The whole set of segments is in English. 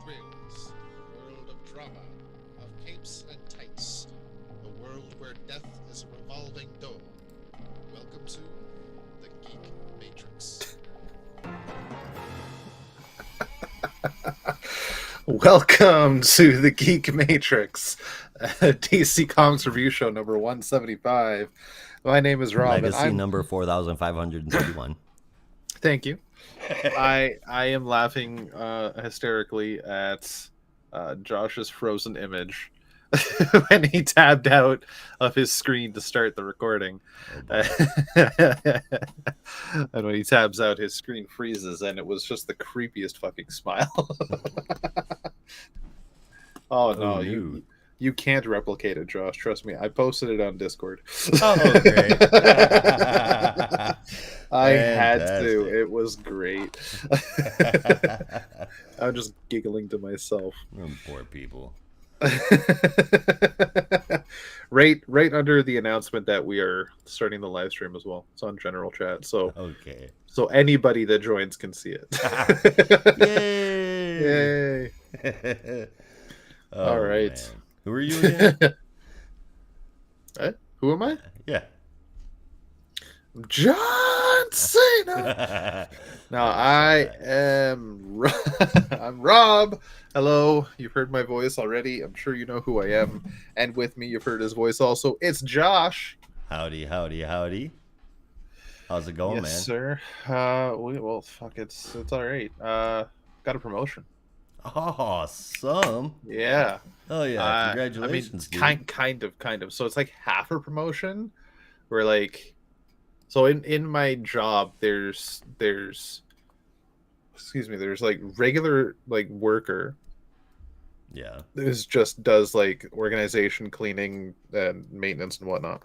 thrills, a world of drama, of capes and tights, a world where death is a revolving door. Welcome to the Geek Matrix. Welcome to the Geek Matrix, DC Comics review show number 175. My name is Rob, and Legacy I'm. number 4531. Thank you. I am laughing hysterically at Josh's frozen image when he tabbed out of his screen to start the recording. And when he tabs out, his screen freezes, and it was just the creepiest fucking smile. Oh no, you can't replicate it, Josh. Trust me. I posted it on Discord. Oh, great. I had to. It was great. I'm just giggling to myself. Poor people. right under the announcement that we are starting the live stream as well. It's on general chat. So Okay. So anybody that joins can see it. Yay! Yay. Oh, all right. Man. Who are you again? Who am I? Yeah. John Cena. No, I am. I'm Rob. Hello. You've heard my voice already. I'm sure you know who I am. And with me, you've heard his voice also. It's Josh. Howdy, howdy, howdy. How's it going, man? Yes, sir. Well, fuck. It's all right. Got a promotion. Awesome. Yeah. Oh yeah. Congratulations. I mean, kind of. So it's like half a promotion. Where like. So in my job, there's like regular like worker. Yeah. This just does like organization, cleaning, and maintenance and whatnot.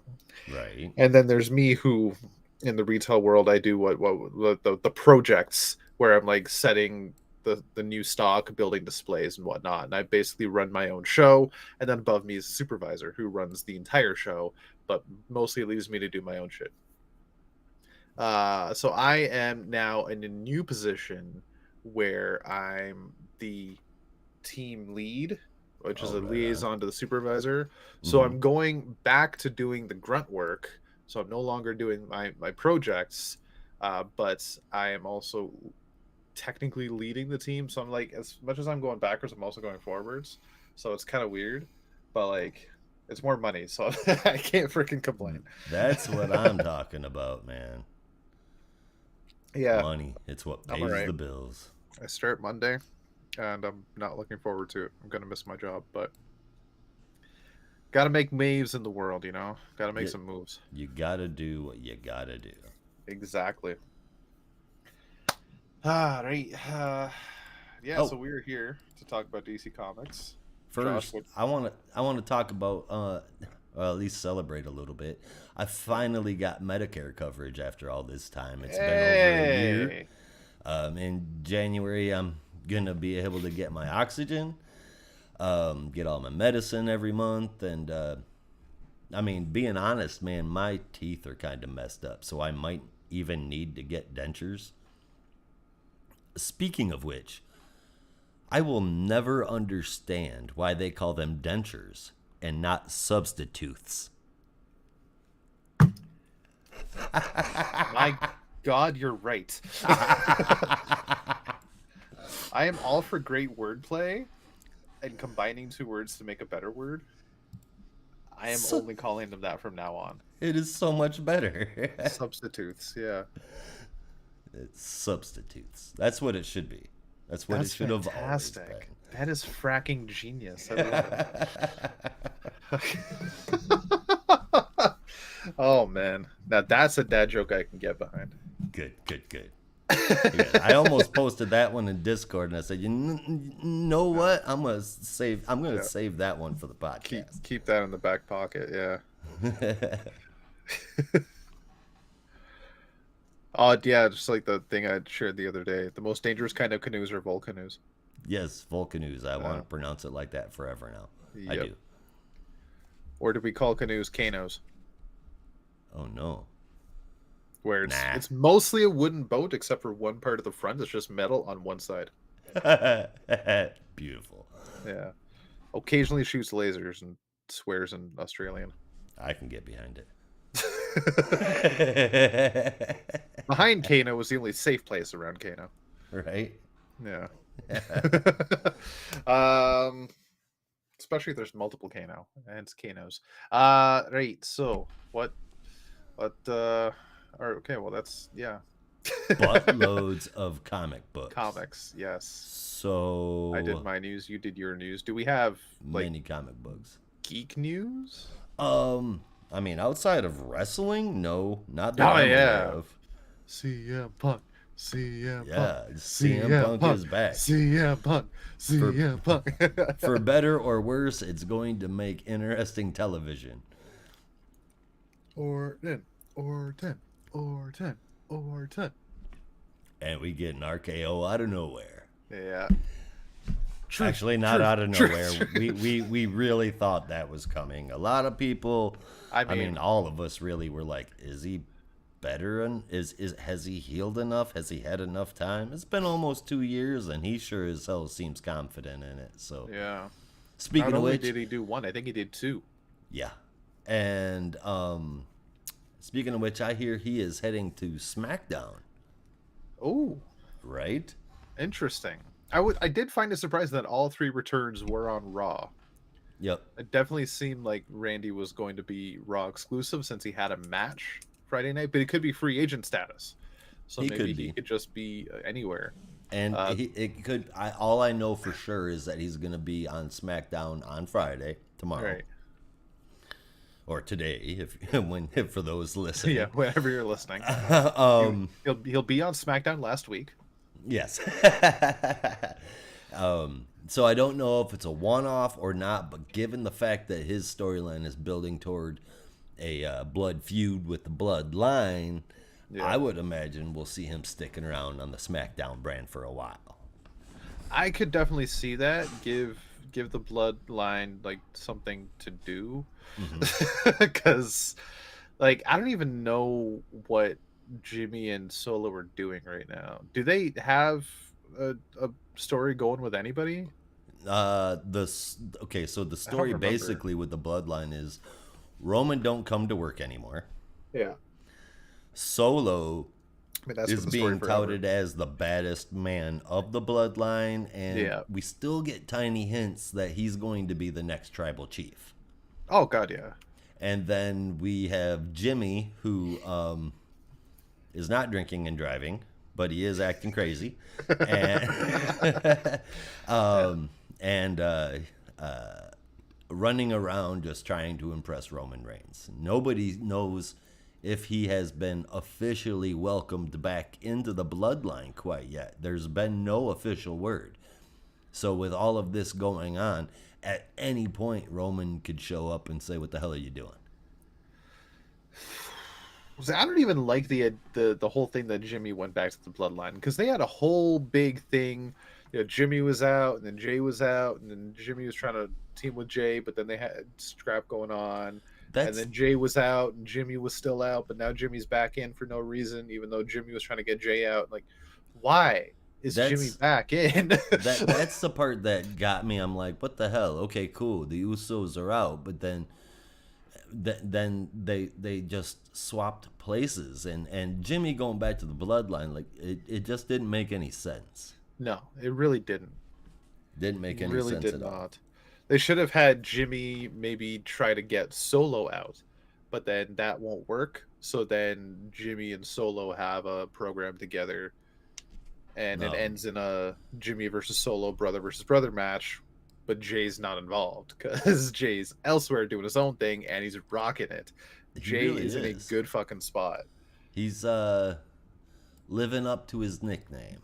Right. And then there's me who, in the retail world, I do what the projects where I'm like setting the new stock, building displays and whatnot. And I basically run my own show. And then above me is a supervisor who runs the entire show, but mostly leaves me to do my own shit. So I am now in a new position where I'm the team lead, which is a liaison to the supervisor. So I'm going back to doing the grunt work. So I'm no longer doing my projects, but I am also technically leading the team. So I'm like, as much as I'm going backwards, I'm also going forwards. So it's kind of weird, but like, it's more money, so I can't freaking complain. That's what I'm talking about, man. Yeah, money. It's what pays the bills. I start Monday, and I'm not looking forward to it. I'm gonna miss my job, but gotta make waves in the world, you know. Gotta make some moves. You gotta do what you gotta do. Exactly. Right. So we're here to talk about DC Comics. First, Josh, I want to talk about, at least celebrate a little bit. I finally got Medicare coverage after all this time. It's been over a year. In January, I'm gonna be able to get my oxygen, get all my medicine every month, and I mean, being honest, man, my teeth are kind of messed up, so I might even need to get dentures. Speaking of which, I will never understand why they call them dentures and not substitutes. My God, you're right. I am all for great wordplay and combining two words to make a better word. I am only calling them that from now on. It is so much better. Substitutes, yeah. It's substitutes. That's what it should be. That's what it should have always been. That is fracking genius. I love it. Oh man, now that's a dad joke I can get behind. Good. Yeah, I almost posted that one in Discord, and I said, "You know what? I'm gonna save that one for the podcast. Keep that in the back pocket." Yeah. Oh yeah, just like the thing I shared the other day. The most dangerous kind of canoes are Volcanoes. Yes, Volcanoes. I want to pronounce it like that forever now. Yep. I do. Or do we call canoes Canos? Oh no. Where it's mostly a wooden boat except for one part of the front. It's just metal on one side. Beautiful. Yeah. Occasionally shoots lasers and swears in Australian. I can get behind it. Behind Kano was the only safe place around Kano. Right? Yeah. um, especially if there's multiple Kano, and it's Kanos. Right. So what? Okay. Well, that's yeah. Buttloads of comic books. Comics. Yes. So I did my news. You did your news. Do we have like many comic books? geek news? I mean, outside of wrestling, no, not that I'm aware of. CM Punk. CM Yeah, Punk. CM Punk is back. CM Punk. CM Punk. For better or worse, it's going to make interesting television. Or 10. And we get an RKO out of nowhere. Yeah. Actually, not out of nowhere. We really thought that was coming. A lot of people, I mean, all of us really were like, is he better? And has he healed enough? Has he had enough time? It's been almost 2 years, and he sure as hell seems confident in it. So yeah. Speaking Not of only which, did he do one? I think he did two. Yeah, and speaking of which, I hear he is heading to SmackDown. Oh, right. Interesting. I did find it surprising that all three returns were on Raw. Yep. It definitely seemed like Randy was going to be Raw exclusive since he had a match Friday night, but it could be free agent status. So maybe he could just be anywhere. And it could. All I know for sure is that he's going to be on SmackDown on Friday, tomorrow, right, or today, if for those listening. Yeah, whenever you're listening. He'll be on SmackDown last week. Yes. So I don't know if it's a one-off or not, but given the fact that his storyline is building toward a blood feud with the Bloodline, yeah, I would imagine we'll see him sticking around on the SmackDown brand for a while. I could definitely see that. Give the Bloodline like something to do, because like I don't even know what Jimmy and Solo are doing right now. Do they have a story going with anybody? So the story basically with the Bloodline is Roman don't come to work anymore. Yeah. Solo is being touted as the baddest man of the Bloodline, and we still get tiny hints that he's going to be the next tribal chief. Oh God, yeah. And then we have Jimmy, who is not drinking and driving, but he is acting crazy, and running around just trying to impress Roman Reigns. Nobody knows if he has been officially welcomed back into the Bloodline quite yet. There's been no official word. So with all of this going on, at any point Roman could show up and say, "What the hell are you doing?" I don't even like the whole thing that Jimmy went back to the Bloodline, because they had a whole big thing. You know, Jimmy was out, and then Jay was out, and then Jimmy was trying to team with Jay, but then they had scrap going on. And then Jay was out, and Jimmy was still out, but now Jimmy's back in for no reason, even though Jimmy was trying to get Jay out. Like, why is Jimmy back in? That's the part that got me. I'm like, what the hell? Okay, cool. The Usos are out, but then they just swapped places, and Jimmy going back to the Bloodline, like it just didn't make any sense. No, it really didn't. Didn't make any sense at all. They should have had Jimmy maybe try to get Solo out, but then that won't work. So then Jimmy and Solo have a program together, and it ends in a Jimmy versus Solo, brother versus brother match, but Jay's not involved because Jay's elsewhere doing his own thing, and he's rocking it. Jay really is in a good fucking spot. He's living up to his nickname.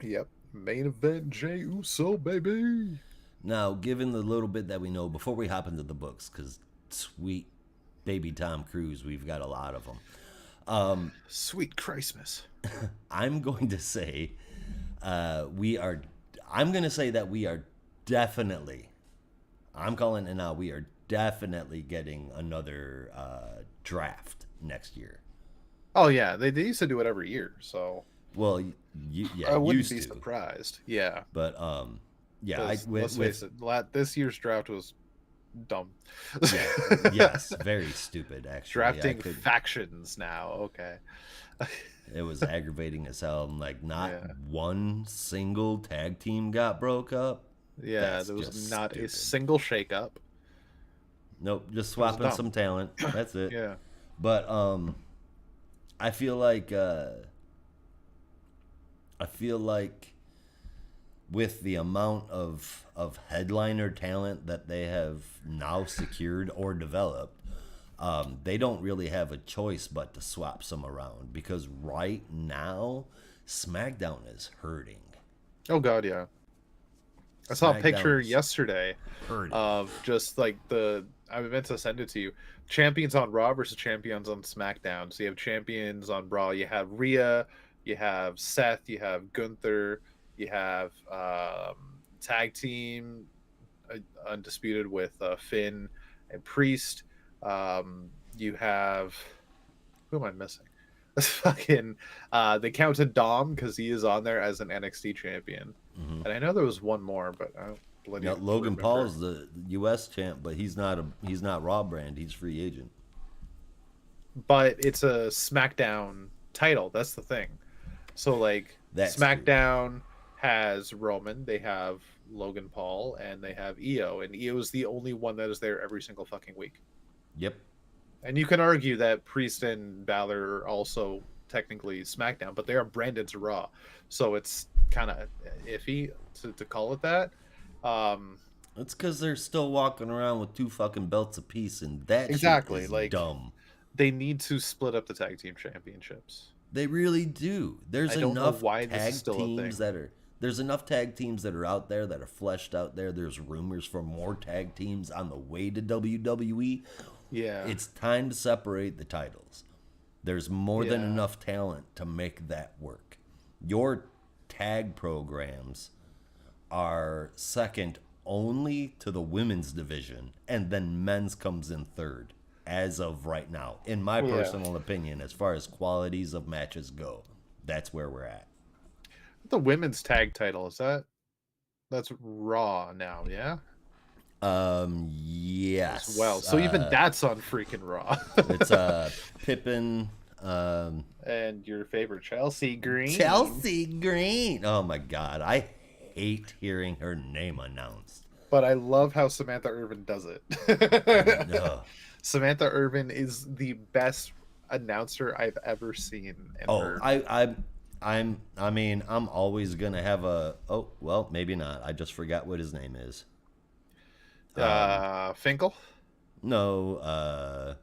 Yep. Main event Jay Uso, baby. Now, given the little bit that we know, before we hop into the books, because sweet baby Tom Cruise, we've got a lot of them. Sweet Christmas. I'm going to say we are definitely, I'm calling it now, we are definitely getting another draft next year. Oh, yeah. They used to do it every year, so... Well, I wouldn't used be to. surprised. Yeah. But yeah, Let's face it, this year's draft was dumb. yes, very stupid actually. Drafting factions now. Okay. It was aggravating as hell. And like, not Yeah. one single tag team got broke up. Yeah, That's there was just not stupid. a single shakeup. Nope, just swapping dumb. some talent. That's it. Yeah. But I feel like with the amount of headliner talent that they have now secured or developed, they don't really have a choice but to swap some around, because right now SmackDown is hurting. Oh God, yeah. I saw a picture SmackDown's yesterday hurting. of just like I meant to send it to you. Champions on Raw versus champions on SmackDown. So you have champions on Raw. You have Rhea, you have Seth, you have Gunther, you have tag team undisputed with Finn and Priest. You have, who am I missing? Fucking they counted Dom because he is on there as an NXT champion. Mhm. And I know there was one more, but I don't bloody Now, Logan remember. Paul's the U.S. champ, but he's not Raw brand. He's free agent. But it's a SmackDown title. That's the thing. So like That's SmackDown has Roman, they have Logan Paul, and they have Io, and Io is the only one that is there every single fucking week. Yep. And you can argue that Priest and Balor are also technically SmackDown, but they are branded to Raw, so it's kind of iffy to call it that. It's because they're still walking around with 2 fucking belts apiece, and that Exactly, shit is like, dumb. They need to split up the tag team championships. They really do. There's I don't know enough why this tag is still a teams thing. that are. There's enough tag teams that are out there that are fleshed out there. There's rumors for more tag teams on the way to WWE. Yeah, It's time to separate the titles. There's more than Yeah. enough talent to make that work. Your tag programs are second only to the women's division, and then men's comes in third as of right now. In my Yeah. personal opinion, as far as qualities of matches go, that's where we're at. the women's tag title that's Raw now, yeah. Yes. As well, so even that's on freaking Raw. It's Pippin. And your favorite Chelsea Green. Chelsea Green. Oh my God, I hate hearing her name announced. But I love how Samantha Irvin does it. Ugh. Samantha Irvin is the best announcer I've ever seen. I'm always gonna have a. Oh well, maybe not. I just forgot what his name is. Finkel. No.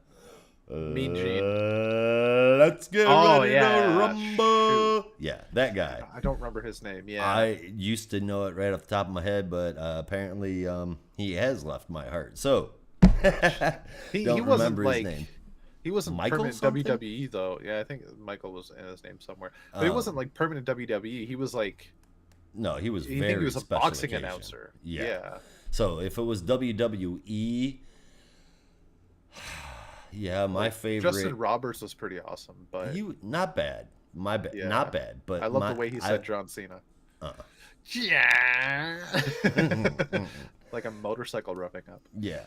Mean Gene. Let's get ready yeah, to rumble. shoot. Yeah, that guy. I don't remember his name. Yeah. I used to know it right off the top of my head, but apparently he has left my heart. So he don't wasn't remember like his name. he wasn't Michael permanent something? WWE though. Yeah, I think Michael was in his name somewhere. But he wasn't like permanent WWE. He was like No, he was I very think he was a special boxing occasion. announcer. Yeah. Yeah. So if it was WWE, yeah, my favorite. Justin Roberts was pretty awesome, but Not bad. Yeah. Not bad. But I love the way he said John Cena. Yeah. Like a motorcycle roughing up. Yeah,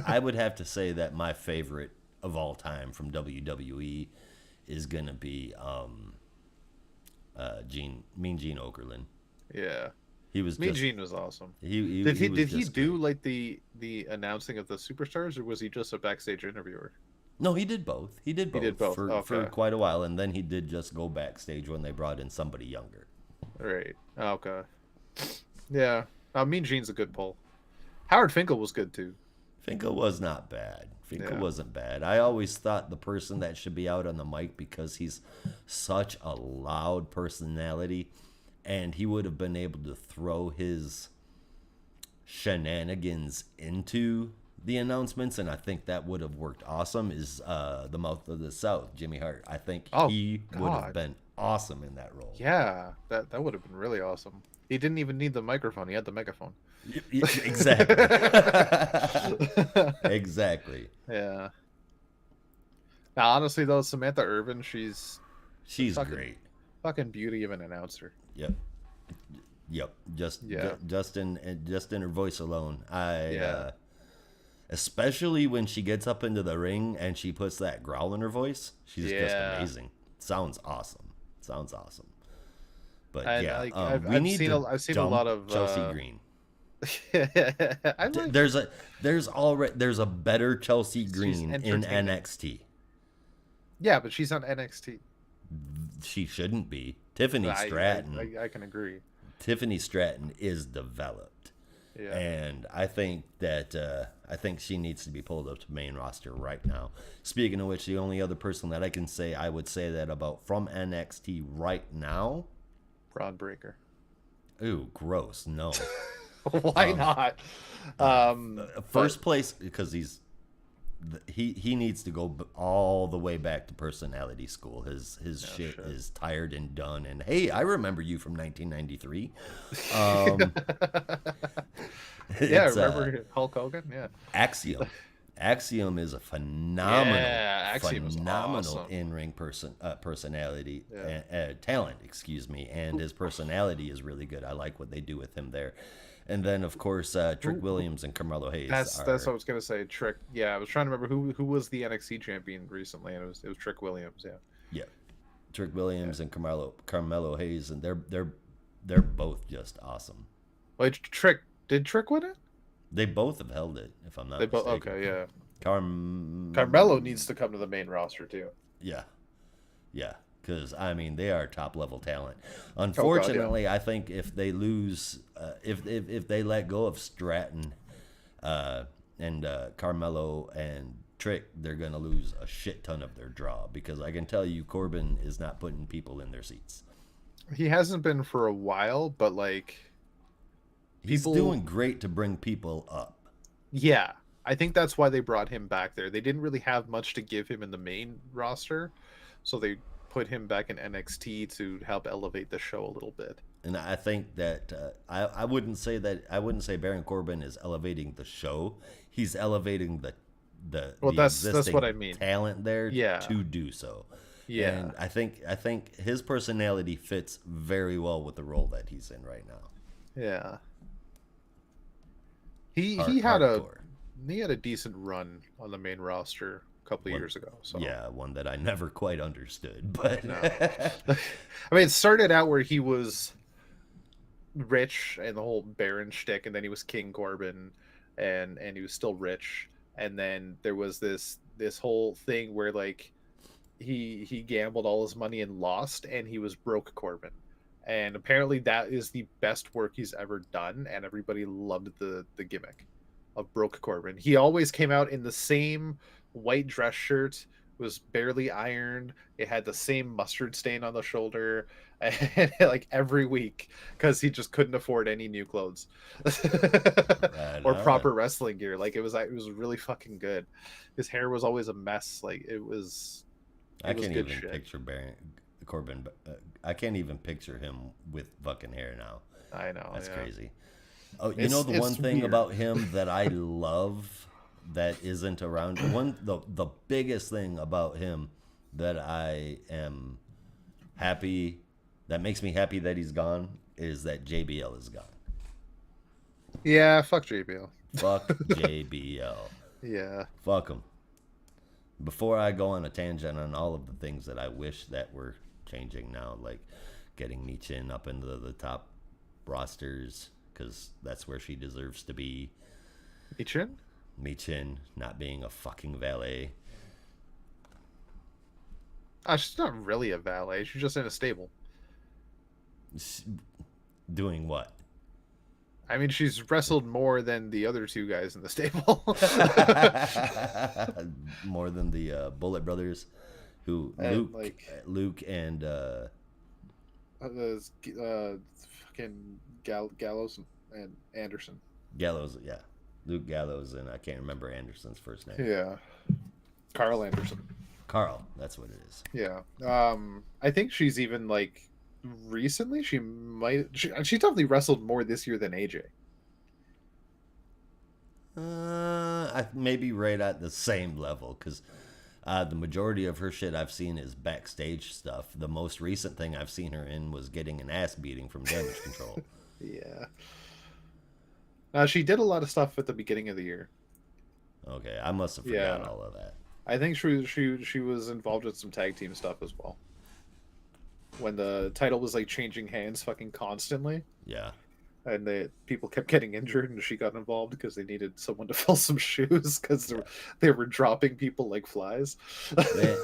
I would have to say that my favorite of all time from WWE is gonna be Mean Gene Okerlund. Yeah. He was Mean Gene was awesome. He Did he was did he just do great. like the announcing of the superstars, or was he just a backstage interviewer? No, he did both. He did both, for Okay. quite a while, and then he did just go backstage when they brought in somebody younger. Right. Okay. Yeah. Mean Gene's a good pull. Howard Finkel was good too. Finkel was not bad. Finkel Yeah. wasn't bad. I always thought the person that should be out on the mic, because he's such a loud personality, and he would have been able to throw his shenanigans into the announcements, and I think that would have worked awesome, is the Mouth of the South, Jimmy Hart. I think he would have God. been awesome in that role. Yeah, that would have been really awesome. He didn't even need the microphone; he had the megaphone. Exactly. Exactly. Yeah. Now, honestly, though, Samantha Irvin, she's She's fucking- great. Fucking beauty of an announcer. Yep. Yep. Yeah. Just in her voice alone. Yeah. Especially when she gets up into the ring and she puts that growl in her voice. She's just amazing. Sounds awesome. But And yeah, like we need to I've seen a dump lot of Chelsea Green. I like There's a better Chelsea Green in entertaining. NXT. Yeah, but she's on NXT. She shouldn't be. Tiffany Stratton. I can agree. Tiffany Stratton is developed. Yeah. And I think that she needs to be pulled up to main roster right now. Speaking of which, the only other person that I would say that about from NXT right now, Braun Breaker. ooh, gross. No. Why not? First place because he needs to go all the way back to personality school. His shit is tired and done. And hey, I remember you from 1993. Yeah, remember Hulk Hogan? Yeah. Axiom is a phenomenal, Axiom awesome. in-ring personality, talent, excuse me, and his personality is really good. I like what they do with him there. And then, of course, Trick Williams and Carmelo Hayes. That's what I was gonna say. Trick. Yeah, I was trying to remember who was the NXT champion recently, and it was Trick Williams. Yeah. Trick Williams and Carmelo Hayes, and they're both just awesome. Wait, did Trick win it? They both have held it, if I'm not mistaken. Okay, yeah. Carmelo needs to come to the main roster too. Yeah. Because I mean, they are top level talent. Unfortunately, I think if they lose, if they let go of Stratton, and Carmelo and Trick, they're gonna lose a shit ton of their draw. Because I can tell you, Corbin is not putting people in their seats. He hasn't been for a while, but like, he's doing great to bring people up. Yeah, I think that's why they brought him back there. They didn't really have much to give him in the main roster, so they put him back in NXT to help elevate the show a little bit. And I think that I wouldn't say Baron Corbin is elevating the show. He's elevating the that's what I mean. Talent there to do so. Yeah. And I think his personality fits very well with the role that he's in right now. Yeah. He had a decent run on the main roster a couple of years ago. So yeah, one that I never quite understood. But no. I mean, it started out where he was rich and the whole Baron shtick, and then he was King Corbin, and he was still rich, and then there was this whole thing where like he gambled all his money and lost, and he was broke Corbin. And apparently that is the best work he's ever done, and everybody loved the gimmick of Broke Corbin. He always came out in the same white dress shirt, was barely ironed. It had the same mustard stain on the shoulder, and like every week, because he just couldn't afford any new clothes or proper wrestling gear. Like it was really fucking good. His hair was always a mess. Like it was. I can't even picture Baron Corbin, but I can't even picture him with fucking hair now. I know. That's crazy. Oh, you know the one thing about him that I love that isn't around. The biggest thing about him that I am happy, that makes me happy that he's gone, is that JBL is gone. Yeah, fuck JBL. Fuck JBL. Yeah. Fuck him. Before I go on a tangent on all of the things that I wish that were changing now, like getting Michin up into the top rosters, because that's where she deserves to be. Michin not being a fucking valet. She's not really a valet. She's just in a stable. Doing what? I mean, she's wrestled more than the other two guys in the stable. More than the Bullet Brothers, who Luke and fucking Gallows and Anderson. Gallows, yeah, Luke Gallows, and I can't remember Anderson's first name. Yeah, Carl Anderson. Carl, that's what it is. Yeah, I think she's even like recently. She definitely wrestled more this year than AJ. I maybe right at the same level, because The majority of her shit I've seen is backstage stuff. The most recent thing I've seen her in was getting an ass beating from Damage Control. Yeah. She did a lot of stuff at the beginning of the year. Okay, I must have forgot all of that. I think she was involved with some tag team stuff as well. When the title was like changing hands fucking constantly. Yeah. And people kept getting injured, and she got involved because they needed someone to fill some shoes because they were dropping people like flies. Man,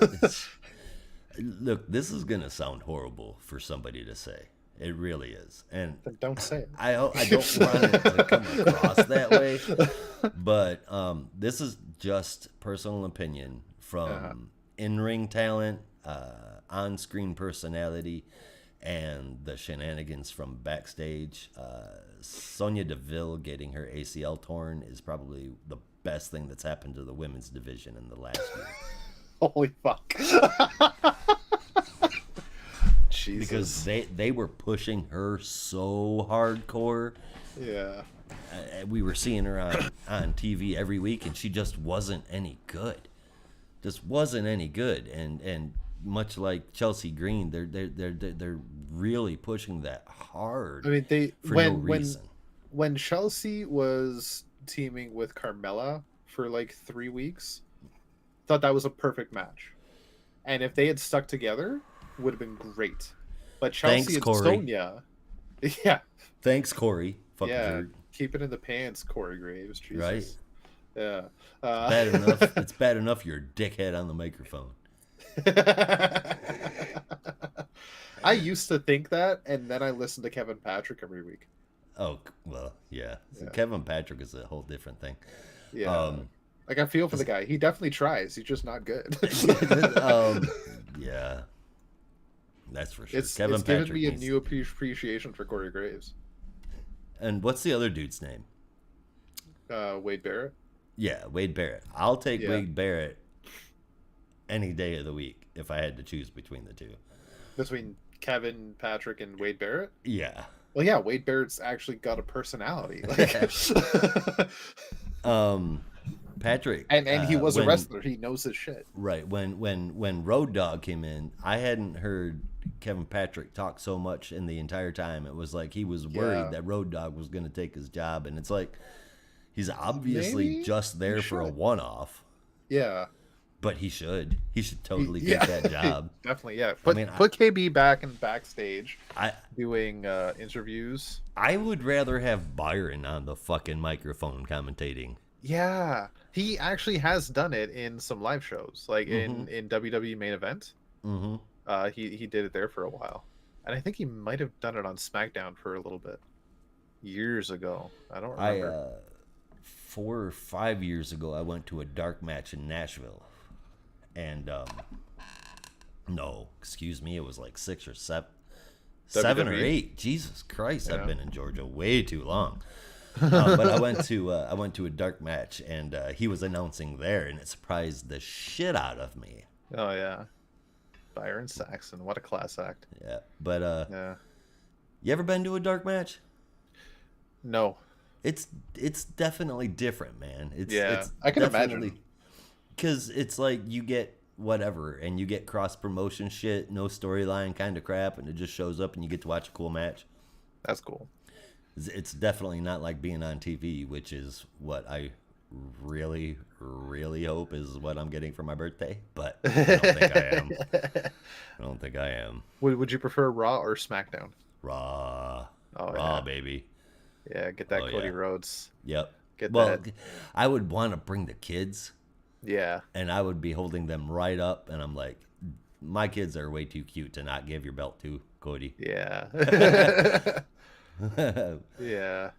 look, this is gonna sound horrible for somebody to say. It really is, and Then don't say it. I don't want it to come across that way, but this is just personal opinion from in-ring talent, on-screen personality, and the shenanigans from backstage. Sonya Deville getting her ACL torn is probably the best thing that's happened to the women's division in the last year. Holy fuck. Jesus. Because they were pushing her so hardcore. Yeah. We were seeing her on TV every week, and she just wasn't any good. Just wasn't any good. And much like Chelsea Green, they're really pushing that hard. I mean, for no reason. When Chelsea was teaming with Carmella for like 3 weeks, thought that was a perfect match. And if they had stuck together, would have been great. But Chelsea and Sonya, yeah. Thanks, Corey. Fucking jerk. Keep it in the pants, Corey Graves. Jesus. Right? Yeah. Bad enough. It's bad enough you're a dickhead on the microphone. I used to think that, and then I listened to Kevin Patrick every week. Oh well, yeah. Kevin Patrick is a whole different thing. Yeah. Like, I feel for the guy. He definitely tries. He's just not good. Yeah. That's for sure. It's Kevin given Patrick me a new appreciation for Corey Graves. And what's the other dude's name? Wade Barrett. Yeah, Wade Barrett. I'll take Wade Barrett any day of the week if I had to choose between the two. Between Kevin Patrick and Wade Barrett? Yeah. Well, yeah, Wade Barrett's actually got a personality. Like... Patrick, and he was a wrestler. He knows his shit. Right. When Road Dogg came in, I hadn't heard Kevin Patrick talk so much in the entire time. It was like he was worried that Road Dogg was going to take his job, and it's like he's obviously just there for a one-off. Yeah. But he should totally take that job. Definitely, yeah. Put KB back in backstage doing interviews. I would rather have Byron on the fucking microphone commentating. Yeah, he actually has done it in some live shows, like in WWE Main Event. He did it there for a while, and I think he might have done it on SmackDown for a little bit years ago. I don't remember. 4 or 5 years ago, I went to a dark match in Nashville, and no, excuse me, it was like 6 or 7, 7 or 8. Jesus Christ, I've been in Georgia way too long. But I went to a dark match, and he was announcing there, and it surprised the shit out of me. Oh yeah, Byron Saxon, what a class act. Yeah, but you ever been to a dark match? No. It's definitely different, man. It's I can imagine, because it's like you get whatever, and you get cross promotion shit, no storyline kind of crap, and it just shows up, and you get to watch a cool match. That's cool. It's definitely not like being on TV, which is what I really, really hope is what I'm getting for my birthday. But I don't think I am. I don't think I am. Would you prefer Raw or SmackDown? Raw. Raw, baby. Yeah, get that Cody Rhodes. Yep. That. I would want to bring the kids. Yeah. And I would be holding them right up, and I'm like, my kids are way too cute to not give your belt to, Cody. Yeah. Yeah.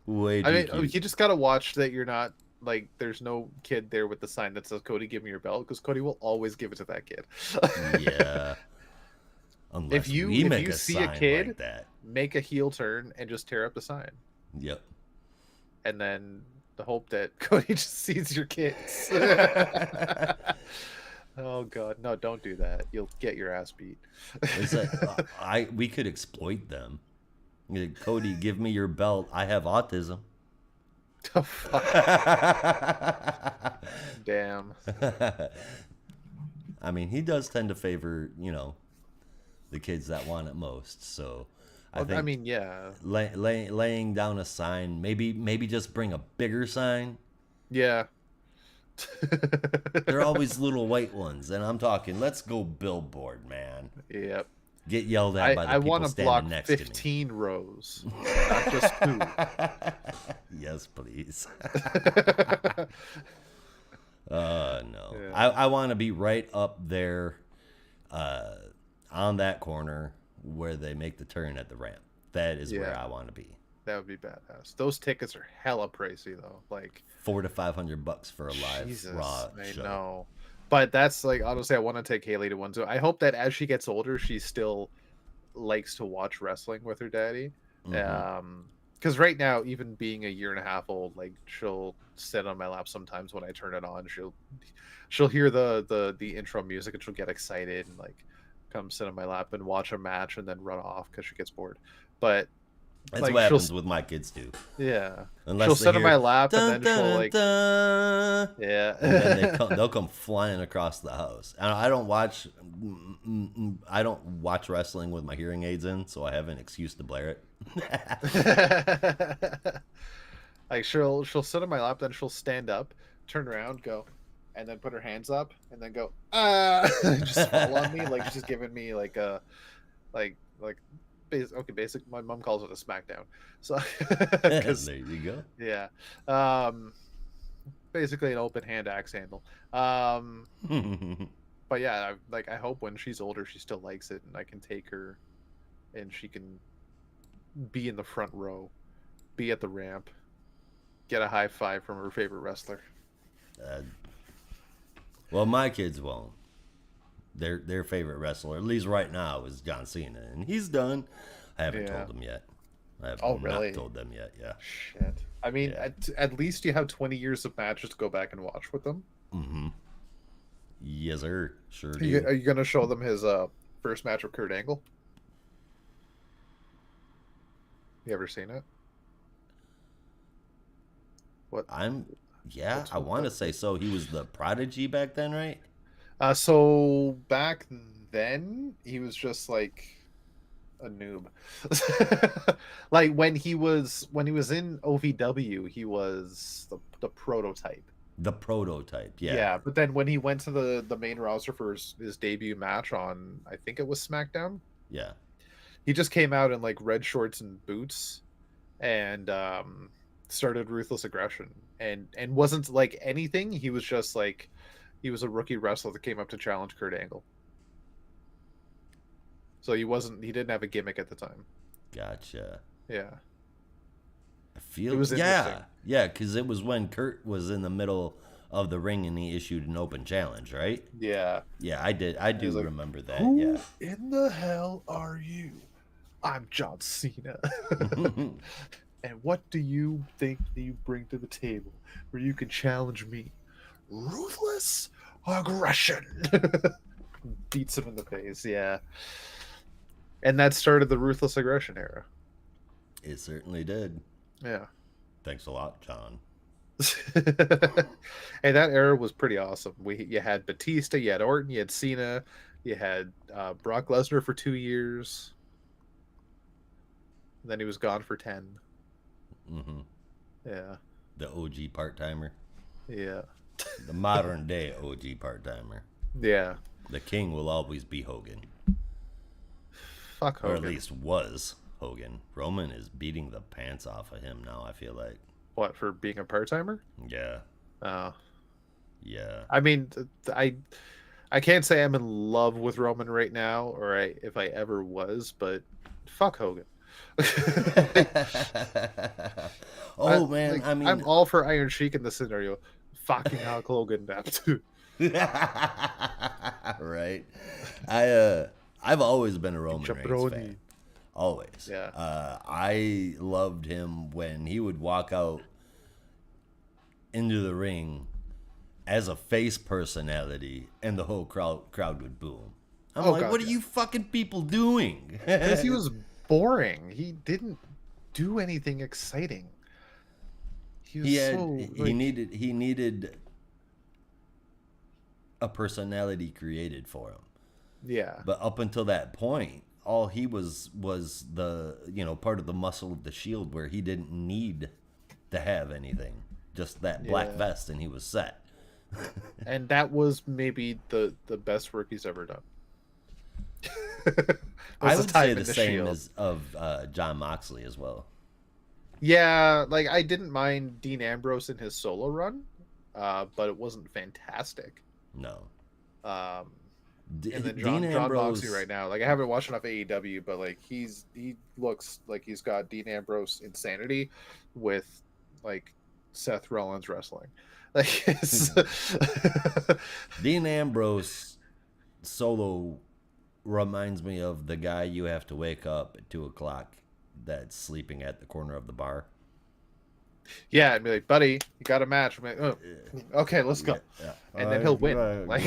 Way too cute. You just gotta watch that you're not like there's no kid there with the sign that says Cody, give me your belt, because Cody will always give it to that kid. Yeah. Unless if you see a kid like that, make a heel turn and just tear up the sign. Yep. And then the hope that Cody just sees your kids. Oh god, no! Don't do that. You'll get your ass beat. It's like, we could exploit them. Cody, give me your belt. I have autism. Oh, fuck. Damn. I mean, he does tend to favor, the kids that want it most. So I Well, I think mean, yeah, laying down a sign, maybe just bring a bigger sign. yeah. They're always little white ones, and I'm talking, let's go billboard, man. Yep. Get yelled at by the I people want to block standing next to me. 15 rows, not just two. Yes, please. No. Yeah. I want to be right up there on that corner where they make the turn at the ramp. That is where Yeah. I want to be. That would be badass. Those tickets are hella pricey though. Like $400 to $500 for a live Jesus, Raw I show. know. But that's like honestly, I want to take Haley to one too. I hope that as she gets older, she still likes to watch wrestling with her daddy. Mhm. Because right now, even being a year and a half old, like she'll sit on my lap sometimes when I turn it on. She'll hear the intro music and she'll get excited and like come sit on my lap and watch a match and then run off because she gets bored. But That's like what she'll happens with my kids too. yeah, Unless she'll they sit on hear, my lap "Dun, and then she'll dun, like dun," yeah, and then they'll come flying across the house. And I don't watch wrestling with my hearing aids in, so I have an excuse to blare it. like she'll sit on my lap, then she'll stand up, turn around, go, and then put her hands up, and then go and just fall on me like she's giving me like a like basic. My mom calls it a smackdown. So 'cause- There you go. yeah, basically an open hand axe handle. But yeah, I hope when she's older she still likes it and I can take her and she can be in the front row, be at the ramp, get a high five from her favorite wrestler. Well, my kids won't. Their favorite wrestler, at least right now, is John Cena, and he's done. I haven't Yeah. told them yet. I have really? not told them yet. Yeah. Shit. I mean, Yeah. at least you have 20 years of matches to go back and watch with them. Mm-hmm. Yes, sir. Sure Are do. you gonna show them his first match with Kurt Angle? You ever seen it? What? Yeah, What's I with want to the- say so. He was the prodigy back then, right? So back then he was just like a noob. Like when he was in OVW, he was the prototype. The prototype. Yeah. Yeah, but then when he went to the main roster for his debut match on, I think it was SmackDown, Yeah. he just came out in like red shorts and boots and started Ruthless Aggression and wasn't like anything. He was just like he was a rookie wrestler that came up to challenge Kurt Angle. So he didn't have a gimmick at the time. Gotcha. Yeah. I feel. It was interesting. Yeah, because it was when Kurt was in the middle of the ring and he issued an open challenge, right? Yeah. Yeah, I did. I do was like, remember that. Who Yeah. in the hell are you? I'm John Cena. And what do you think that you bring to the table where you can challenge me? Ruthless aggression. Beats him in the face, yeah. And that started the Ruthless Aggression era. It certainly did. Yeah. Thanks a lot, John. And that era was pretty awesome. You had Batista, you had Orton, you had Cena, you had Brock Lesnar for 2 years. And then he was gone for 10. Mm-hmm. Yeah. The OG part timer. Yeah. The modern day OG part timer. Yeah. The king will always be Hogan. Fuck Or Hogan. at least was Hogan. Roman is beating the pants off of him now, I feel like. What, for being a part-timer? Yeah. Oh. Yeah. I mean, I can't say I'm in love with Roman right now, or if I ever was, but fuck Hogan. Man, I mean, I'm all for Iron Sheik in this scenario. Fucking Hulk Hogan now too. right. I've always been a Roman Reigns Jabroni. fan. Always. Yeah. I loved him when he would walk out into the ring as a face personality and the whole crowd would boom. I'm Oh, like, God, what are yeah. you fucking people doing? Because he was boring. He didn't do anything exciting. He was He needed a personality created for him. Yeah. But up until that point, all he was the, part of the muscle of the Shield, where he didn't need to have anything, just that black Yeah. vest, and he was set. And that was maybe the best work he's ever done. I Was would say time the in same Shield. as of John Moxley as well. Yeah, like I didn't mind Dean Ambrose in his solo run, but it wasn't fantastic. No. Um, and then Dean John Ambrose Moxley right now, like I haven't watched enough AEW, but like he looks like he's got Dean Ambrose insanity with like Seth Rollins wrestling. Like it's... Dean Ambrose solo reminds me of the guy you have to wake up at 2:00 that's sleeping at the corner of the bar. Yeah, and be like, buddy, you got a match. I'm like, oh, okay, let's go. Yeah. And then he'll win. Like,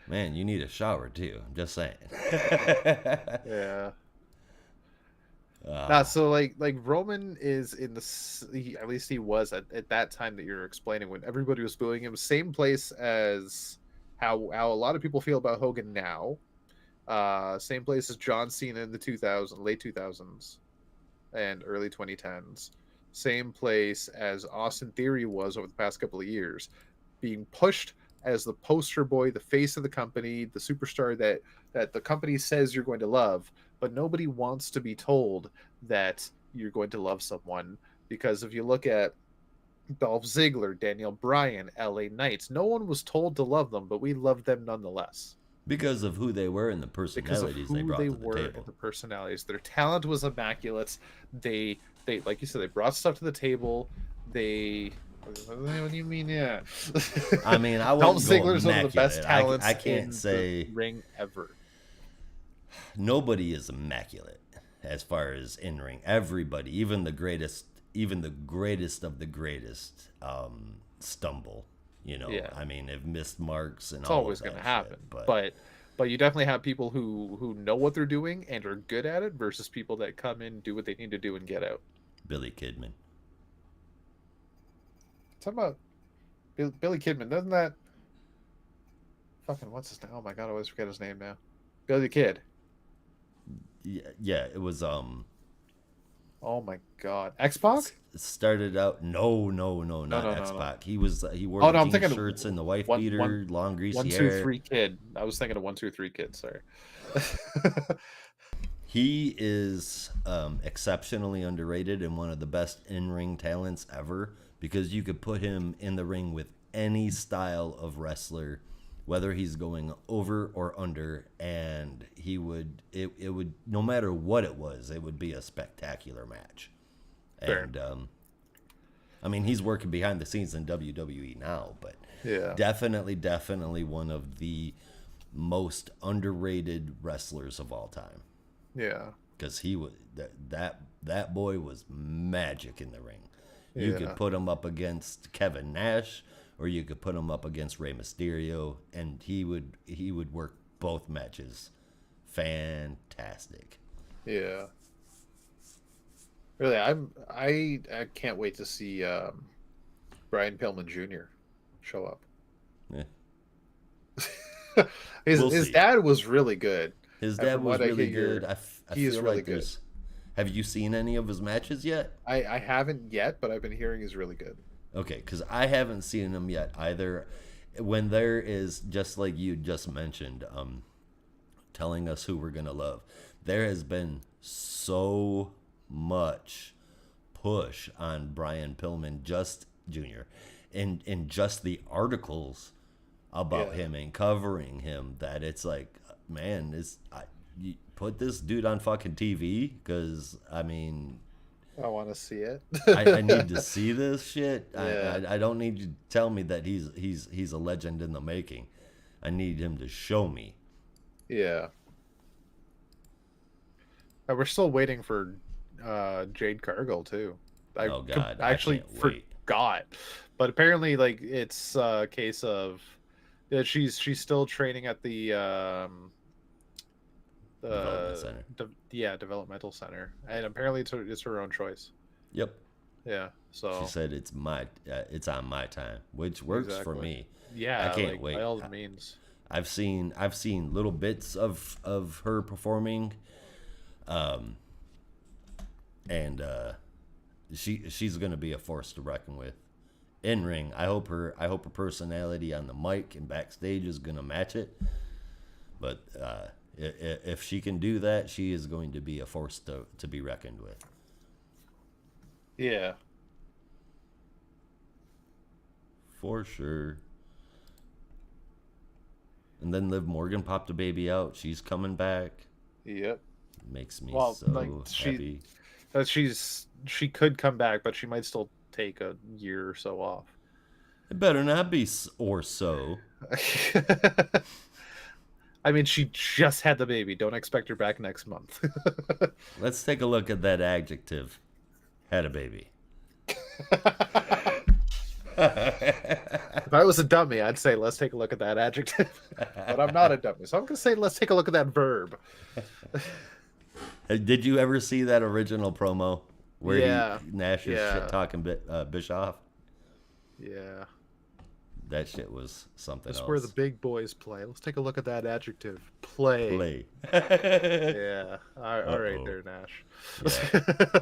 man, you need a shower too. I'm just saying. yeah. Nah, so like Roman is in the at least he was at that time that you're explaining when everybody was booing him. Same place as how a lot of people feel about Hogan now. Same place as John Cena in the late 2000s and early 2010s. Same place as Austin Theory was over the past couple of years, being pushed as the poster boy, the face of the company, the superstar that the company says you're going to love, but nobody wants to be told that you're going to love someone. Because if you look at Dolph Ziggler, Daniel Bryan, LA Knights, no one was told to love them, but we loved them nonetheless. Because of who they were and the personalities they brought to the table. And the personalities. Their talent was immaculate. They like you said, they brought stuff to the table. What do you mean? Yeah. I mean, I Dolph wouldn't go Ziggler's one of the best immaculate. talents I can't in say the ring ever. Nobody is immaculate as far as in ring. Everybody, even the greatest of the greatest, stumble. Yeah. I mean, have missed marks and It's all always going to to happen. But But you definitely have people who know what they're doing and are good at it versus people that come in, do what they need to do, and get out. Billy Kidman. Talk about Billy Kidman. Doesn't that fucking what's his name? Oh my god, I always forget his name now. Billy the Kid. Yeah, it was Oh my god, X-Pac? Started out not X-Pac. No. He wore Oh, the no, I'm jean thinking of shirts and the wife one- beater, one- long greasy 1, hair. 2, 3 Kid. I was thinking of 1, 2, 3 Kid. Sorry. He is exceptionally underrated and one of the best in-ring talents ever, because you could put him in the ring with any style of wrestler, whether he's going over or under, and it would no matter what it was, it would be a spectacular match. Fair. And I mean, he's working behind the scenes in WWE now, but Yeah. definitely one of the most underrated wrestlers of all time. Yeah. Because he was that boy was magic in the ring. You Yeah. could put him up against Kevin Nash, or you could put him up against Rey Mysterio, and he would work both matches. Fantastic. Yeah. Really, I can't wait to see Brian Pillman Jr. show up. Yeah. His dad was really good. His And dad from was what I really hear, good. I he is feel really like good. there's. Have you seen any of his matches yet? I haven't yet, but I've been hearing he's really good. Okay, because I haven't seen him yet either. When there is, just like you just mentioned, telling us who we're gonna love, there has been so much push on Brian Pillman just Jr. in just the articles about Yeah. him and covering him, that it's like, man, you put this dude on fucking TV, because I mean, I want to see it. I need to see this shit. Yeah. I don't need you to tell me that he's a legend in the making. I need him to show me. Yeah. We're still waiting for Jade Cargill too. Oh, God, I actually I can't wait. forgot, but apparently, like, it's a case of that she's still training at the Development center. developmental center, and apparently it's her own choice. Yep. Yeah. So She said it's on my time, which works for exactly. me. I Yeah, can't like by wait. all means. I've seen little bits of her performing, um, and she's gonna be a force to reckon with. In ring, I hope her personality on the mic and backstage is gonna match it. But if she can do that, she is going to be a force to be reckoned with. Yeah. For sure. And then Liv Morgan popped a baby out. She's coming back. Yep. Makes me Well, like so happy. she could come back, but she might still take a year or so off. It better not be or so. I mean, she just had the baby. Don't expect her back next month. Let's take a look at that adjective. Had a baby. If I was a dummy, I'd say let's take a look at that adjective. But I'm not a dummy, so I'm gonna say let's take a look at that verb. Did you ever see that original promo where Yeah. Nash is Yeah. shit talking Bischoff? Yeah. That shit was something That's else. where the big boys play. Let's take a look at that adjective. Play. Play. Yeah. All right there, Nash. Yeah.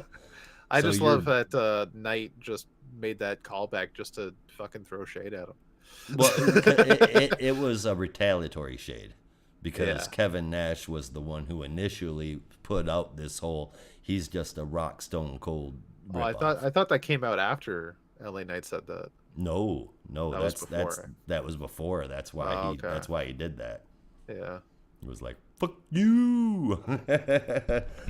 I So just you're- love that Knight just made that callback just to fucking throw shade at him. Well, it was a retaliatory shade because Yeah. Kevin Nash was the one who initially put out this whole he's just a rock stone cold Oh, ripoff. I thought that came out after LA Knight said that. No, That was that's before. that was before. That's why Oh, he okay. that's why he did that. Yeah. It was like fuck you.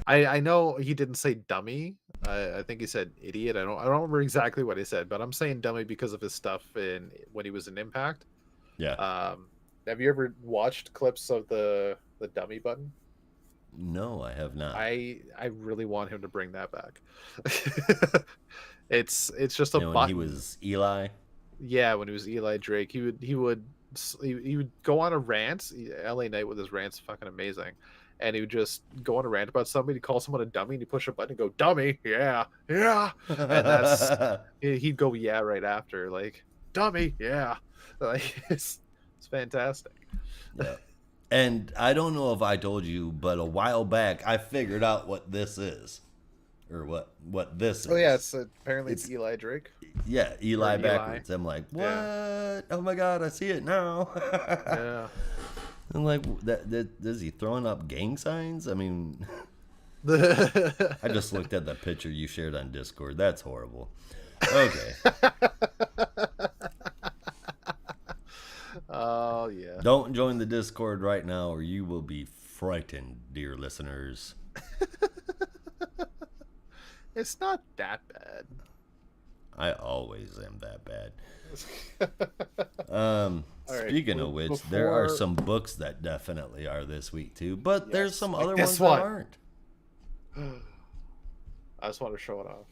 I know he didn't say dummy. I think he said idiot. I don't remember exactly what he said, but I'm saying dummy because of his stuff when he was in Impact. Yeah. Have you ever watched clips of the dummy button? No, I have not. I really want him to bring that back. It's just a When button. he was Eli. Yeah, when he was Eli Drake, he would go on a rant. LA Knight with his rants, fucking amazing. And he would just go on a rant about somebody, call someone a dummy, and he'd push a button and go, dummy, yeah, yeah. And he'd go, yeah, right after, like, dummy, yeah. Like, it's fantastic. Yeah. And I don't know if I told you, but a while back I figured out what this is. Or what this is. Oh, yeah, apparently it's Eli Drake. Yeah, Eli Or Eli. backwards. I'm like, what? Yeah. Oh my god, I see it now. Yeah. I'm like, is he throwing up gang signs? I mean, I I just looked at the picture you shared on Discord. That's horrible. Okay. Oh, yeah. Don't join the Discord right now or you will be frightened, dear listeners. It's not that bad. I always am that bad. All right, Speaking of which, there are before- some books that definitely are this week too, but there's Yes, some like other this ones one. that aren't. I just want to show it off.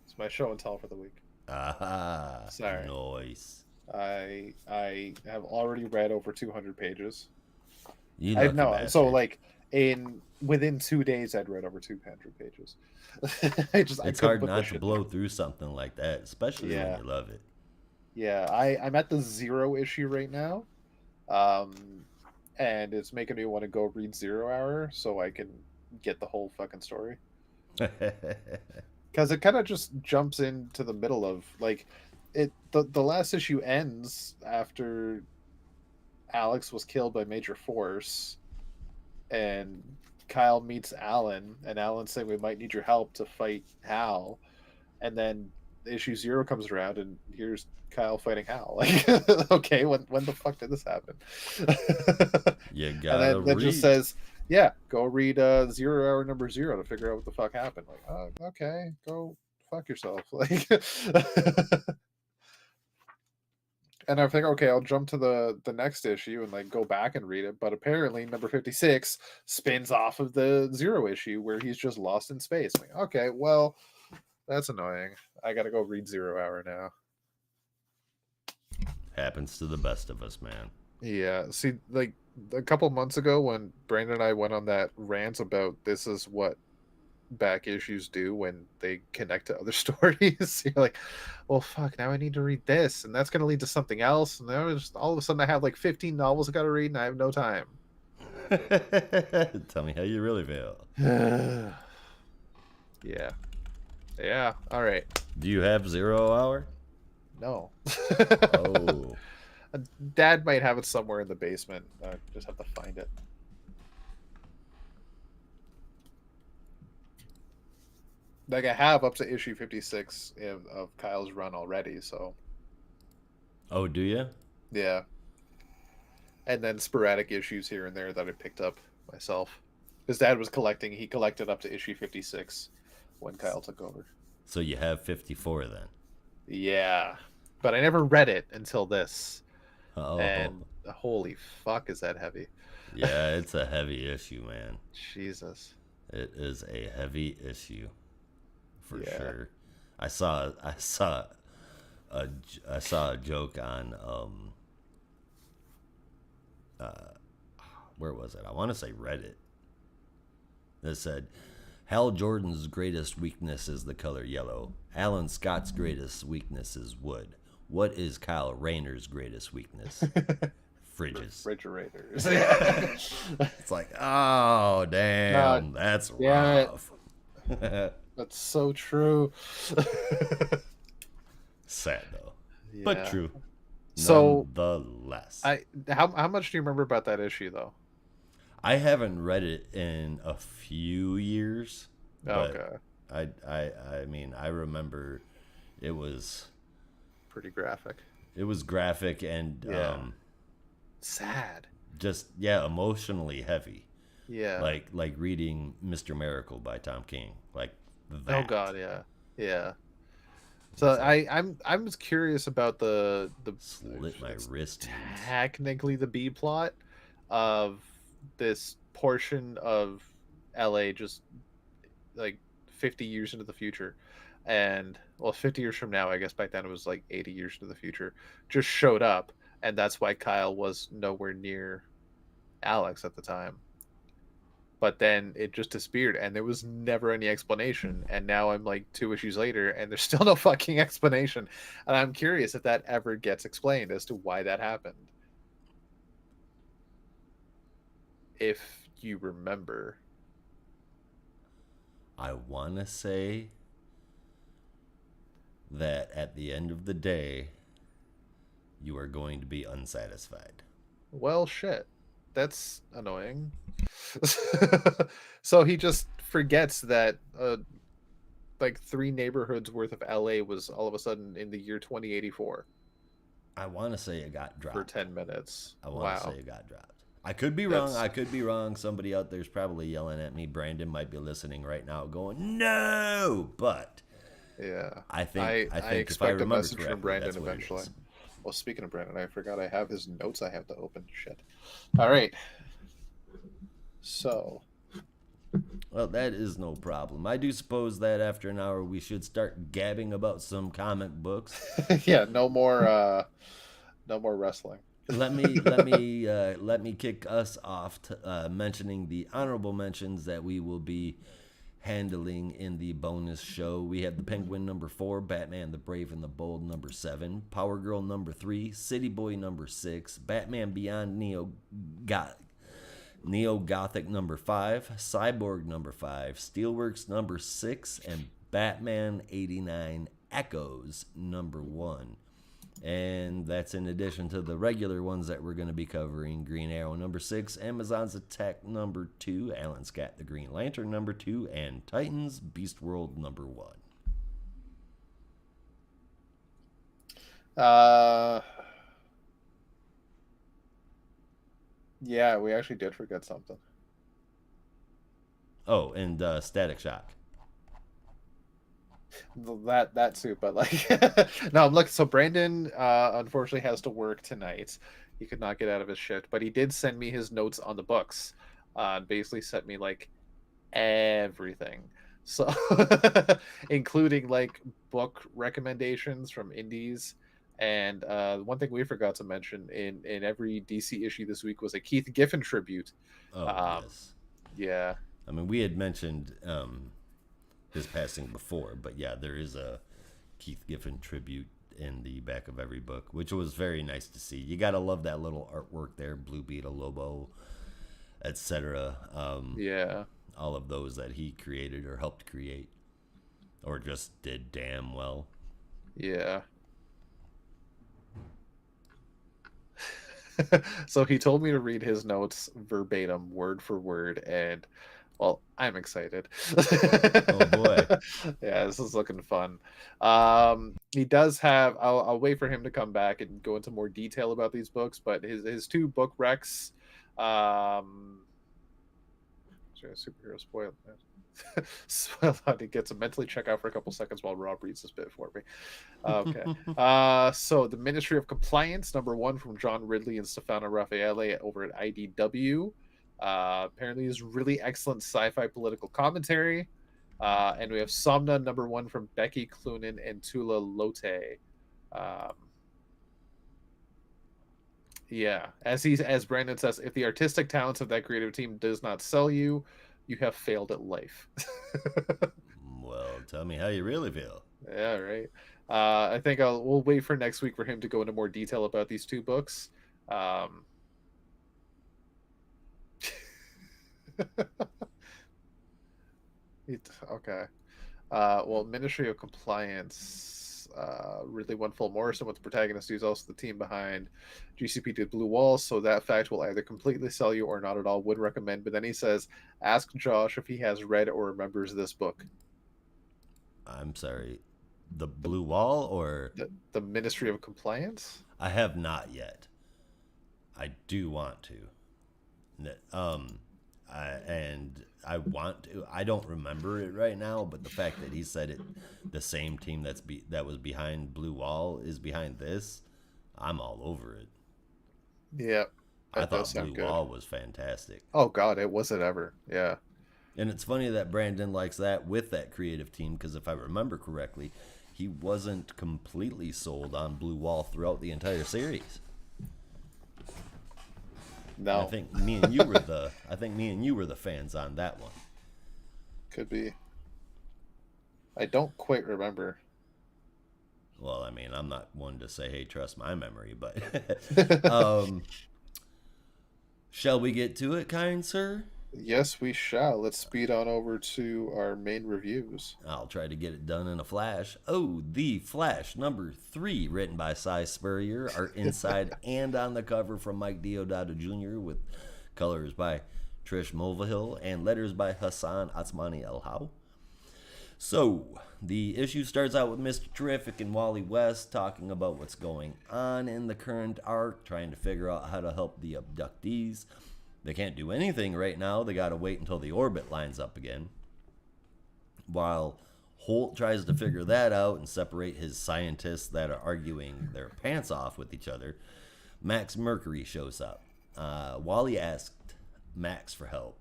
It's my show and tell for the week. Ah, Sorry. nice. I have already read over 200 pages. You I lucky know. So bastard. like within 2 days, I'd read over 200 pages. I It's couldn't hard put not this to shit blow down. through something like that, especially Yeah. when you love it. Yeah, I'm at the 0 issue right now, and it's making me want to go read 0 Hour so I can get the whole fucking story. Because it kind of just jumps into the middle of like it. The last issue ends after Alex was killed by Major Force, and Kyle meets Alan, and Alan's saying we might need your help to fight Hal, and then issue 0 comes around, and here's Kyle fighting Hal. Like, okay, when the fuck did this happen? You And gotta then it read. just says, yeah, go read 0 Hour number 0 to figure out what the fuck happened. Like, oh, okay, go fuck yourself. Like, and I think, okay, I'll jump to the next issue and like go back and read it. But apparently, number 56 spins off of the 0 issue where he's just lost in space. I'm like, okay, well, that's annoying. I gotta go read 0 Hour now. Happens to the best of us, man. Yeah, see, like a couple months ago when Brandon and I went on that rant about this is what back issues do when they connect to other stories. You're like, well, fuck, now I need to read this, and that's going to lead to something else. And then all of a sudden I have like 15 novels I got to read, and I have no time. Tell me how you really feel. Yeah. Yeah. All right. Do you have 0 Hour? No. Oh. Dad might have it somewhere in the basement. I just have to find it. Like, I have up to issue 56 of Kyle's run already, so. Oh, do you? Yeah. And then sporadic issues here and there that I picked up myself. His dad was collecting. He collected up to issue 56 when Kyle took over. So you have 54 then? Yeah. But I never read it until this. Oh. And holy fuck, is that heavy. Yeah, it's a heavy issue, man. Jesus. It is a heavy issue. For Yeah. sure. I saw a joke on where was it? I want to say Reddit. That said, Hal Jordan's greatest weakness is the color yellow. Alan Scott's greatest weakness is wood. What is Kyle Rayner's greatest weakness? Fridges. Refrigerators. It's like, oh damn, that's rough. That's so true. Sad though, Yeah. but true. So, nonetheless, how much do you remember about that issue though? I haven't read it in a few years. Okay. I mean, I remember it was Pretty graphic. It was graphic and sad. Just emotionally heavy. Yeah. Like reading Mr. Miracle by Tom King. Like that. Oh god, yeah. So I'm curious about the slit my wrist. Technically the B plot of this portion of LA just like 50 years into the future, and 50 years from now, I guess back then it was like 80 years into the future, just showed up, and that's why Kyle was nowhere near Alex at the time. But then it just disappeared, and there was never any explanation. And now I'm like 2 issues later, and there's still no fucking explanation. And I'm curious if that ever gets explained as to why that happened. If you remember. I want to say that at the end of the day, you are going to be unsatisfied. Well, shit. That's annoying. So he just forgets that like 3 neighborhoods worth of LA was all of a sudden in the year 2084 I want to say it got dropped for 10 minutes. I want to say it got dropped. I could be wrong. Somebody out there's probably yelling at me. Brandon might be listening right now going, no, but yeah, I think expect if I a remember message from Brandon that's what it eventually. is. Well, speaking of Brandon, I forgot I have his notes I have to open. Shit. All right. So. Well, that is no problem. I do suppose that after an hour we should start gabbing about some comic books. Yeah, no more wrestling. Let me kick us off to, mentioning the honorable mentions that we will be handling in the bonus show. We have the Penguin number 4, Batman the Brave and the Bold number 7, Power Girl number 3, City Boy number 6, Batman Beyond Neo Gothic number 5, Cyborg number 5, Steelworks number 6, and Batman 89 Echoes number 1. And that's in addition to the regular ones that we're going to be covering. Green Arrow number 6, Amazon's Attack number 2, Alan Scott the Green Lantern number 2, and Titans Beast World number 1. Yeah, we actually did forget something. Oh, and Static Shock. That too, but like no, I'm looking. So Brandon unfortunately has to work tonight. He could not get out of his shift, but he did send me his notes on the books. Basically sent me like everything, so including like book recommendations from indies. And one thing we forgot to mention in every DC issue this week was a Keith Giffen tribute. Oh, yes. Yeah. I mean, we had mentioned his passing before. But yeah, there is a Keith Giffen tribute in the back of every book, which was very nice to see. You gotta love that little artwork there, Blue Beetle, Lobo, etc. Yeah. All of those that he created or helped create, or just did damn well. Yeah. So he told me to read his notes verbatim, word for word, and well, I'm excited. Oh boy. Yeah, this is looking fun. He does have. I'll wait for him to come back and go into more detail about these books, but his two book recs. Superhero spoiled. Spoiled out. He gets a mentally check out for a couple seconds while Rob reads this bit for me. Okay. So the Ministry of Compliance, #1 from John Ridley and Stefano Raffaele over at IDW. Apparently is really excellent sci-fi political commentary. And we have Somna #1 from Becky Cloonan and Tula Lote. Yeah, as Brandon says, if the artistic talents of that creative team does not sell you, you have failed at life. Well, tell me how you really feel. Yeah, right. I think we'll wait for next week for him to go into more detail about these two books. Okay. Well, Ministry of Compliance, Ridley won Full Morrison with the protagonist who's also the team behind GCP to Blue Walls, so that fact will either completely sell you or not at all. Would recommend. But then he says, ask Josh if he has read or remembers this book. I'm sorry, the Blue Wall or the Ministry of Compliance? I have not yet. I do want to. I want to. I don't remember it right now, but the fact that he said it, the same team that was behind Blue Wall is behind this, I'm all over it. Yeah, I thought Blue Wall was fantastic. Oh God, it wasn't ever. Yeah. And it's funny that Brandon likes that with that creative team, because if I remember correctly, he wasn't completely sold on Blue Wall throughout the entire series. No, I think me and you were the fans on that one. Could be. I don't quite remember. Well, I mean, I'm not one to say, "Hey, trust my memory," but shall we get to it, kind sir? Yes, we shall. Let's speed on over to our main reviews. I'll try to get it done in a flash. Oh, The Flash, #3, written by Cy Spurrier, art inside and on the cover from Mike Deodato Jr., with colors by Trish Mulvihill and letters by Hassan Atsmani El How. So, the issue starts out with Mr. Terrific and Wally West talking about what's going on in the current arc, trying to figure out how to help the abductees. They can't do anything right now. They got to wait until the orbit lines up again. While Holt tries to figure that out and separate his scientists that are arguing their pants off with each other, Max Mercury shows up. Wally asked Max for help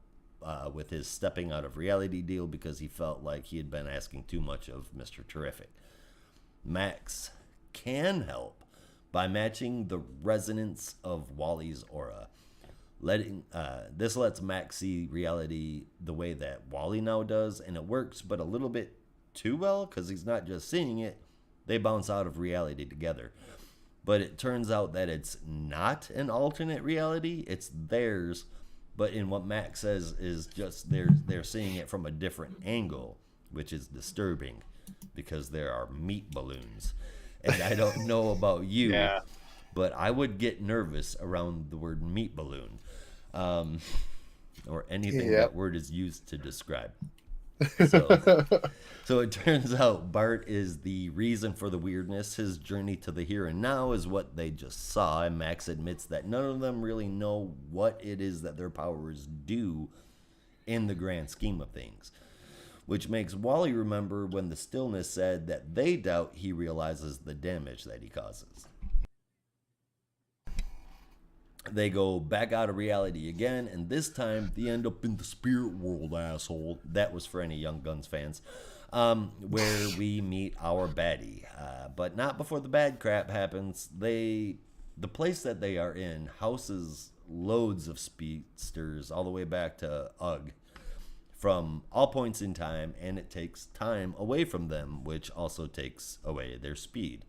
with his stepping out of reality deal because he felt like he had been asking too much of Mr. Terrific. Max can help by matching the resonance of Wally's aura. This lets Max see reality the way that Wally now does, and it works, but a little bit too well, because he's not just seeing it, they bounce out of reality together. But it turns out that it's not an alternate reality, it's theirs, but in what Max says is just they're seeing it from a different angle, which is disturbing, because there are meat balloons. And I don't know about you, Yeah. but I would get nervous around the word meat balloon. Or anything that word is used to describe. So it turns out Bart is the reason for the weirdness. His journey to the here and now is what they just saw, and Max admits that none of them really know what it is that their powers do in the grand scheme of things, which makes Wally remember when the stillness said that they doubt he realizes the damage that he causes. They go back out of reality again, and this time they end up in the spirit world, asshole. That was for any Young Guns fans. Where we meet our baddie. But not before the bad crap happens. The place that they are in houses loads of speedsters, all the way back to UGG, from all points in time, and it takes time away from them, which also takes away their speed.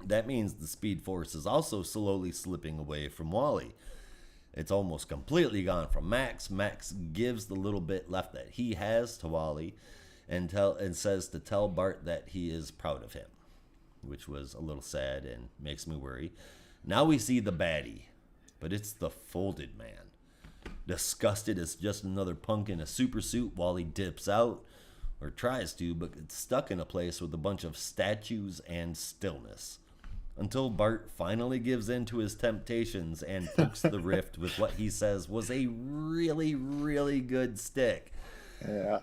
That means the speed force is also slowly slipping away from Wally. It's almost completely gone from Max. Max gives the little bit left that he has to Wally and says to tell Bart that he is proud of him, which was a little sad and makes me worry. Now we see the baddie, but it's the Folded Man. Disgusted as just another punk in a super suit, Wally dips out, or tries to, but gets stuck in a place with a bunch of statues and stillness. Until Bart finally gives in to his temptations and pokes the rift with what he says was a really, really good stick. Yeah.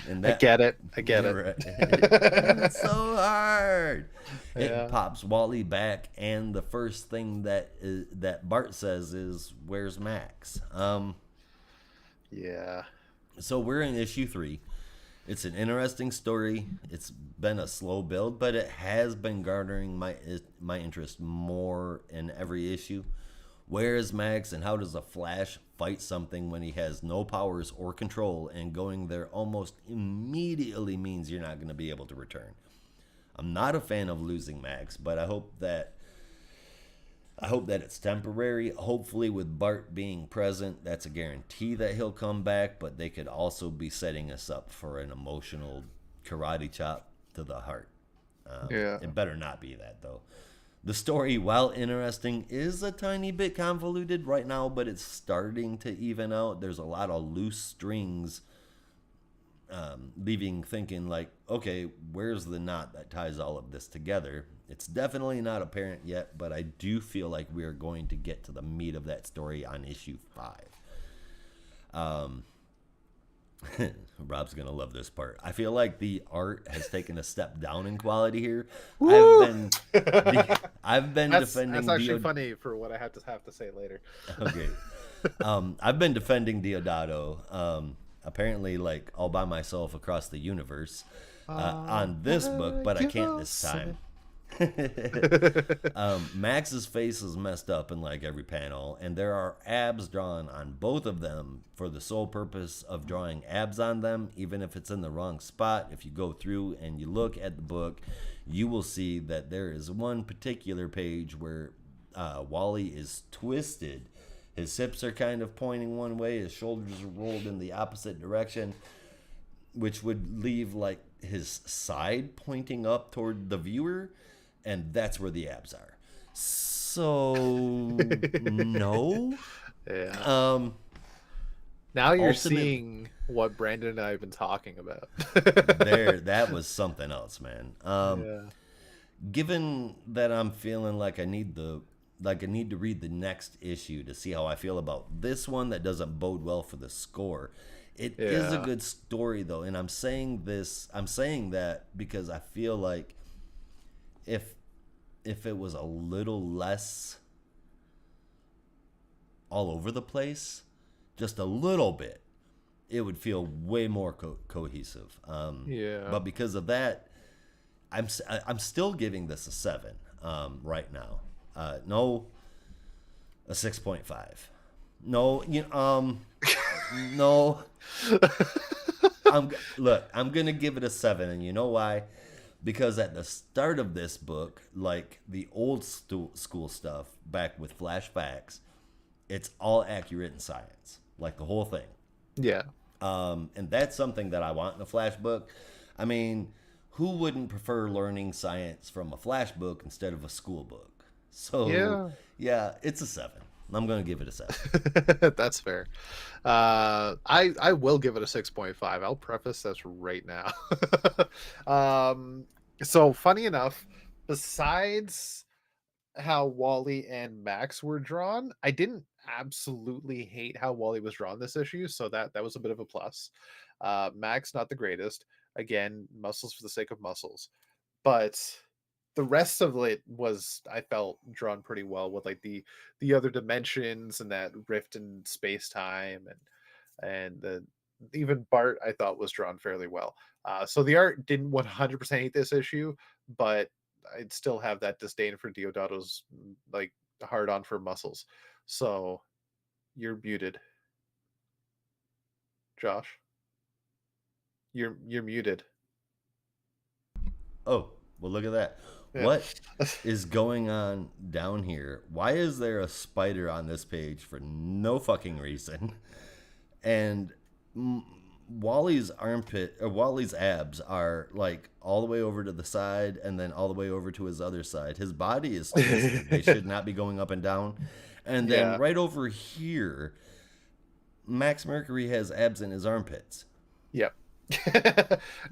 And I get it. It's so hard. Yeah. It pops Wally back, and the first thing that Bart says is, "Where's Max?" Yeah. So we're in issue 3. It's an interesting story. It's been a slow build, but it has been garnering my interest more in every issue. Where is Max, and how does the Flash fight something when he has no powers or control, and going there almost immediately means you're not going to be able to return? I'm not a fan of losing Max, but I hope that it's temporary. Hopefully with Bart being present, that's a guarantee that he'll come back, but they could also be setting us up for an emotional karate chop to the heart. It better not be that, though. The story, while interesting, is a tiny bit convoluted right now, but it's starting to even out. There's a lot of loose strings, leaving thinking like, okay, where's the knot that ties all of this together? It's definitely not apparent yet, but I do feel like we are going to get to the meat of that story on issue 5. Rob's gonna love this part. I feel like the art has taken a step down in quality here. I've been defending. That's actually funny for what I have to say later. Okay. I've been defending Deodato, apparently like all by myself across the universe, on this book, but I can't this time. Max's face is messed up in like every panel, and there are abs drawn on both of them for the sole purpose of drawing abs on them, even if it's in the wrong spot. If you go through and you look at the book, you will see that there is one particular page where Wally is twisted. His hips are kind of pointing one way, his shoulders are rolled in the opposite direction, which would leave like his side pointing up toward the viewer, and that's where the abs are. So no. Yeah. Now you're seeing what Brandon and I have been talking about. That was something else, man. Given that I'm feeling like I need to read the next issue to see how I feel about this one, that doesn't bode well for the score. It is a good story though, and I'm saying that because I feel like if it was a little less all over the place, just a little bit, it would feel way more cohesive. But because of that, I'm still giving this a 7 right now. No, a 6.5. No, no. I'm gonna give it a 7, and you know why? Because at the start of this book, like the old school stuff back with flashbacks, it's all accurate in science, like the whole thing. Yeah. And that's something that I want in a flash book. I mean, who wouldn't prefer learning science from a flash book instead of a school book? So yeah, it's a 7. I'm going to give it a 7. That's fair. I will give it a 6.5. I'll preface this right now. So funny enough, besides how Wally and Max were drawn, I didn't absolutely hate how Wally was drawn this issue, so that was a bit of a plus. Max, not the greatest. Again, muscles for the sake of muscles. But the rest of it was, I felt, drawn pretty well with like the other dimensions and that rift in space time, and the even Bart I thought was drawn fairly well. So the art didn't 100% hate this issue, but I'd still have that disdain for Deodato's like hard on for muscles. So you're muted. Josh. You're muted. Oh, well, look at that. Yeah. What is going on down here? Why is there a spider on this page for no fucking reason? And Wally's Wally's abs are like all the way over to the side and then all the way over to his other side. His body is twisted. They should not be going up and down. And then Yeah. right over here, Max Mercury has abs in his armpits. Yep.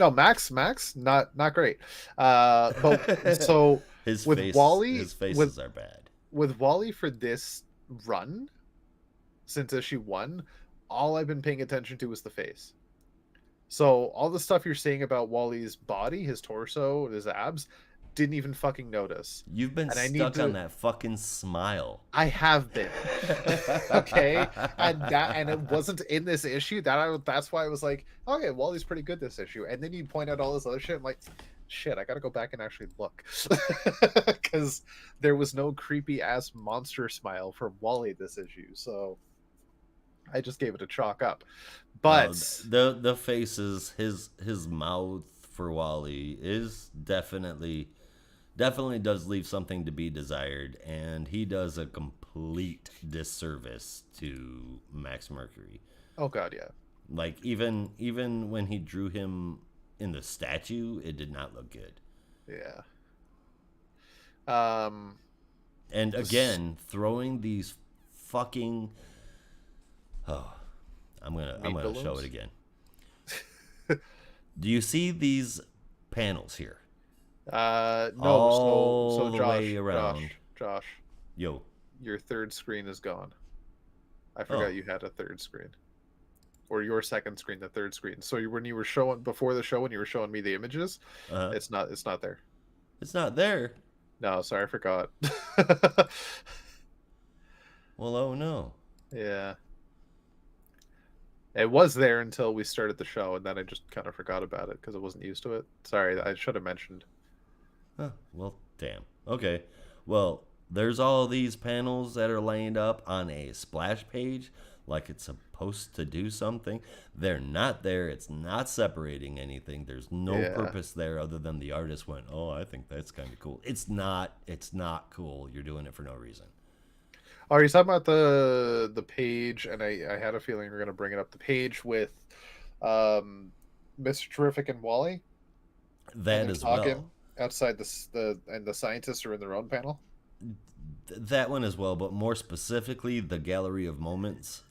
No, Max, not great. But so his with face, Wally, his faces are bad. With Wally for this run, since issue 1, all I've been paying attention to is the face. So all the stuff you're saying about Wally's body, his torso, his abs, didn't even fucking notice. You've been stuck on that fucking smile. I have been. Okay, and it wasn't in this issue. That's why I was like, okay, Wally's pretty good this issue. And then you point out all this other shit. I'm like, shit, I gotta go back and actually look, because there was no creepy ass monster smile from Wally this issue. So I just gave it a chalk up. But the faces, his mouth for Wally is definitely does leave something to be desired, and he does a complete disservice to Max Mercury. Oh god, yeah. Like even when he drew him in the statue, it did not look good. Yeah. And again, throwing these fucking I'm gonna show it again. Do you see these panels here? No. All So the Josh, way around. Josh, Yo, your third screen is gone. I forgot you had a third screen, or your second screen, the third screen. So when you were showing before the show, when you were showing me the images, it's not there. It's not there. No, sorry, I forgot. Well, oh no. Yeah. It was there until we started the show, and then I just kind of forgot about it because I wasn't used to it. Sorry, I should have mentioned. Huh, well, damn. Okay. Well, there's all these panels that are lined up on a splash page like it's supposed to do something. They're not there. It's not separating anything. There's no purpose there other than the artist went, oh, I think that's kind of cool. It's not cool. You're doing it for no reason. Are you talking about the page? And I had a feeling you were going to bring it up. The page with Mr. Terrific and Wally. That as well. Outside the scientists are in their own panel. That one as well, but more specifically, the Gallery of Moments,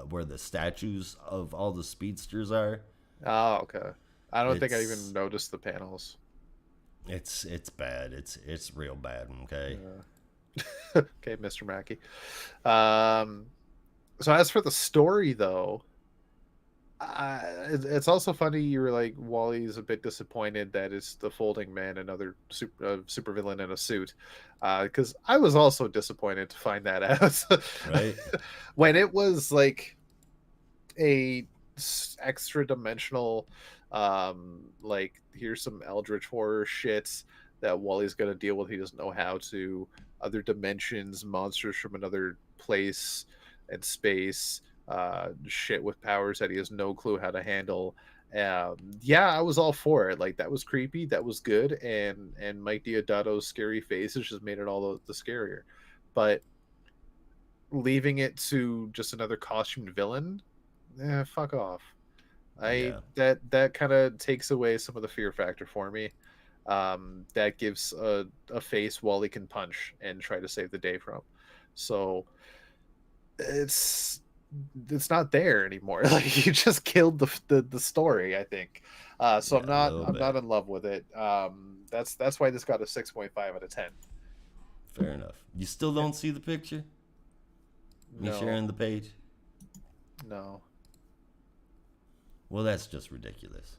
where the statues of all the speedsters are. Oh, okay. I don't think I even noticed the panels. It's bad. It's real bad. Okay. Okay, Mr. Mackey. So as for the story, though, it's also funny you were like, Wally's a bit disappointed that it's the Folding Man, another supervillain in a suit, because I was also disappointed to find that out. Right. When it was like a extra dimensional, like, here's some eldritch horror shit that Wally's gonna deal with. He doesn't know how to. Other dimensions, monsters from another place and space, shit with powers that he has no clue how to handle. Yeah, I was all for it. Like, that was creepy, that was good, and Mike Diodado's scary faces just made it all the scarier. But leaving it to just another costumed villain, fuck off. That kind of takes away some of the fear factor for me. That gives a face Wally can punch and try to save the day from. So it's not there anymore. Like, you just killed the story, I think. So I'm not in love with it. That's why this got a 6.5 out of 10. Fair enough. You still don't see the picture? No. You sharing the page? No. Well, that's just ridiculous.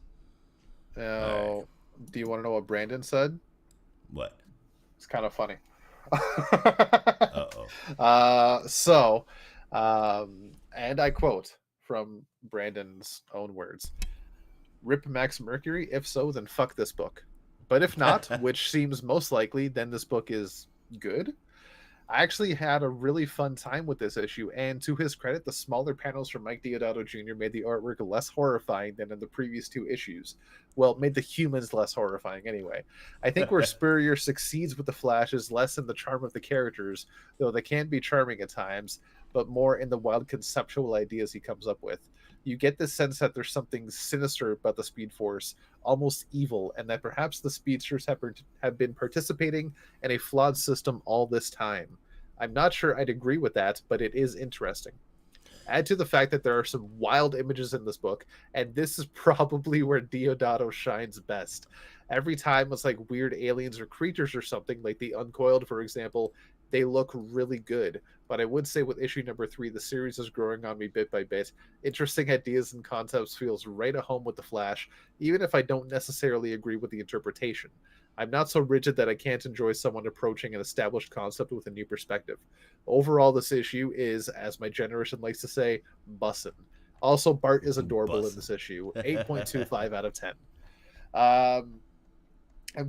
No. Right. Do you want to know what Brandon said? What? It's kind of funny. Uh-oh. And I quote from Brandon's own words: "Rip Max Mercury? If so, then fuck this book. But if not, which seems most likely, then this book is good." I actually had a really fun time with this issue, and to his credit, the smaller panels from Mike Deodato Jr. made the artwork less horrifying than in the previous two issues. Well, made the humans less horrifying anyway. I think where Spurrier succeeds with the Flash is less in the charm of the characters, though they can be charming at times, but more in the wild conceptual ideas he comes up with. You get the sense that there's something sinister about the Speed Force, almost evil, and that perhaps the speedsters have been participating in a flawed system all this time. I'm not sure I'd agree with that, but it is interesting. Add to the fact that there are some wild images in this book, and this is probably where Deodato shines best. Every time it's like weird aliens or creatures or something, like the Uncoiled, for example, they look really good. But I would say with issue number 3, the series is growing on me bit by bit. Interesting ideas and concepts feels right at home with the Flash, even if I don't necessarily agree with the interpretation. I'm not so rigid that I can't enjoy someone approaching an established concept with a new perspective. Overall, this issue is, as my generation likes to say, bussin'. Also, Bart is adorable in this issue. 8.25 out of 10. I'm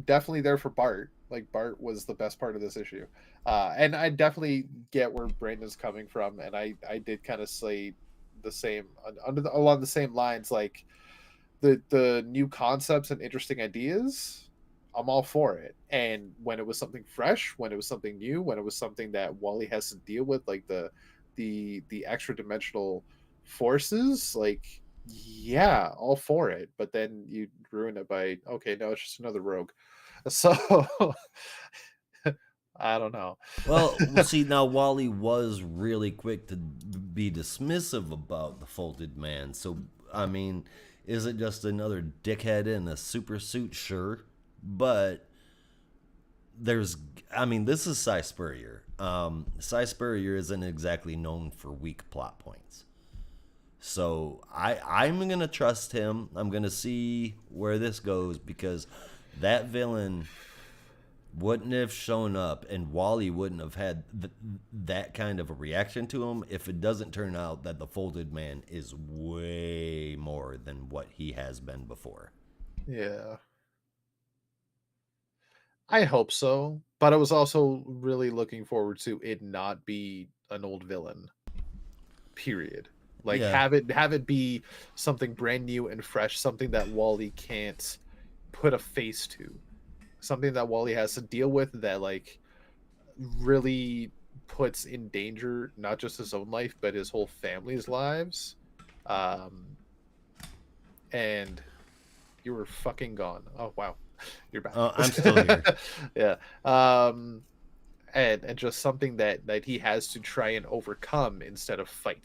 definitely there for Bart. Like, Bart was the best part of this issue. And I definitely get where Brandon's coming from, and I did kind of say the same, along the same lines, like the new concepts and interesting ideas, I'm all for it. And when it was something fresh, when it was something new, when it was something that Wally has to deal with, like the extra dimensional forces, like, yeah, all for it. But then you ruin it by, okay, no, it's just another rogue. So I don't know. Well, see, now Wally was really quick to be dismissive about the Folded Man. So, I mean, is it just another dickhead in a super suit? Sure. But this is Cy Spurrier. Cy Spurrier isn't exactly known for weak plot points. So I'm going to trust him. I'm going to see where this goes, because that villain wouldn't have shown up and Wally wouldn't have had that kind of a reaction to him if it doesn't turn out that the Folded Man is way more than what he has been before. Yeah. I hope so, but I was also really looking forward to it not be an old villain. Period. Like, Yeah. have it be something brand new and fresh, something that Wally can't put a face to. Something that Wally has to deal with that, like, really puts in danger not just his own life but his whole family's lives. And you were fucking gone. Oh wow. You're back. I'm still here. Yeah. And just something that he has to try and overcome instead of fight,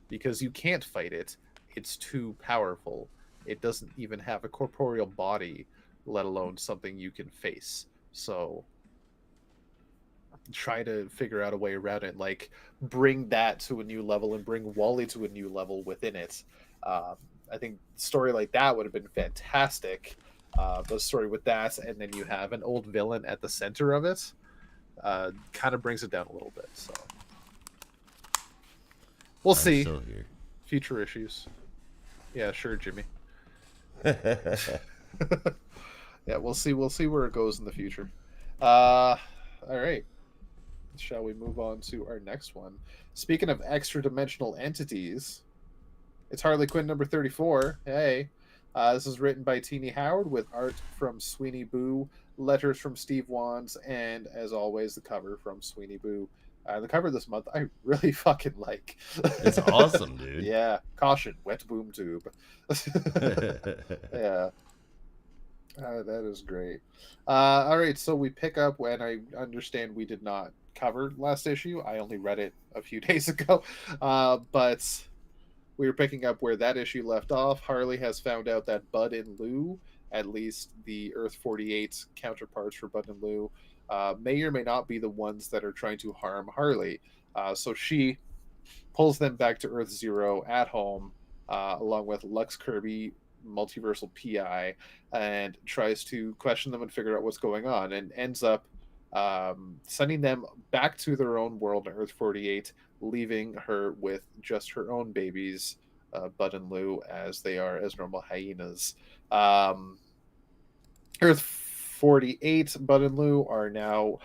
because you can't fight it. It's too powerful. It doesn't even have a corporeal body, let alone something you can face. So try to figure out a way around it, like bring that to a new level and bring Wally to a new level within it. I think a story like that would have been fantastic. But a story with that, and then you have an old villain at the center of it, kind of brings it down a little bit. So we'll see. Still here. Future issues. Yeah, sure, Jimmy. Yeah, we'll see. We'll see where it goes in the future. All right. Shall we move on to our next one? Speaking of extra dimensional entities, it's Harley Quinn number 34. Hey. This is written by Teeny Howard with art from Sweeney Boo, letters from Steve Wands, and as always, the cover from Sweeney Boo. The cover this month I really fucking like. It's awesome, dude. Yeah. Caution, wet boom tube. Yeah. That is great. All right, so we pick up when I understand we did not cover last issue. I only read it a few days ago. But we were picking up where that issue left off. Harley has found out that Bud and Lou, at least the Earth 48 counterparts for Bud and Lou, may or may not be the ones that are trying to harm Harley. So she pulls them back to Earth Zero at home, along with Lux Kirby, multiversal PI, and tries to question them and figure out what's going on, and ends up sending them back to their own world, Earth 48, leaving her with just her own babies, Bud and Lou, as they are as normal hyenas. Earth 48, Bud and Lou are now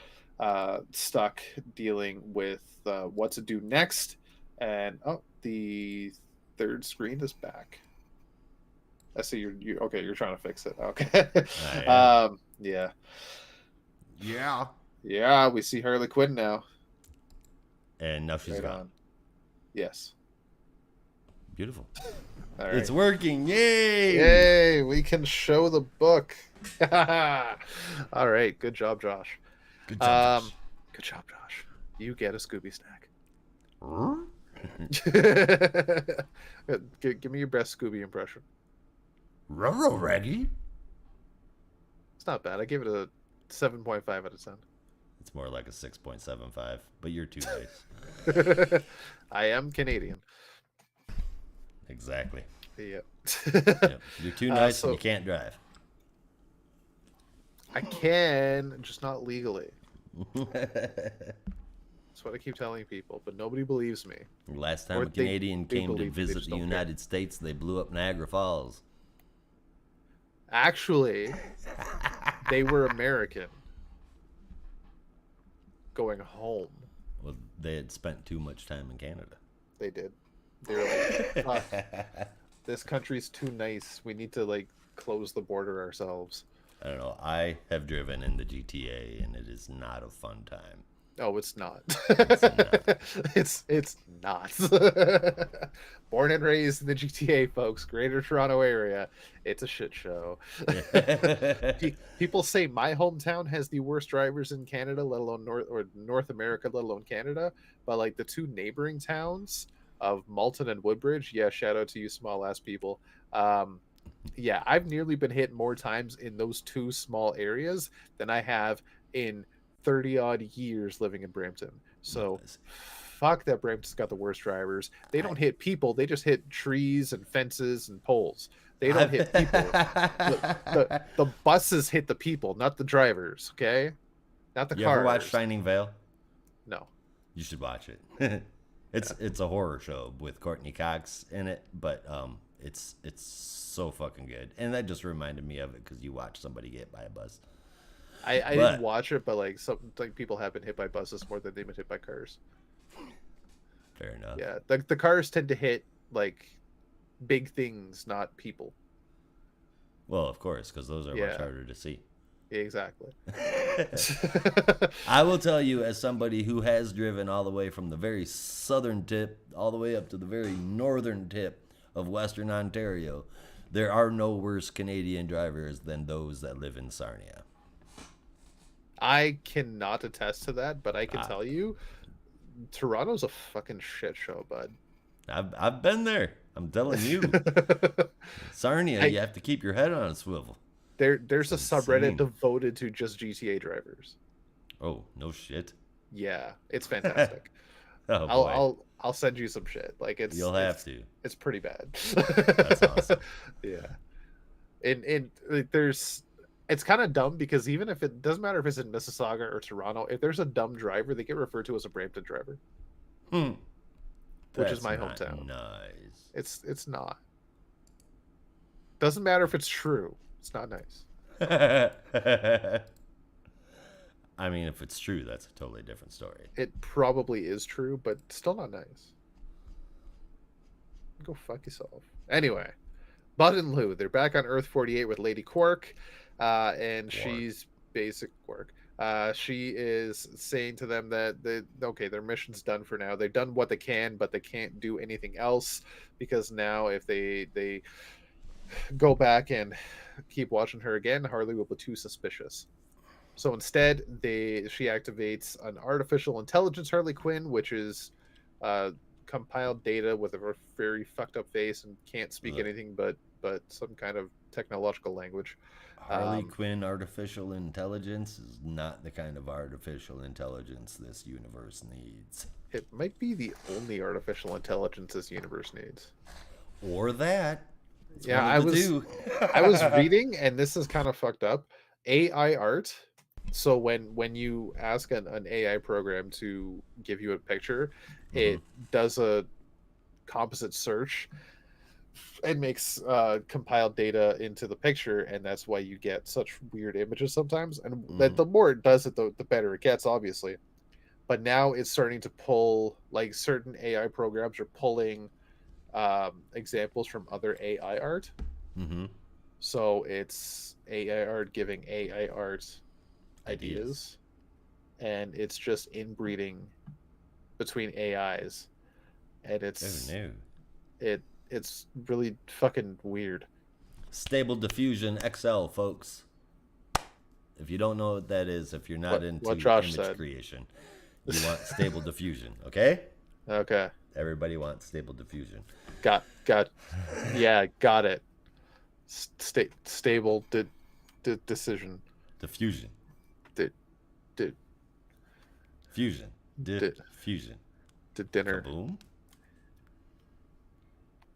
stuck dealing with what to do next. And the third screen is back. I see you're okay. You're trying to fix it. Okay. Yeah. Yeah. We see Harley Quinn now. And now she's gone. Yes. Beautiful. All right. It's working. Yay! Yay! We can show the book. All right. Good job, Josh. Good job, Josh. Good job, Josh. You get a Scooby snack. Give me your best Scooby impression. Roro Reggie. It's not bad. I give it a 7.5 out of 10. It's more like a 6.75, but you're too nice. I am Canadian. Exactly. Yep. Yep. You're too nice and you can't drive. I can, just not legally. That's what I keep telling people, but nobody believes me. Last time a Canadian came to visit the United States, they blew up Niagara Falls. Actually, they were American. Going home. Well, they had spent too much time in Canada. They did. They were like, this country's too nice. We need to, like, close the border ourselves. I don't know. I have driven in the GTA, and it is not a fun time. Oh, it's not. It's not. It's not. Born and raised in the GTA, folks, Greater Toronto Area. It's a shit show. People say my hometown has the worst drivers in Canada, let alone North America, let alone Canada. But like the two neighboring towns of Malton and Woodbridge, yeah, shout out to you small ass people. Yeah, I've nearly been hit more times in those two small areas than I have in 30 odd years living in Brampton. So fuck that Brampton's got the worst drivers. They don't hit people, they just hit trees and fences and poles. They don't hit people. The buses hit the people, not the drivers, okay? Not the cars. You ever watch Shining Vale? No. You should watch it. It's a horror show with Courtney Cox in it, but it's so fucking good. And that just reminded me of it because you watched somebody get by a bus. I didn't watch it, but like people have been hit by buses more than they've been hit by cars. Fair enough. Yeah, the cars tend to hit like big things, not people. Well, of course, because those are much harder to see. Yeah, exactly. I will tell you, as somebody who has driven all the way from the very southern tip all the way up to the very northern tip of Western Ontario, there are no worse Canadian drivers than those that live in Sarnia. I cannot attest to that, but I can tell you, Toronto's a fucking shit show, bud. I've been there. I'm telling you. Sarnia, you have to keep your head on a swivel. There's a subreddit devoted to just GTA drivers. Oh, no shit. Yeah, it's fantastic. Oh, boy. I'll send you some shit. Like You'll have to. It's pretty bad. That's awesome. Yeah. And there's it's kind of dumb because even if it doesn't matter if it's in Mississauga or Toronto, if there's a dumb driver, they get referred to as a Brampton driver. Which is my hometown. Nice. It's not. Doesn't matter if it's true. It's not nice. I mean, if it's true, that's a totally different story. It probably is true, but still not nice. Go fuck yourself. Anyway, Bud and Lou, they're back on Earth 48 with Lady Quark, and she's basic Quark. She is saying to them that their mission's done for now. They've done what they can, but they can't do anything else because now if they go back and keep watching her again, Harley will be too suspicious. So instead, she activates an artificial intelligence Harley Quinn, which is compiled data with a very fucked up face and can't speak anything but some kind of technological language. Harley Quinn artificial intelligence is not the kind of artificial intelligence this universe needs. It might be the only artificial intelligence this universe needs. Or that. It's I was reading, and this is kind of fucked up. AI art. So when you ask an AI program to give you a picture, it does a composite search. compiled data into the picture, and that's why you get such weird images sometimes. And that Mhm. the more it does it, the better it gets, obviously. But now it's starting to pull, like, certain AI programs are pulling examples from other AI art. Mhm. So it's AI art giving AI art Ideas. ideas, and it's just inbreeding between AIs, and Oh no. it's really fucking weird. Stable Diffusion XL, folks. If you don't know what that is, if you're not What into Josh image said. creation, you want Stable Diffusion, okay? Okay, Everybody wants Stable Diffusion. got yeah, got it. Stable decision. Diffusion. Did did Fusion. did Diffusion. did dinner. Kaboom.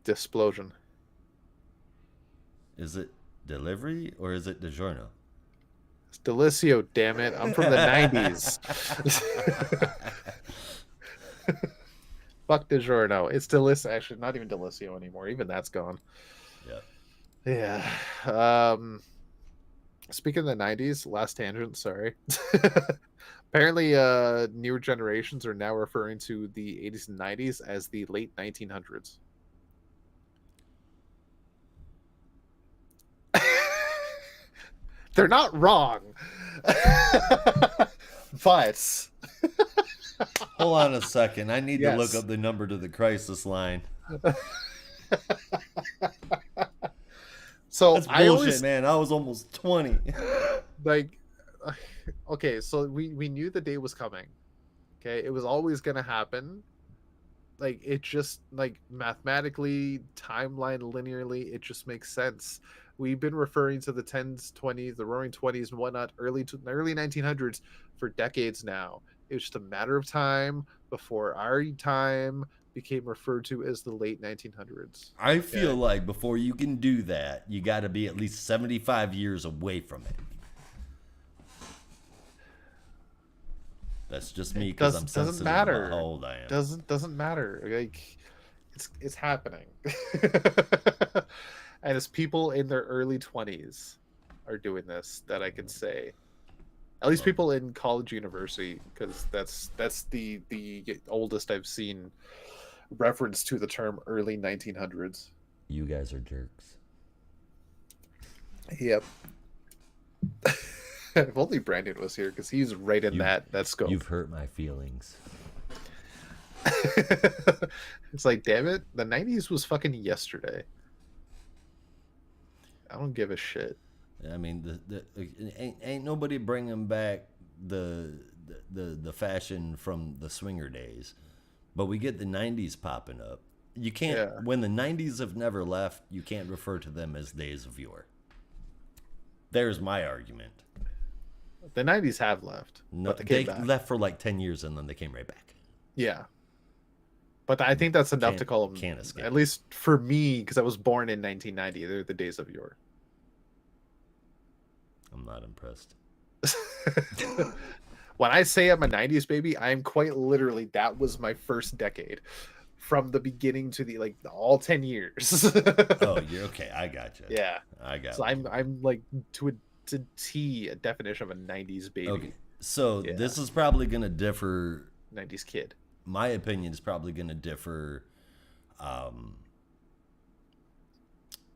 Displosion. Is it delivery or is it DiGiorno? It's Delicio, damn it. I'm from the 90s. Fuck DiGiorno. It's Delicio. Actually, not even Delicio anymore. Even that's gone. Yep. Yeah. Speaking of the 90s, last tangent, sorry. Apparently, newer generations are now referring to the 80s and 90s as the late 1900s. They're not wrong. But Hold on a second. I need to look yes. up the number to the crisis line. So That's I bullshit, always man. I was almost 20. like okay, so we knew the day was coming. Okay, it was always gonna happen. Like, it just, like, mathematically, timeline, linearly, it just makes sense. We've been referring to the 10s, 20s, the Roaring 20s and whatnot, early 1900s for decades now. It was just a matter of time before our time became referred to as the late 1900s. I feel Okay. like before you can do that, you got to be at least 75 years away from it. That's just me It because I'm doesn't sensitive about how matter. old I am. Doesn't matter. Like, it's happening. And it's people in their early 20s are doing this that I can say. At least Well, people in college, university, because that's the oldest I've seen reference to the term early 1900s. you guys are jerks. Yep. If only Brandon was here, because he's right in You've that scope. you've hurt my feelings. It's like, damn it, the 90s was fucking yesterday. I don't give a shit. I mean, ain't nobody bringing back the fashion from the swinger days, but we get the '90s popping up. You can't Yeah. when the '90s have never left. You can't refer to them as days of yore. There's my argument. The 90s have left, No, but they they came back. left for like 10 years and then they came right back. Yeah. But I think that's enough to call them, Can't escape. at least for me, because I was born in 1990. They're the days of yore. I'm not impressed. When I say I'm a 90s baby, I'm quite literally, that was my first decade. From the beginning to the, like, all 10 years. Oh, you're okay. I got you. Yeah. I got So you. I'm like, to T, a definition of a 90s baby. Okay. So Yeah. this is probably going to differ. 90s kid. My opinion is probably going to differ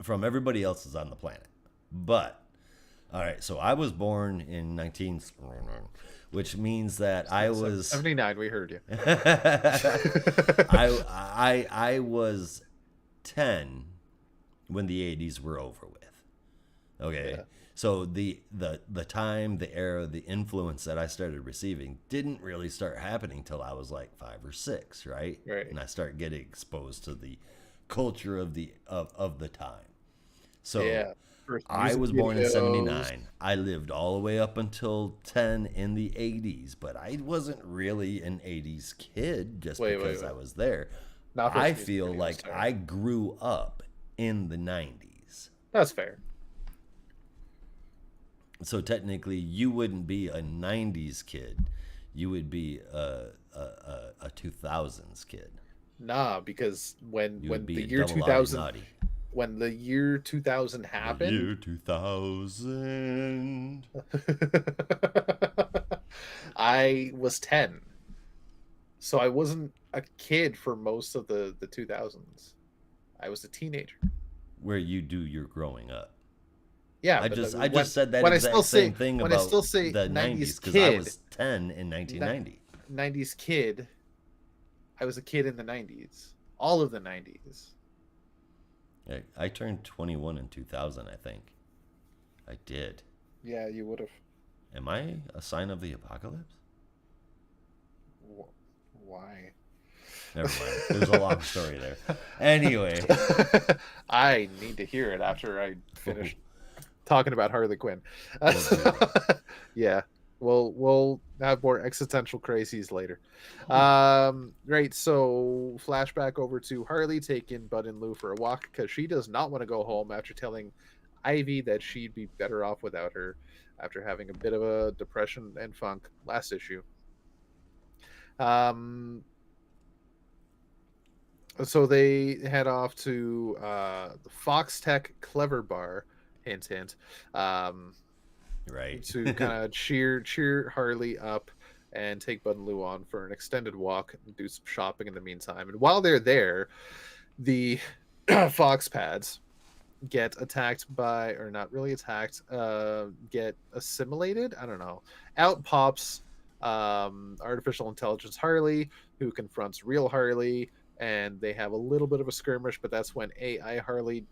from everybody else's on the planet. But, all right, so I was born in 19, which means that I was 79, we heard you. I was 10 when the 80s were over with. Okay. Yeah. So the time, the era, the influence that I started receiving didn't really start happening till I was like 5 or 6, right? Right. And I started getting exposed to the culture of the time. So Yeah. First I music was born in videos. 79. I lived all the way up until 10 in the 80s, but I wasn't really an 80s kid just because I was there. Not for I music feel videos, like sorry. I grew up in the 90s. That's fair. So technically, you wouldn't be a 90s kid. You would be a 2000s kid. Nah, because You when would be the a year double 2000, naughty. when the year 2000 The happened. year 2000. I was 10. So I wasn't a kid for most of the 2000s. I was a teenager. Where you do your growing up. Yeah, I but just said that when I still exact say same thing when I about still say the 90s 90s because I kid, was 10 in 1990. 90s kid, I was a kid in the 90s. All of the 90s. I turned 21 in 2000, I think. I did. Yeah, you would have. Am I a sign of the apocalypse? Why? Never mind. There's a long story there. Anyway. I need to hear it after I finish talking about Harley Quinn. Yeah. We'll have more existential crises later. Right, so flashback over to Harley taking Bud and Lou for a walk because she does not want to go home after telling Ivy that she'd be better off without her after having a bit of a depression and funk last issue. So they head off to the Fox Tech Clever Bar, hint hint, right, to kind of cheer Harley up and take Bud and Lou on for an extended walk and do some shopping in the meantime. And while they're there, the Fox Pads get attacked by, or not really attacked, get assimilated. I don't know. Out pops artificial intelligence Harley, who confronts real Harley, and they have a little bit of a skirmish. But that's when AI Harley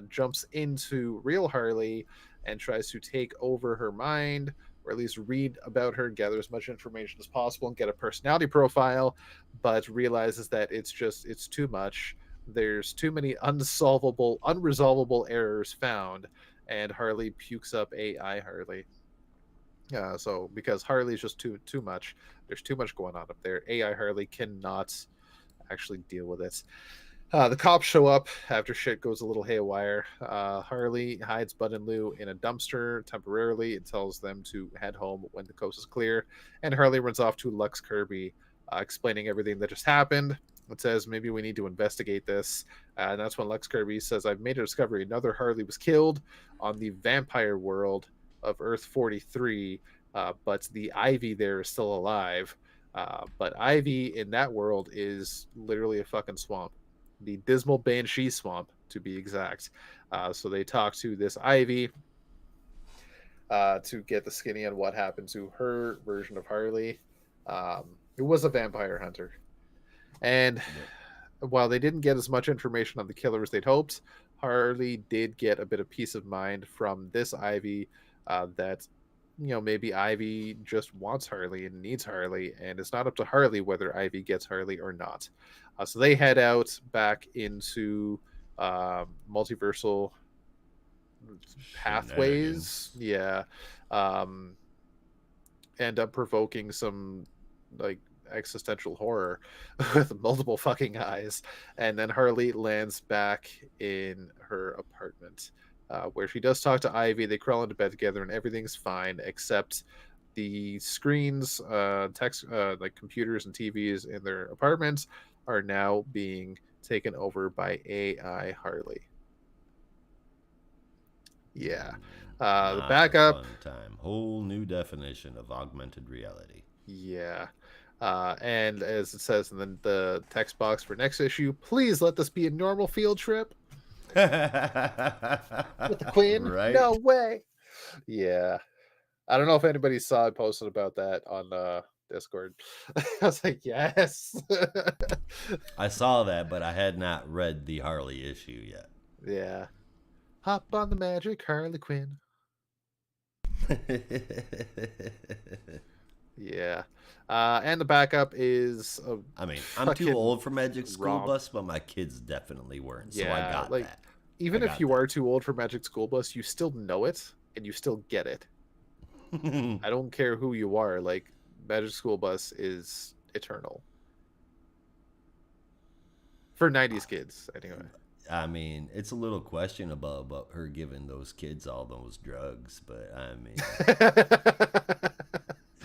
jumps into real Harley and tries to take over her mind, or at least read about her, gather as much information as possible, and get a personality profile. But realizes that it's too much. There's too many unresolvable errors found, and Harley pukes up AI Harley. So because Harley's just too much, there's too much going on up there. AI Harley cannot actually deal with it. The cops show up after shit goes a little haywire. Harley hides Bud and Lou in a dumpster temporarily and tells them to head home when the coast is clear. And Harley runs off to Lux Kirby, explaining everything that just happened. It says maybe we need to investigate this. And that's when Lux Kirby says, I've made a discovery. Another Harley was killed on the vampire world of Earth 43, but the Ivy there is still alive. But Ivy in that world is literally a fucking swamp. The Dismal Banshee Swamp, to be exact. So they talk to this Ivy to get the skinny on what happened to her version of Harley, who was a vampire hunter. And while they didn't get as much information on the killer as they'd hoped, Harley did get a bit of peace of mind from this Ivy that, maybe Ivy just wants Harley and needs Harley, and it's not up to Harley whether Ivy gets Harley or not. So they head out back into multiversal pathways. Yeah. End up provoking some existential horror with multiple fucking eyes, and then Harley lands back in her apartment, where she does talk to Ivy. They crawl into bed together and everything's fine except the screens, text, like computers and TVs in their apartments are now being taken over by AI Harley. Yeah. The backup fun time. Whole new definition of augmented reality. Yeah. And as it says in the text box for next issue, please let this be a normal field trip with the Queen. Right? No way. Yeah. I don't know if anybody saw it posted about that on Discord. I was like, yes. I saw that, but I had not read the Harley issue yet. Yeah. Hop on the magic Harley Quinn. Yeah. And the backup is I'm too old for Magic School Bus, but my kids definitely weren't, so I got that. Even if you are too old for Magic School Bus, you still know it and you still get it. I don't care who you are, Magic School Bus is eternal. For 90s kids, anyway. It's a little questionable about her giving those kids all those drugs, but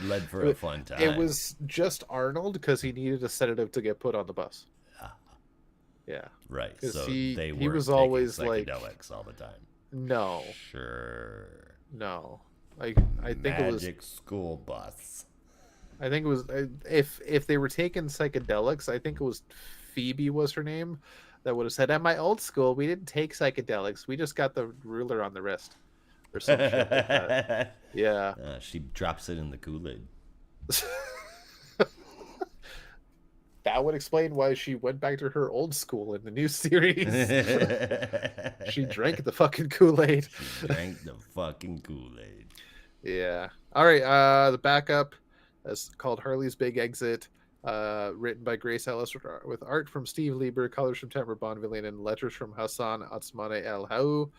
led for a fun time. It was just Arnold because he needed a sedative to get put on the bus. Yeah, Right. because So he they he were was taking always like, psychedelics all the time. no, Sure. no. I think it was Magic school bus. I think it was if they were taking psychedelics, I think it was Phoebe was her name, that would have said, "At my old school, we didn't take psychedelics. We just got the ruler on the wrist or some shit like that." Yeah. She drops it in the Kool-Aid. That would explain why she went back to her old school in the new series. She drank the fucking Kool-Aid. She drank the fucking Kool-Aid. Yeah. All right. The backup is called Harley's Big Exit. Written by Grace Ellis with art from Steve Lieber, colors from Tamara Bonvillain, and letters from Hassan Atsmane El Hau.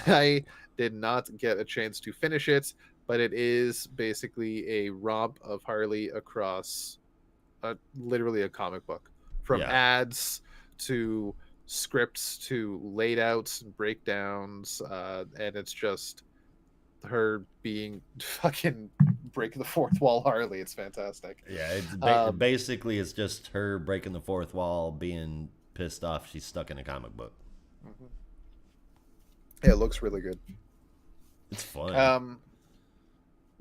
I did not get a chance to finish it, but it is basically a romp of Harley across literally a comic book, from ads to scripts to laid outs and breakdowns, and it's just her being fucking break the fourth wall Harley. It's fantastic. Yeah, it's basically it's just her breaking the fourth wall, being pissed off she's stuck in a comic book. Yeah, it looks really good. It's fun.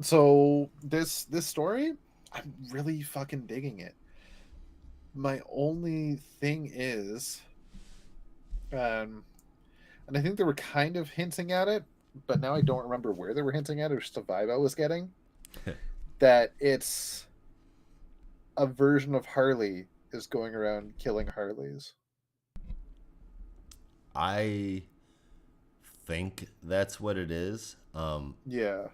So this story, I'm really fucking digging it. My only thing is, and I think they were kind of hinting at it, but now I don't remember where they were hinting at it, or just a vibe I was getting, that it's a version of Harley is going around killing Harleys. I think that's what it is. Yeah.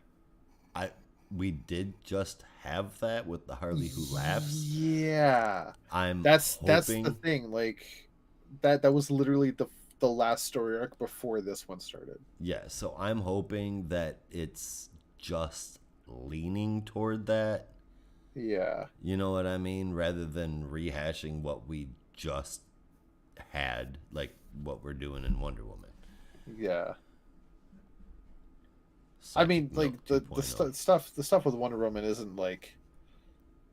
We did just have that with the Harley Who Laughs. Yeah. That's the thing. Like that was literally the last story arc before this one started. Yeah, so I'm hoping that it's just leaning toward that. Yeah. You know what I mean? Rather than rehashing what we just had, like what we're doing in Wonder Woman. Yeah. Psychic I mean, like the stuff with Wonder Woman isn't like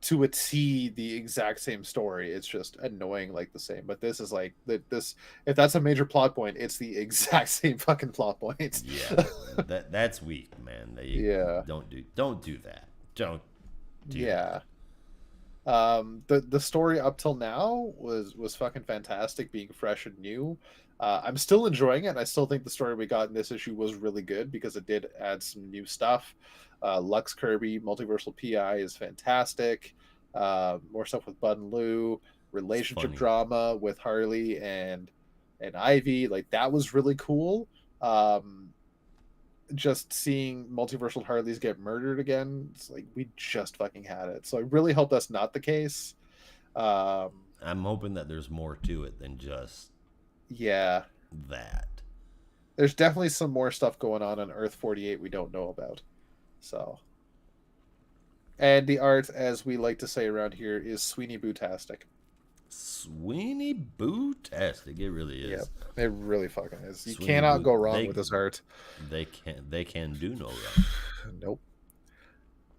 to a T the exact same story. It's just annoying like the same. But this is like this. If that's a major plot point, it's the exact same fucking plot point. Yeah, that's weak, man. Don't do that. Don't do that. The story up till now was fucking fantastic, being fresh and new. I'm still enjoying it. I still think the story we got in this issue was really good because it did add some new stuff. Lux Kirby, Multiversal PI is fantastic. More stuff with Bud and Lou, relationship drama with Harley and Ivy. Like that was really cool. Just seeing multiversal Harleys get murdered again, it's like we just fucking had it. So I really hope that's not the case. I'm hoping that there's more to it than just that. There's definitely some more stuff going on Earth 48 we don't know about. So, and the art, as we like to say around here, is Sweeney Bootastic. Sweeney Bootastic. It really is. Yep, it really fucking is. You cannot go wrong with this art. They can do no wrong. Nope.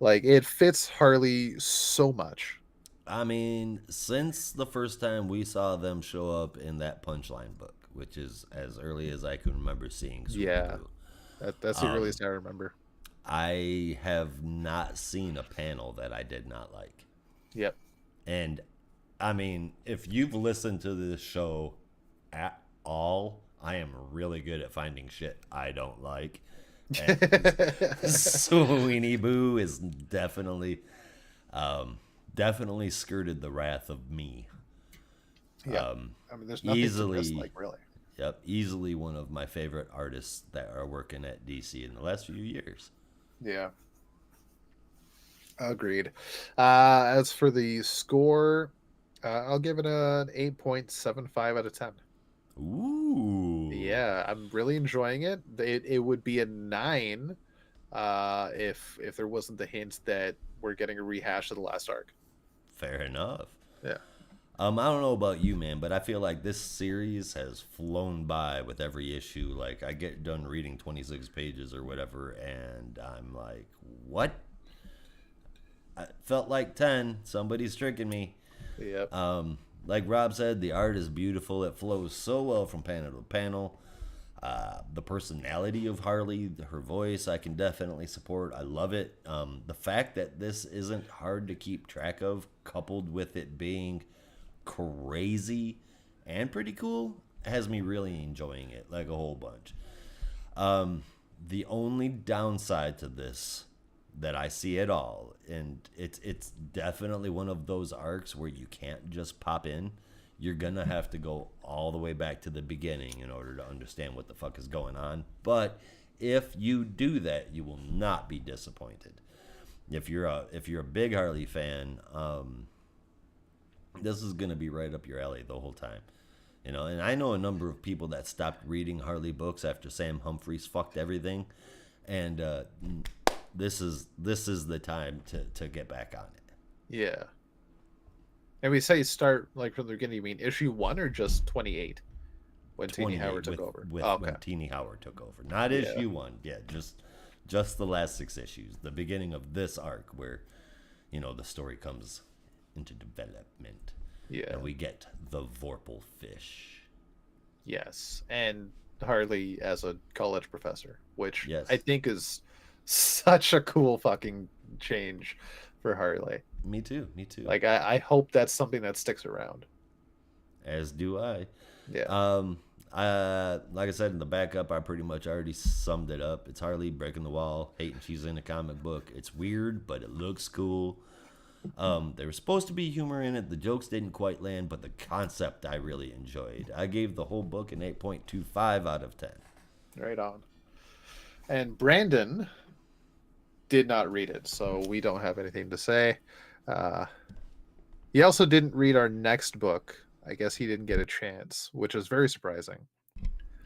Like it fits Harley so much. I mean, since the first time we saw them show up in that Punchline book, which is as early as I can remember seeing Sweeney Boo. That's the earliest I remember. I have not seen a panel that I did not like. Yep. And I mean, if you've listened to this show at all, I am really good at finding shit I don't like. Sweeney Boo is definitely skirted the wrath of me. Yeah. I mean, there's nothing to dislike, really. Yep, easily one of my favorite artists that are working at DC in the last few years. Yeah. Agreed. As for the score, I'll give it an 8.75 out of 10. Ooh. Yeah, I'm really enjoying it. It would be a 9 if there wasn't the hint that we're getting a rehash of the last arc. Fair enough. Yeah. I don't know about you, man, but I feel like this series has flown by with every issue. Like, I get done reading 26 pages or whatever, and I'm like, what? I felt like 10. Somebody's tricking me. Yep. like Rob said, the art is beautiful. It flows so well from panel to panel. The personality of Harley, her voice, I can definitely support. I love it. The fact that this isn't hard to keep track of, coupled with it being crazy and pretty cool, has me really enjoying it like a whole bunch. The only downside to this that I see at all, and it's definitely one of those arcs where you can't just pop in. You're gonna have to go all the way back to the beginning in order to understand what the fuck is going on. But if you do that, you will not be disappointed. If you're a big Harley fan, this is gonna be right up your alley the whole time. You know, and I know a number of people that stopped reading Harley books after Sam Humphries fucked everything, and this is the time to get back on it. Yeah. And we say start like from the beginning. You mean issue 1 or just 28 when Teeny Howard took over? When Teeny Howard took over, not issue 1. Yeah, just the last 6 issues, the beginning of this arc where, you know, the story comes into development. Yeah, and we get the Vorpal fish. Yes, and Harley as a college professor, which I think is such a cool fucking change for Harley. Me too. Like I hope that's something that sticks around. As do I. Yeah. Like I said in the backup, I pretty much already summed it up. It's Harley breaking the wall, hating she's in a comic book. It's weird, but it looks cool. There was supposed to be humor in it. The jokes didn't quite land, but the concept I really enjoyed. I gave the whole book an 8.25 out of 10. Right on. And Brandon did not read it, so we don't have anything to say. He also didn't read our next book. I guess he didn't get a chance, which is very surprising.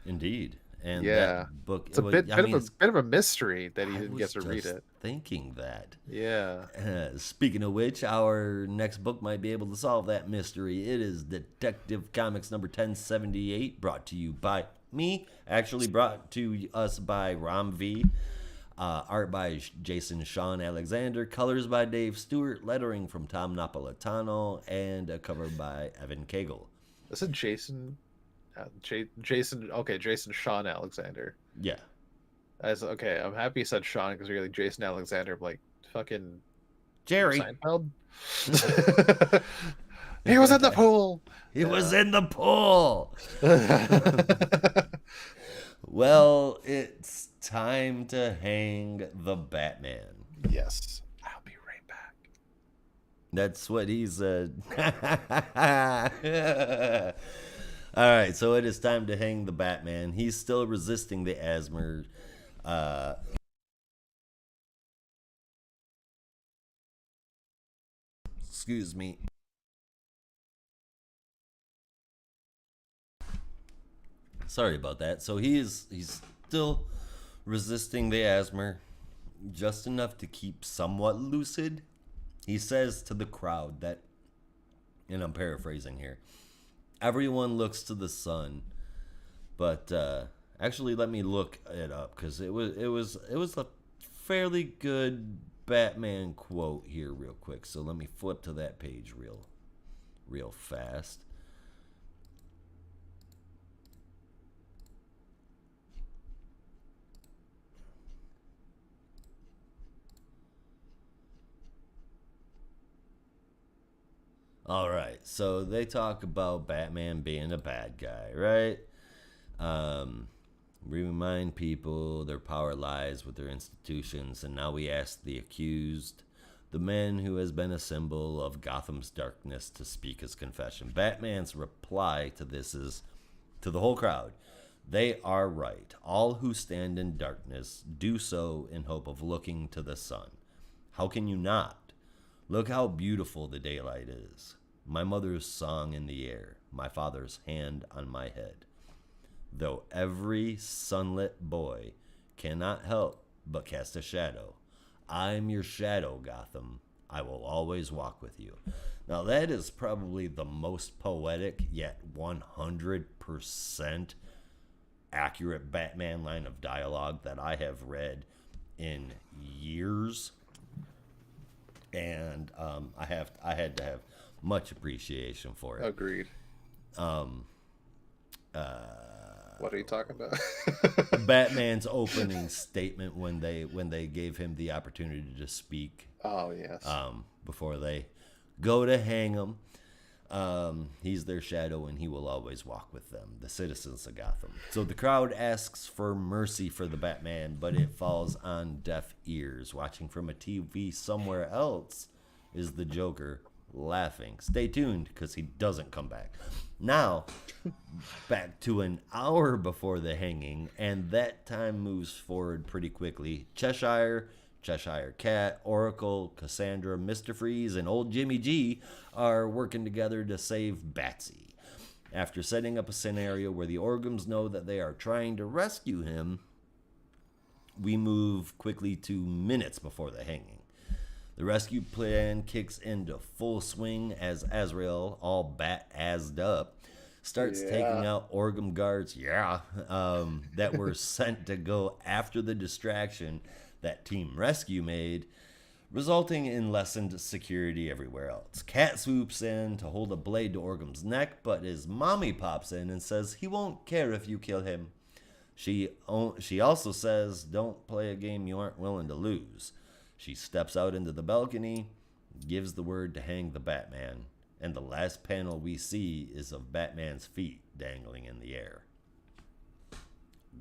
Indeed. And yeah, that book, it's a bit of a mystery that he didn't get to read it. Thinking that. Yeah. Speaking of which, our next book might be able to solve that mystery. It is Detective Comics number 1078, brought to you by me. Actually brought to us by Rom V. Art by Jason Sean Alexander, colors by Dave Stewart, lettering from Tom Napolitano, and a cover by Evan Cagle. This is Jason. Jason Sean Alexander. Yeah. Okay, I'm happy you said Sean because you're like Jason Alexander. I'm like fucking Jerry Seinfeld. He was in the pool. He was in the pool. Well, it's time to hang the Batman. Yes. I'll be right back. That's what he said. All right, so it is time to hang the Batman. He's still resisting the asthma. Excuse me. Sorry about that. So he's still resisting the asthma, just enough to keep somewhat lucid. He says to the crowd that, and I'm paraphrasing here, everyone looks to the sun, but actually, let me look it up because it was a fairly good Batman quote here, real quick. So let me flip to that page real fast. All right, so they talk about Batman being a bad guy, right? We remind people their power lies with their institutions, and now we ask the accused, the man who has been a symbol of Gotham's darkness, to speak his confession. Batman's reply to this is, to the whole crowd, they are right. All who stand in darkness do so in hope of looking to the sun. How can you not? Look how beautiful the daylight is. My mother's song in the air, my father's hand on my head. Though every sunlit boy cannot help but cast a shadow, I'm your shadow, Gotham. I will always walk with you. Now that is probably the most poetic yet 100% accurate Batman line of dialogue that I have read in years. And I had to have Much appreciation for it. Agreed. Um, What are you talking about? Batman's opening statement when they gave him the opportunity to speak. Oh, yes. Before they go to hang him. He's their shadow and he will always walk with them, the citizens of Gotham. So the crowd asks for mercy for the Batman, but it falls on deaf ears. Watching from a TV somewhere else is the Joker laughing. Stay tuned because he doesn't come back. Now, back to an hour before the hanging, and that time moves forward pretty quickly. Cheshire Cat, Oracle, Cassandra, Mr. Freeze, and old Jimmy G are working together to save Batsy. After setting up a scenario where the Orgums know that they are trying to rescue him, we move quickly to minutes before the hanging. The rescue plan kicks into full swing as Azrael, all bat-assed up, starts taking out Orgum guards, that were sent to go after the distraction that Team Rescue made, resulting in lessened security everywhere else. Cat swoops in to hold a blade to Orgum's neck, but his mommy pops in and says he won't care if you kill him. She also says, don't play a game you aren't willing to lose. She steps out into the balcony, gives the word to hang the Batman, and the last panel we see is of Batman's feet dangling in the air.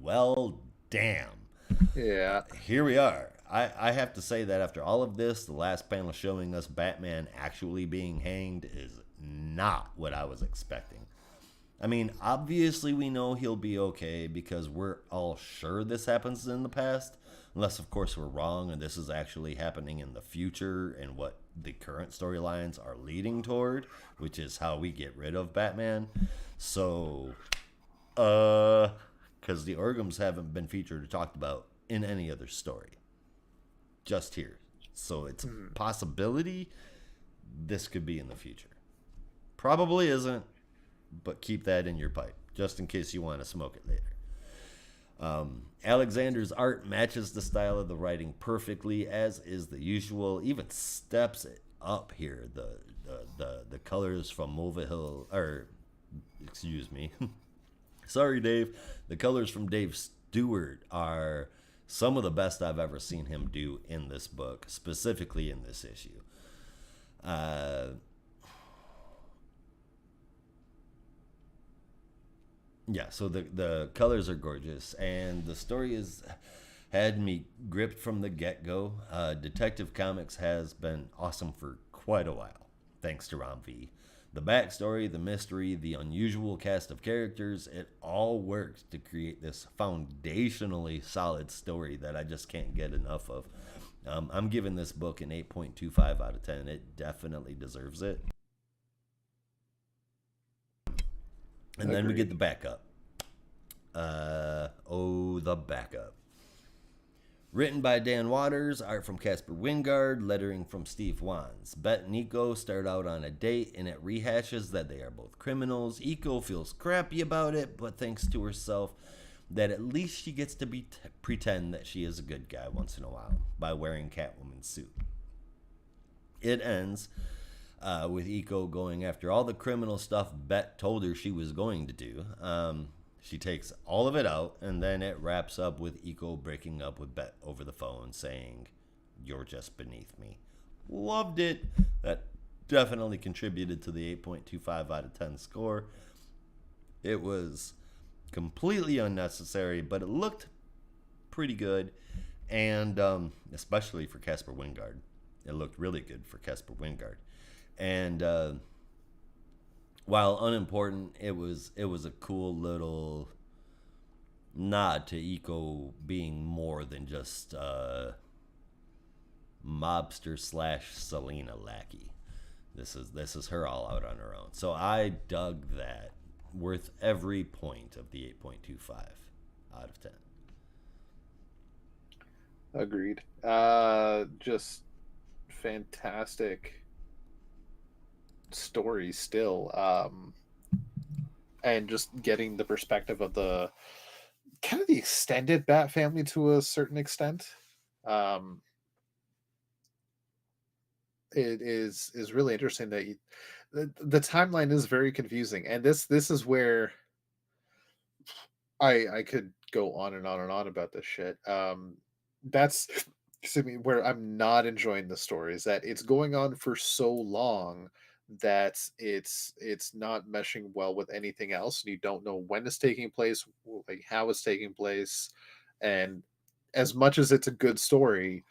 Well, damn. Yeah. Here we are. I have to say that after all of this, the last panel showing us Batman actually being hanged is not what I was expecting. I mean, obviously we know he'll be okay because we're all sure this happens in the past, unless of course we're wrong and this is actually happening in the future and what the current storylines are leading toward, which is how we get rid of Batman. So, because the Orgums haven't been featured or talked about in any other story. Just here. So it's a possibility this could be in the future. Probably isn't, but keep that in your pipe, just in case you want to smoke it later. Alexander's art matches the style of the writing perfectly, as is the usual. Even steps it up here. The colors from Mulvihill, or excuse me, sorry, Dave. The colors from Dave Stewart are some of the best I've ever seen him do in this book, specifically in this issue. Yeah, so the colors are gorgeous, and the story had me gripped from the get-go. Detective Comics has been awesome for quite a while, thanks to Ron V. The backstory, the mystery, the unusual cast of characters, it all works to create this foundationally solid story that I just can't get enough of. I'm giving this book an 8.25 out of 10. It definitely deserves it. And then we get the backup. The backup. Written by Dan Waters, art from Casper Wingard, lettering from Steve Wands. Bet and Eco start out on a date, and it rehashes that they are both criminals. Eco feels crappy about it, but thinks to herself that at least she gets to pretend that she is a good guy once in a while by wearing Catwoman's suit. It ends with Eco going after all the criminal stuff Bet told her she was going to do. She takes all of it out, and then it wraps up with Eco breaking up with Bet over the phone, saying, "You're just beneath me." Loved it. That definitely contributed to the 8.25 out of 10 score. It was completely unnecessary, but it looked pretty good, and especially for Casper Wingard. It looked really good for Casper Wingard. And while unimportant, it was a cool little nod to Eco being more than just mobster / Selena lackey. This is her all out on her own. So I dug that. Worth every point of the 8.25 out of 10. Agreed. Just fantastic story still, and just getting the perspective of the kind of the extended Bat family to a certain extent. It is really interesting that the timeline is very confusing, and this is where I could go on and on and on about this shit. That's excuse me, where I'm not enjoying the story is that it's going on for so long that it's not meshing well with anything else, and you don't know when it's taking place, like how it's taking place, and as much as it's a good story,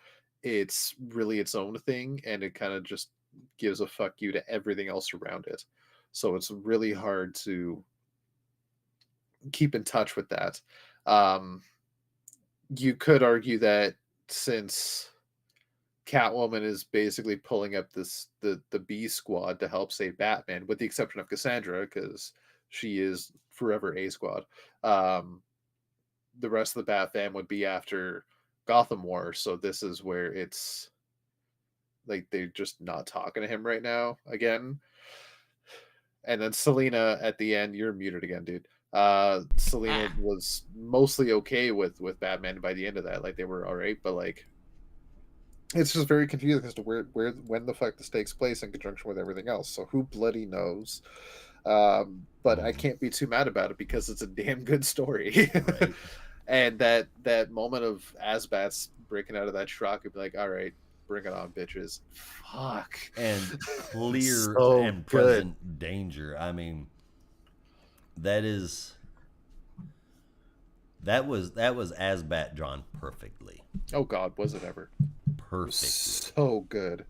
it's really its own thing, and it kind of just gives a fuck you to everything else around it. So it's really hard to keep in touch with that. Um, you could argue that since Catwoman is basically pulling up the B squad to help save Batman, with the exception of Cassandra, because she is forever A squad. Um, the rest of the Bat fam would be after Gotham War, so this is where it's like they're just not talking to him right now again. And then Selena at the end, you're muted again, dude. Selena was mostly okay with Batman by the end of that. Like they were all right, but like it's just very confusing as to where when the fuck this takes place in conjunction with everything else. So who bloody knows? But I can't be too mad about it because it's a damn good story. Right. And that moment of Asbats breaking out of that truck and be like, all right, bring it on, bitches. Fuck. And clear So and good. present danger. I mean, that was Asbat drawn perfectly. Oh God, was it ever? Perfectly. So good.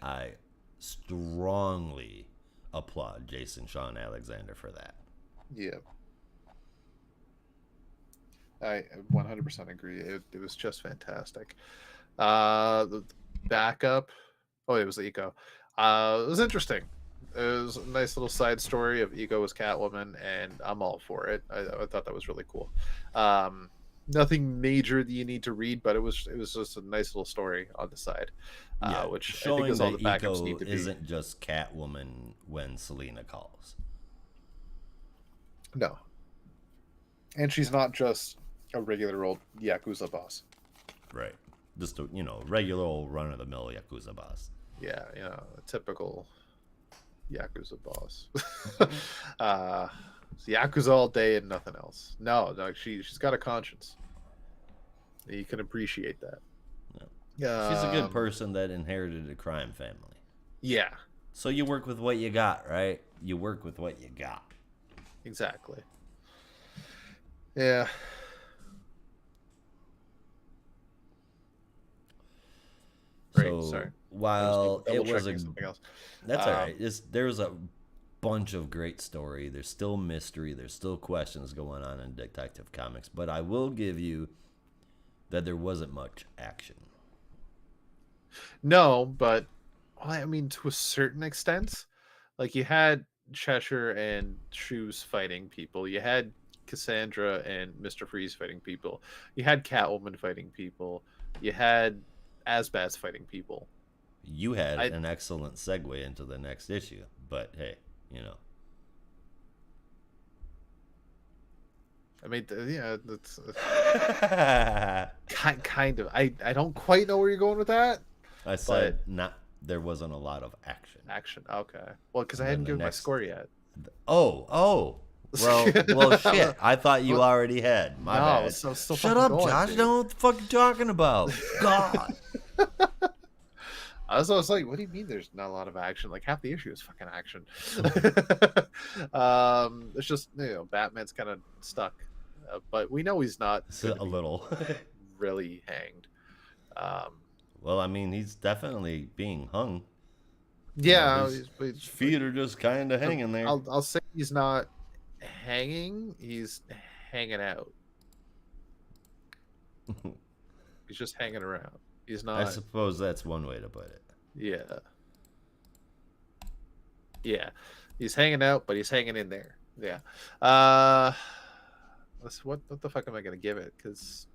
I strongly applaud Jason Sean Alexander for that. Yeah. I 100% agree. It was just fantastic. The backup. Oh, it was Eco. It was interesting. It was a nice little side story of Eco as Catwoman, and I'm all for it. I thought that was really cool. Nothing major that you need to read, but it was just a nice little story on the side, which I think showing is all that the backups Eco need to be. isn't just Catwoman when Selena calls. No, and she's not just a regular old Yakuza boss. Right. Just a regular old run of the mill Yakuza boss. Yeah, a typical Yakuza boss. Yakuza all day and nothing else. No, she's got a conscience. You can appreciate that. Yeah. She's a good person that inherited a crime family. Yeah. So you work with what you got, right? You work with what you got. Exactly. Yeah. So sorry. while it was something else. That's all right. There's a bunch of great story. There's still mystery. There's still questions going on in Detective Comics. But I will give you that there wasn't much action. No, but I mean, to a certain extent, like you had Cheshire and Shoes fighting people. You had Cassandra and Mr. Freeze fighting people. You had Catwoman fighting people. You had Asbats fighting people. You had an excellent segue into the next issue, but hey, I mean, yeah, that's kind of. I don't quite know where you're going with that. I said there wasn't a lot of action. Okay. Well, because I hadn't given my score yet. Oh. Well, shit. I thought you already had. My bad. Shut up, going, Josh. dude. I don't know what the fuck you're talking about. God. I was like, what do you mean there's not a lot of action? Like half the issue is fucking action. It's just Batman's kind of stuck, but we know he's not a little really hanged. Well, I mean, he's definitely being hung. Yeah, his feet are just kind of hanging there. I'll say he's not hanging. He's hanging out. He's just hanging around. He's not. I suppose that's one way to put it. Yeah. He's hanging out, but he's hanging in there. Yeah. What the fuck am I gonna give it? Because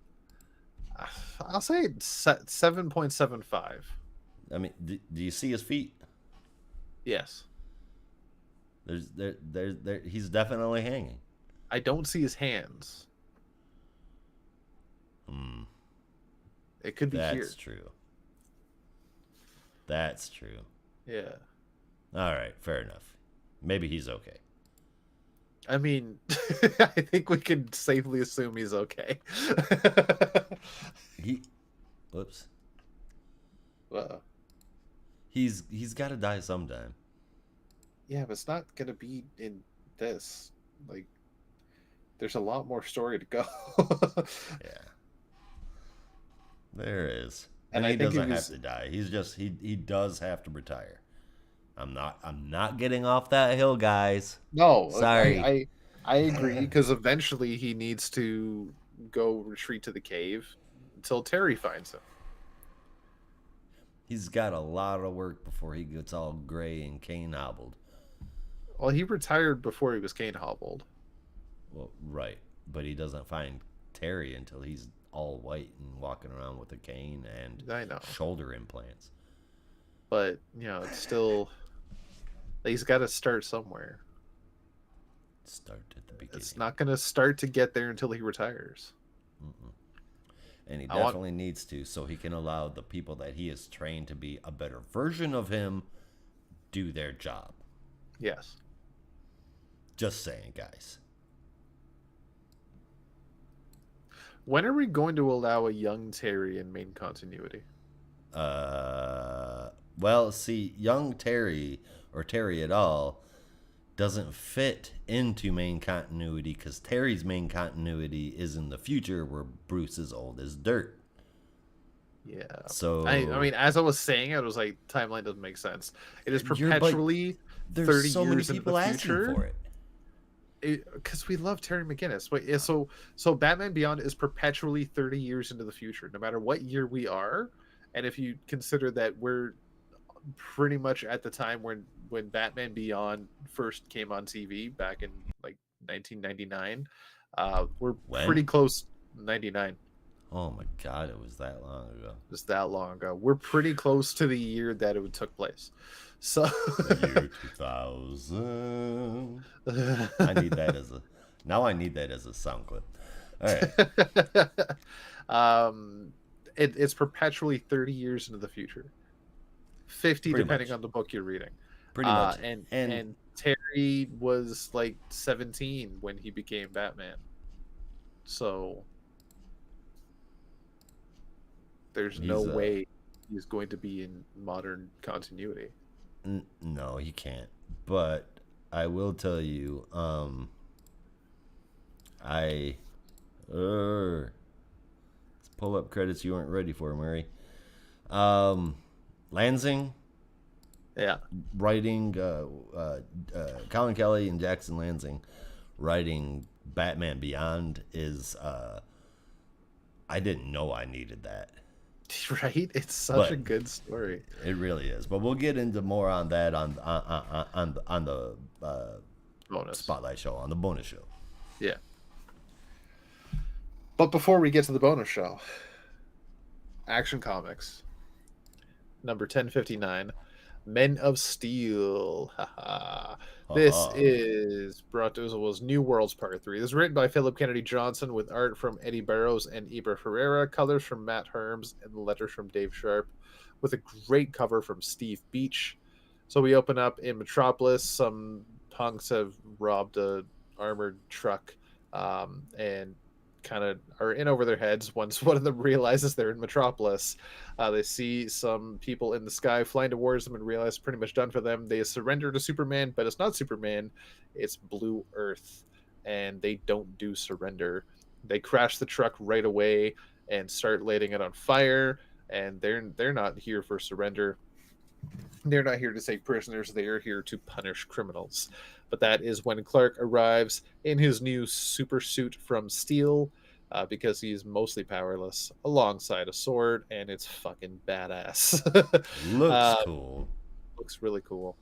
I'll say 7.75. I mean, do you see his feet? Yes. He's definitely hanging. I don't see his hands. It could be here. That's true. That's true. Yeah. All right, fair enough. Maybe he's okay. I mean, I think we can safely assume he's okay. He, whoops. uh, He's got to die sometime. yeah, but it's not gonna be in this. Like, there's a lot more story to go. Yeah, there is, And and I he think doesn't have to die. He's just he does have to retire. I'm not getting off that hill, guys. No, Sorry. I agree because eventually he needs to go retreat to the cave until Terry finds him. He's got a lot of work before he gets all gray and cane hobbled. Well, he retired before he was cane hobbled. Well, right, but he doesn't find Terry until he's all white and walking around with a cane and I know, shoulder implants. but it's still he's got to start somewhere. Start at the beginning. It's not going to start to get there until he retires. Mm-mm. And he definitely needs to, so he can allow the people that he has trained to be a better version of him do their job. Yes. Just saying, guys. When are we going to allow a young Terry in main continuity? Well, see, young Terry, or Terry at all, doesn't fit into main continuity because Terry's main continuity is in the future where Bruce is old as dirt. Yeah. So I mean, as I was saying, I was like, timeline doesn't make sense. It is perpetually 30 there's so many years into people the asking future. for it. Because we love Terry McGinnis. Wait, yeah, so Batman Beyond is perpetually 30 years into the future, no matter what year we are. And if you consider that we're pretty much at the time when Batman Beyond first came on TV back in like 1999, we're pretty close. 99. Oh my god, it was that long ago. Just that long ago. We're pretty close to the year that it took place. So the year 2000. I need that as a sound clip. All right. It's perpetually 30 years into the future. 50 Pretty depending much. on the book you're reading. Pretty much. And Terry was like 17 when he became Batman. So there's no way he's going to be in modern continuity. No, he can't. But I will tell you, let's pull up credits you weren't ready for, Murray. Lansing, yeah, writing Colin Kelly and Jackson Lansing writing Batman Beyond is I didn't know I needed that. Right? It's such a good story. It really is. But we'll get into more on that on the bonus spotlight show, on the bonus show. Yeah. But before we get to the bonus show, Action Comics number 1059, Men of Steel. This is brought to us was New Worlds Part 3. This is written by Philip Kennedy Johnson with art from Eddie Barrows and Eber Ferreira, colors from Matt Herms, and letters from Dave Sharp, with a great cover from Steve Beach. So we open up in Metropolis. Some punks have robbed a armored truck and kind of are in over their heads. Once one of them realizes they're in Metropolis, they see some people in the sky flying towards them and realize it's pretty much done for them. They surrender to Superman, but it's not Superman, it's Blue Earth, and they don't do surrender. They crash the truck right away and start lighting it on fire, and they're not here for surrender. They're not here to take prisoners, they are here to punish criminals. But that is when Clark arrives in his new super suit from steel, because he's mostly powerless, alongside a sword, and it's fucking badass. Looks cool. Looks really cool.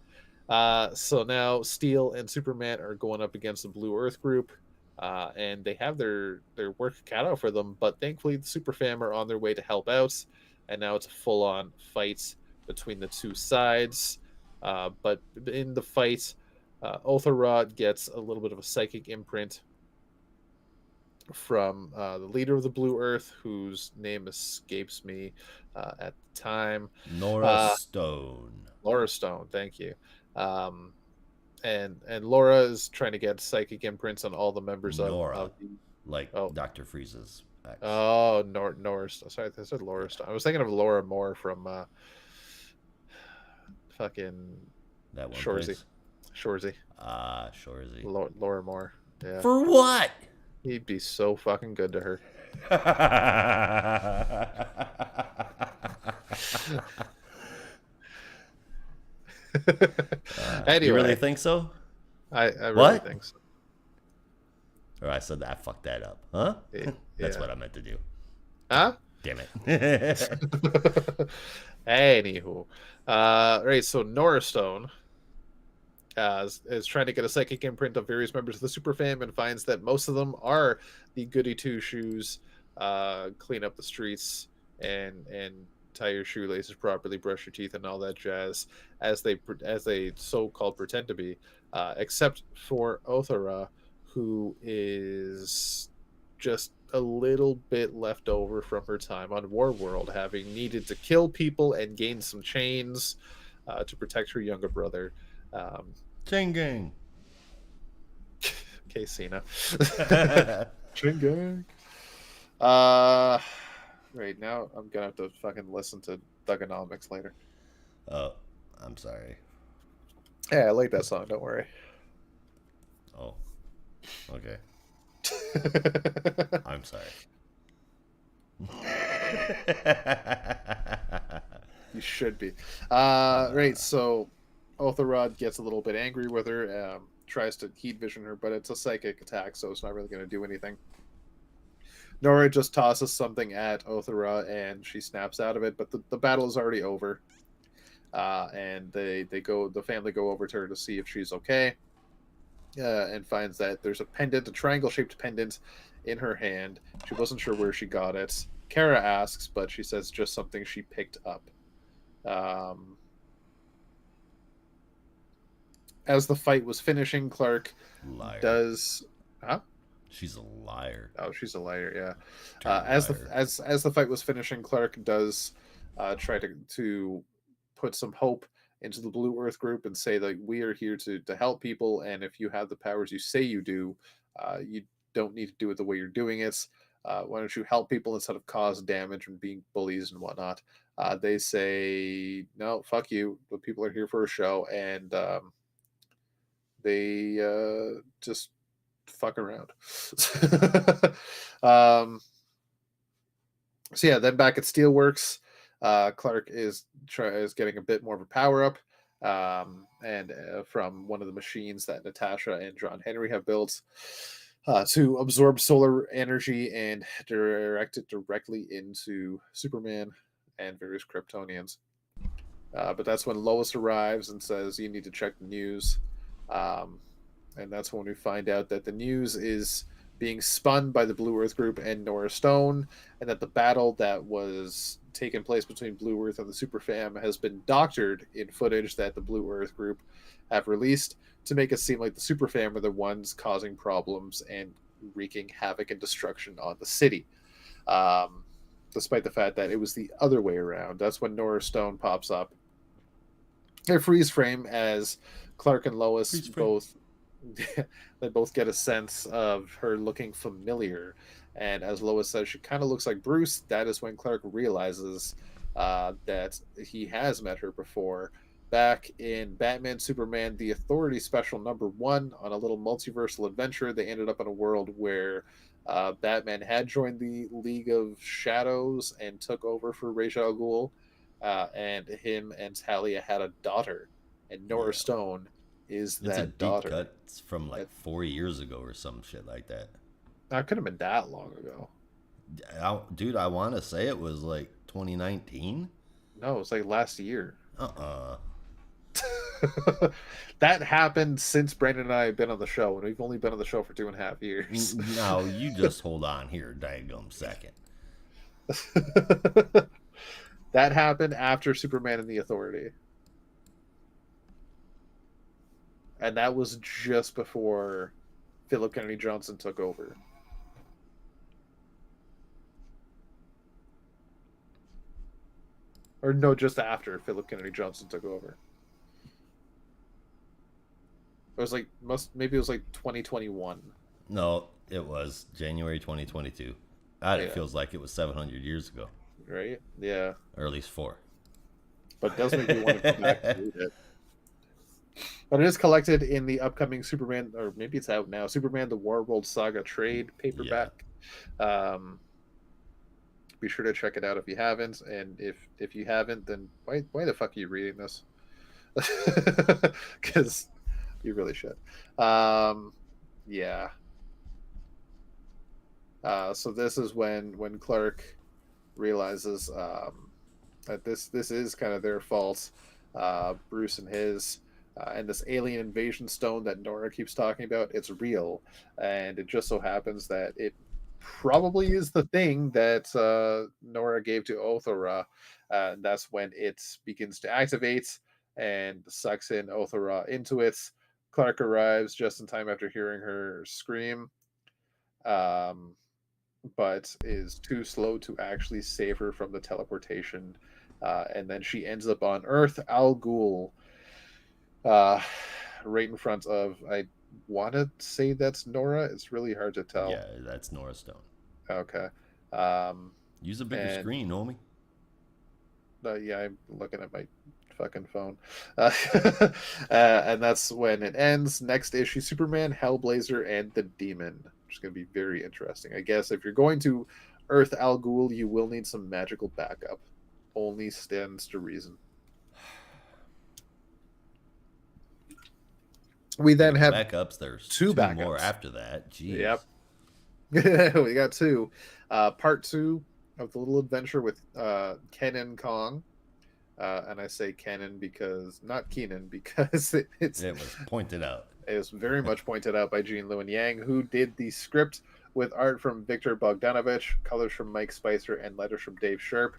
So now Steel and Superman are going up against the Blue Earth group, and they have their work cut out for them, but thankfully the Super Fam are on their way to help out, and now it's a full-on fight between the two sides. But in the fight, Otherod gets a little bit of a psychic imprint from the leader of the Blue Earth, whose name escapes me at the time. Nora Uh, Stone. Laura Stone, thank you. Um, and Laura is trying to get psychic imprints on all the members Nora, of the like oh Dr. Freeze's ex. Nora. Sorry, I said Laura Yeah, Stone. I was thinking of Laura Moore from fucking that one Shorzy. place. Shorzy. Ah, Shorzy. Laura Moore. Yeah, For what? he'd be so fucking good to her. You really Anyway, think so? I really What? think so. Or I said that. I fucked that up. Huh? That's Yeah. what I meant to do. Huh? Damn it. Anywho, right. So Nora Stone is trying to get a psychic imprint of various members of the super fam and finds that most of them are the goody two shoes, clean up the streets and tie your shoelaces properly, brush your teeth, and all that jazz, as they so called pretend to be, except for Othara, who is just a little bit left over from her time on Warworld, having needed to kill people and gain some chains to protect her younger brother. Um, Chain gang. Okay, Cena. Chain gang. Uh, right now I'm gonna have to fucking listen to Thugonomics later. Oh, I'm sorry. Yeah, I like that song. Don't worry. Oh, okay. I'm sorry. You should be. Right. So, Otharod gets a little bit angry with her. Tries to heat vision her, but it's a psychic attack, so it's not really going to do anything. Nora just tosses something at Othara, and she snaps out of it. But the battle is already over. And the family go over to her to see if she's okay. And finds that there's a pendant, a triangle-shaped pendant, in her hand. She wasn't sure where she got it. Kara asks, but she says just something she picked up. As the fight was finishing, Clark Liar. does. Huh? She's a liar. Oh, she's a liar. Yeah. Eternal As liar. the fight was finishing, Clark does try to put some hope into the Blue Earth group and say that we are here to help people, and if you have the powers you say you do, you don't need to do it the way you're doing it. Why don't you help people instead of cause damage and being bullies and whatnot? They say no, fuck you. The people are here for a show, and they just fuck around. um, so yeah, then back at Steelworks, Clark is getting a bit more of a power up, and from one of the machines that Natasha and John Henry have built to absorb solar energy and direct it directly into Superman and various Kryptonians. But that's when Lois arrives and says, "You need to check the news." Um, and that's when we find out that the news is being spun by the Blue Earth group and Nora Stone, and that the battle that was taking place between Blue Earth and the Super Fam has been doctored in footage that the Blue Earth group have released to make it seem like the Super Fam are the ones causing problems and wreaking havoc and destruction on the city. Um, Despite the fact that it was the other way around. That's when Nora Stone pops up. A freeze frame as Clark and Lois both they both get a sense of her looking familiar, and as Lois says she kind of looks like Bruce. That is when Clark realizes that he has met her before back in Batman Superman The Authority Special #1 on a little multiversal adventure. They ended up in a world where Batman had joined the League of Shadows and took over for Ra's al Ghul, and him and Talia had a daughter, and Nora Yeah. Stone is It's a that deep daughter. cut. It's from like 4 years ago or some shit like that. That could have been that long ago. Dude, I want to say it was like 2019. No, it's like last year. Uh-uh. That happened since Brandon and I have been on the show, and we've only been on the show for 2.5 years. No, you just hold on here, daggum second. That happened after Superman and the Authority. And that was just before Philip Kennedy Johnson took over. or no, just after Philip Kennedy Johnson took over. It was like maybe it was like 2021. No, it was January 2022. God, it Yeah. feels like it was 700 years ago, Right? Yeah. or at least 4. But it does make me want to go back and read it. But it is collected in the upcoming Superman, or maybe it's out now, Superman the Warworld Saga trade paperback. Be sure to check it out if you haven't, and if you haven't, then why the fuck are you reading this? Because you really should. Yeah. So this is when Clark realizes that this is kind of their fault. Bruce and his and this alien invasion stone that Nora keeps talking about, it's real, and it just so happens that it probably is the thing that Nora gave to Othora. And that's when it begins to activate and sucks in Othora into it. Clark arrives just in time after hearing her scream, but is too slow to actually save her from the teleportation. And then she ends up on Earth, Al Ghul, right in front of, I want to say that's Nora. It's really hard to tell. Yeah, that's Nora Stone. Okay. Use a bigger screen, homie. Yeah, I'm looking at my fucking phone. And that's when it ends. Next issue, Superman, Hellblazer, and the Demon. Which is going to be very interesting. I guess if you're going to Earth Al Ghul, you will need some magical backup. Only stands to reason. We then have backups. There's two backups. More after that. Jeez. Yep. We got 2. Part 2 of the little adventure with Ken and Kong. And I say Kenan because, not Keenan, because it was pointed out. It was very much pointed out by Gene Lewin Yang, who did the script with art from Victor Bogdanovich, colors from Mike Spicer, and letters from Dave Sharp.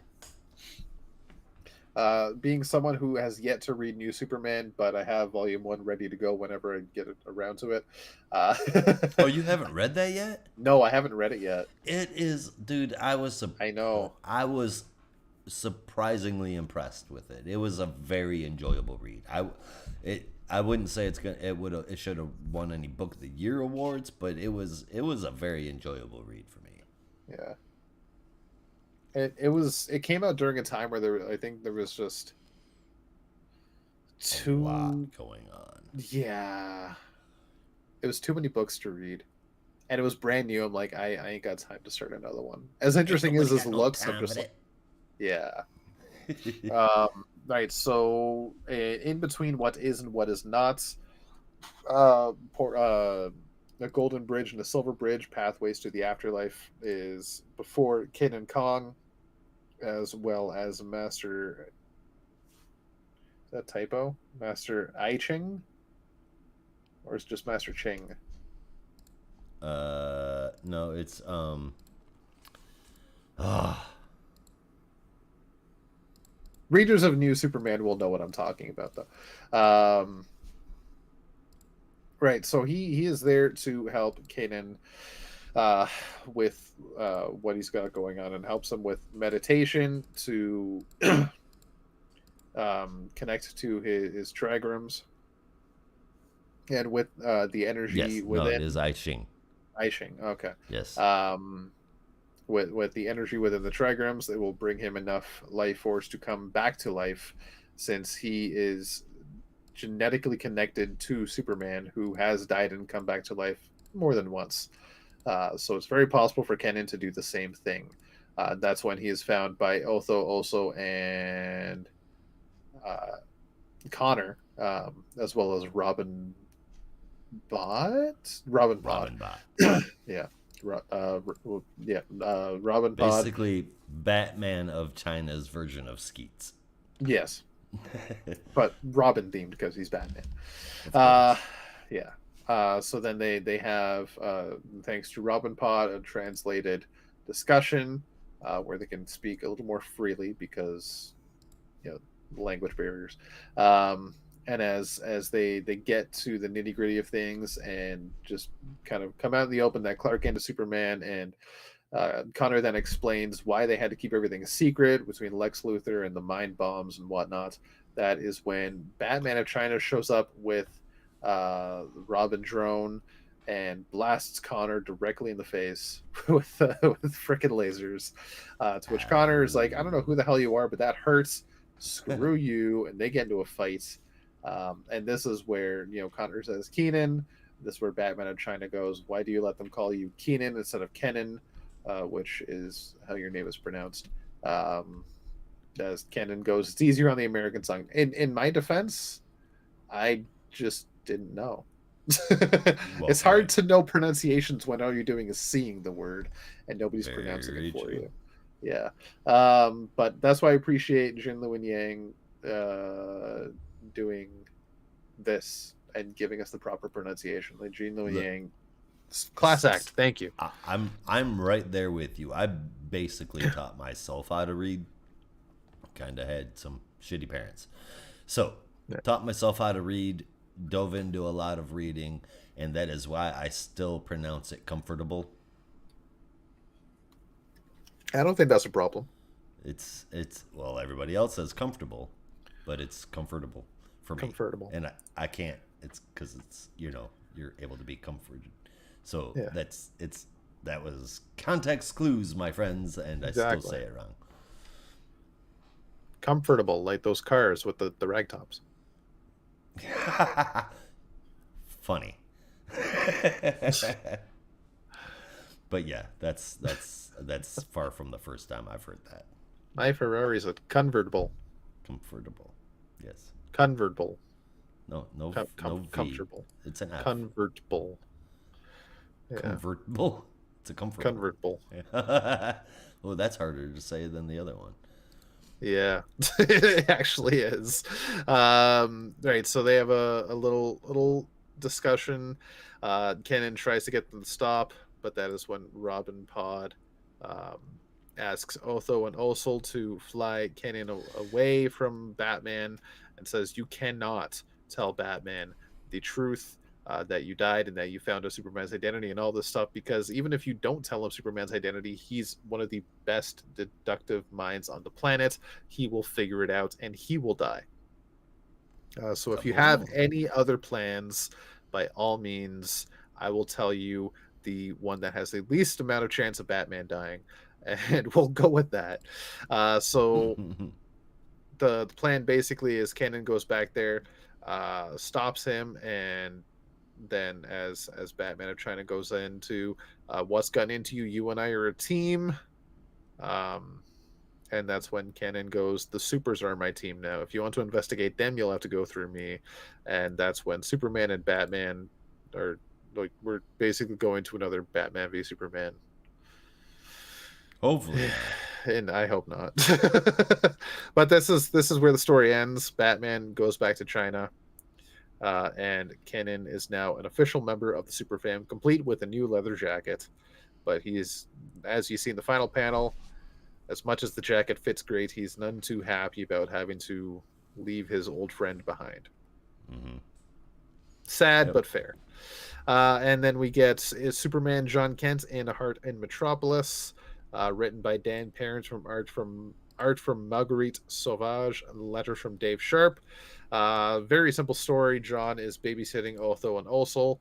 Being someone who has yet to read New Superman, but I have Volume 1 ready to go whenever I get around to it. Oh, you haven't read that yet? No, I haven't read it yet. It is, dude, I know. I was surprisingly impressed with it. It was a very enjoyable read. I wouldn't say it should have won any Book of the Year awards, but it was a very enjoyable read for me. Yeah. It came out during a time where there was just a lot going on. Yeah. It was too many books to read. And it was brand new. I'm like, I ain't got time to start another one. As interesting as this looks, I'm just like, yeah. Right, so in between what is and what is not, the Golden Bridge and the Silver Bridge, Pathways to the Afterlife, is before Kid and Kong, as well as Master... Is that typo? Master I Ching? Or is it just Master Ching? No, it's Readers of New Superman will know what I'm talking about, though. Right, so he is there to help Kanan with what he's got going on, and helps him with meditation to connect to his trigrams, and with the energy within. No, it is I Ching. I Ching, okay. Yes. With the energy within the trigrams, it will bring him enough life force to come back to life, since he is genetically connected to Superman, who has died and come back to life more than once. So it's very possible for Kenan to do the same thing. That's when he is found by Otho, Oso, and Connor, as well as Robin Bot. Yeah. Robin Pod. Basically, Batman of China's version of Skeets. Yes, but Robin themed because he's Batman. Yeah. So then they have, thanks to Robin Pod, a translated discussion where they can speak a little more freely because, language barriers. And as they get to the nitty gritty of things and just kind of come out in the open, that Clark Kent is Superman and Connor then explains why they had to keep everything a secret between Lex Luthor and the mind bombs and whatnot. That is when Batman of China shows up with Robin drone and blasts Connor directly in the face with frickin' lasers. To which Connor is like, I don't know who the hell you are, but that hurts. Screw you. And they get into a fight. And this is where, Connor says, Keenan. This is where Batman of China goes, why do you let them call you Keenan instead of Kenan? Which is how your name is pronounced. As Kenan goes, it's easier on the American song. In my defense, I just didn't know. Well, it's hard to know pronunciations when all you're doing is seeing the word and nobody's Very pronouncing it for true. you. Yeah. But that's why I appreciate Jin Liu and Yang doing this and giving us the proper pronunciation. Like Jin Liu and Yang, class act. Thank you. I'm right there with you. I basically taught myself how to read. Kind of had some shitty parents. So, taught myself how to read, dove into a lot of reading, and that is why I still pronounce it comfortable. I don't think that's a problem. It's well, everybody else says comfortable, but it's comfortable for me. Comfortable. And I can't. It's because it's, you're able to be comforted. So Yeah. that was context clues, my friends, and I Exactly. still say it wrong. Comfortable, like those cars with the rag tops. Funny. But yeah, that's far from the first time I've heard that. My Ferrari's a convertible. Comfortable. Yes. Convertible. No no V. Comfortable. It's an F. Convertible. Yeah. Convertible. It's a comfortable. Convertible. Yeah. Well, that's harder to say than the other one. Yeah, it actually is. Right, so they have a little discussion. Kenan tries to get them to stop, but that is when Robin Pod asks Otho and Osel to fly Kenan away from Batman and says, you cannot tell Batman the truth. That you died and that you found out Superman's identity and all this stuff, because even if you don't tell him Superman's identity, he's one of the best deductive minds on the planet. He will figure it out and he will die. So if you have any other plans, by all means, I will tell you the one that has the least amount of chance of Batman dying, and we'll go with that. So the plan basically is Kenan goes back there, stops him, and then as Batman of China goes into what's gotten into you, you and I are a team, and that's when Kenan goes, the supers are my team now. If you want to investigate them, you'll have to go through me. And that's when Superman and Batman are like, we're basically going to another Batman v Superman. Hopefully. And I hope not. But this is where the story ends. Batman goes back to China. And Kenan is now an official member of the Super Fam, complete with a new leather jacket. But he's, as you see in the final panel, as much as the jacket fits great, he's none too happy about having to leave his old friend behind. Mm-hmm. Sad, but fair. And then we get Superman John Kent in Heart in Metropolis, written by Dan Parents from art from Marguerite Sauvage, and letters from Dave Sharp. Very simple story. John is babysitting Otho and Osel,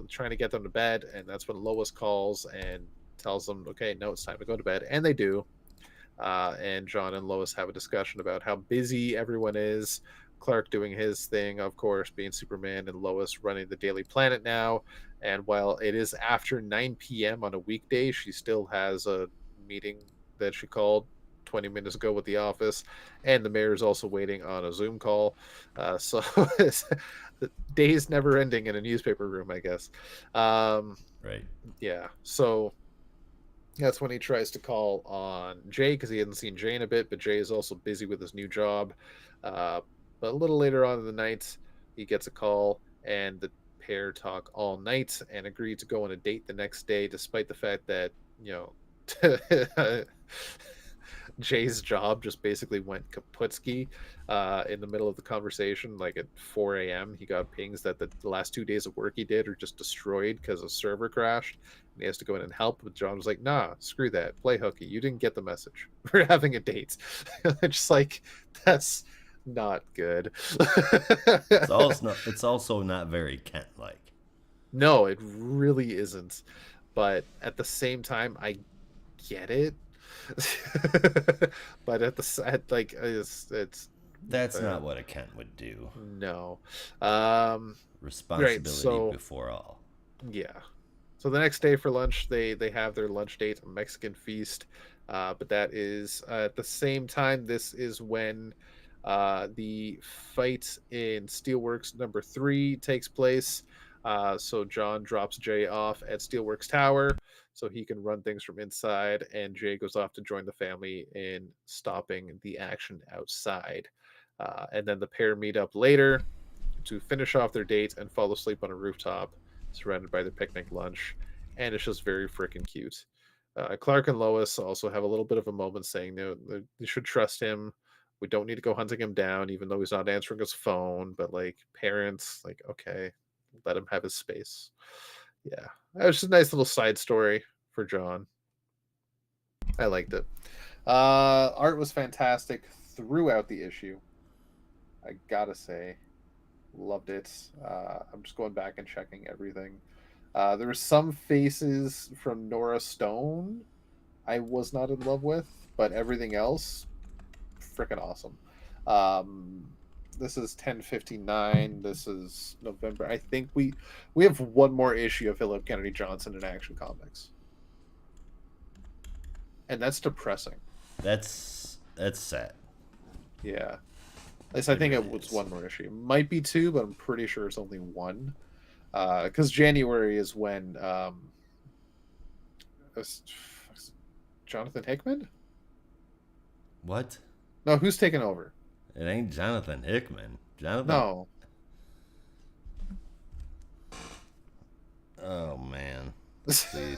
trying to get them to bed, and that's when Lois calls and tells them, okay, no, it's time to go to bed. And they do. And John and Lois have a discussion about how busy everyone is. Clark doing his thing, of course, being Superman, and Lois running the Daily Planet now. And while it is after 9 p.m. on a weekday, she still has a meeting that she called 20 minutes ago with the office, and the mayor is also waiting on a Zoom call. So the day's never ending in a newspaper room, I guess. Right. Yeah. So that's when he tries to call on Jay, because he hasn't seen Jay in a bit, but Jay is also busy with his new job. But a little later on in the night, he gets a call, and the pair talk all night and agree to go on a date the next day, despite the fact that, Jay's job just basically went kaputski in the middle of the conversation. Like at 4 a.m., he got pings that the last 2 days of work he did are just destroyed because a server crashed. he has to go in and help. But John was like, "Nah, screw that. Play hooky. You didn't get the message. We're having a date." Just like that's not good. It's also not very Kent like. No, it really isn't. But at the same time, I get it. But like it's That's not what a Kent would do. no. Responsibility Right, so before all. yeah. So the next day for lunch, they have their lunch date, a Mexican feast. But that is at the same time. This is when the fight in Steelworks number 3 takes place. So John drops Jay off at Steelworks Tower so he can run things from inside, and Jay goes off to join the family in stopping the action outside. And then the pair meet up later to finish off their date and fall asleep on a rooftop surrounded by their picnic lunch. And it's just very freaking cute. Clark and Lois also have a little bit of a moment saying, no, they should trust him. We don't need to go hunting him down, even though he's not answering his phone. But like parents, like, okay, let him have his space. Yeah. That was just a nice little side story for John. I liked it. Art was fantastic throughout the issue. I gotta say, loved it. I'm just going back and checking everything. There were some faces from Nora Stone I was not in love with, but everything else, freaking awesome. This is 1059. This is November. I think we have one more issue of Philip Kennedy Johnson in Action Comics, and that's depressing. That's sad. Yeah. At least I think it was one more issue. It might be 2, but I'm pretty sure it's only 1. Because January is when Jonathan Hickman? What? No, who's taking over? It ain't Jonathan Hickman. Jonathan. No. Oh man. Let's see.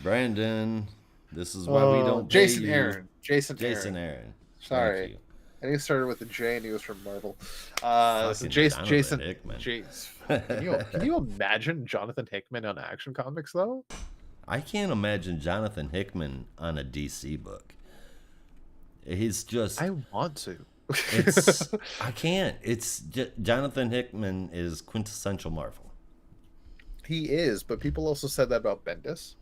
Brandon. This is why we don't pay Jason you. Aaron. Jason Aaron. Sorry. Thank you. I think it started with a J and he was from Marvel. So Fucking Jason Hickman. Can you imagine Jonathan Hickman on Action Comics though? I can't imagine Jonathan Hickman on a DC book. He's just. I want to. I can't. Jonathan Hickman is quintessential Marvel. He is, but people also said that about Bendis.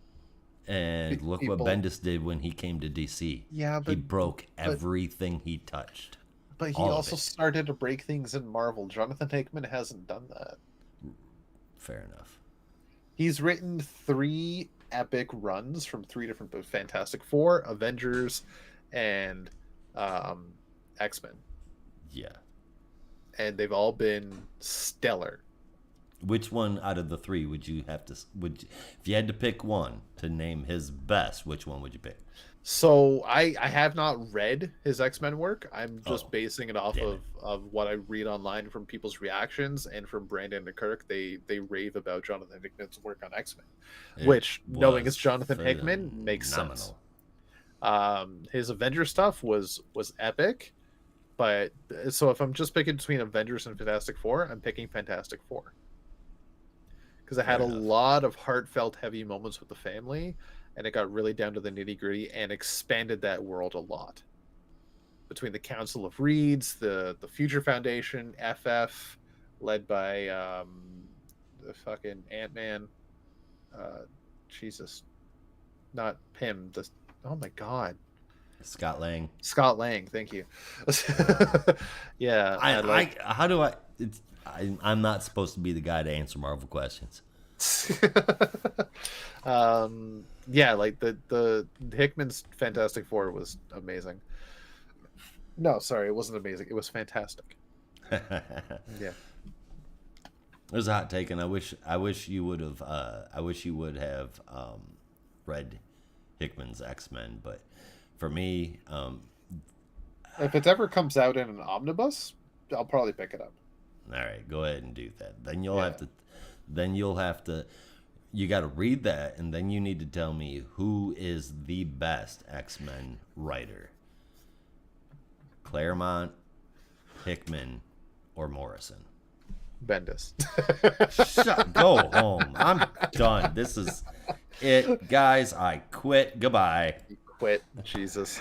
And look what Bendis did when he came to DC. Yeah, but he broke everything he touched. But he also started to break things in Marvel. Jonathan Hickman hasn't done that. Fair enough. He's written 3 epic runs from 3 different books: Fantastic Four, Avengers, and X-Men. Yeah. And they've all been stellar. Which one out of the 3 would you have to? If you had to pick one to name his best, which one would you pick? So I have not read his X-Men work. I'm just basing it off of what I read online from people's reactions, and from Brandon and Kirk. They rave about Jonathan Hickman's work on X-Men, which, knowing it's Jonathan Hickman, makes sense. His Avengers stuff was epic, but so if I'm just picking between Avengers and Fantastic Four, I'm picking Fantastic Four. Because it had a lot of heartfelt, heavy moments with the family, and it got really down to the nitty gritty and expanded that world a lot. Between the Council of Reeds, the Future Foundation, FF, led by the fucking Ant-Man. Jesus, not Pym. Oh my God. Scott Lang. Scott Lang, thank you. Yeah. How do I? I'm not supposed to be the guy to answer Marvel questions. Yeah, like the Hickman's Fantastic Four was amazing. No, sorry, it wasn't amazing. It was fantastic. Yeah. There's a hot take, and I wish you would have read Hickman's X-Men, but for me, if it ever comes out in an omnibus, I'll probably pick it up. All right, go ahead and do that. Then you'll have to. You got to read that, and then you need to tell me who is the best X-Men writer: Claremont, Hickman, or Morrison. Bendis. Go home. I'm done. This is it, guys. I quit. Goodbye. You quit. Jesus.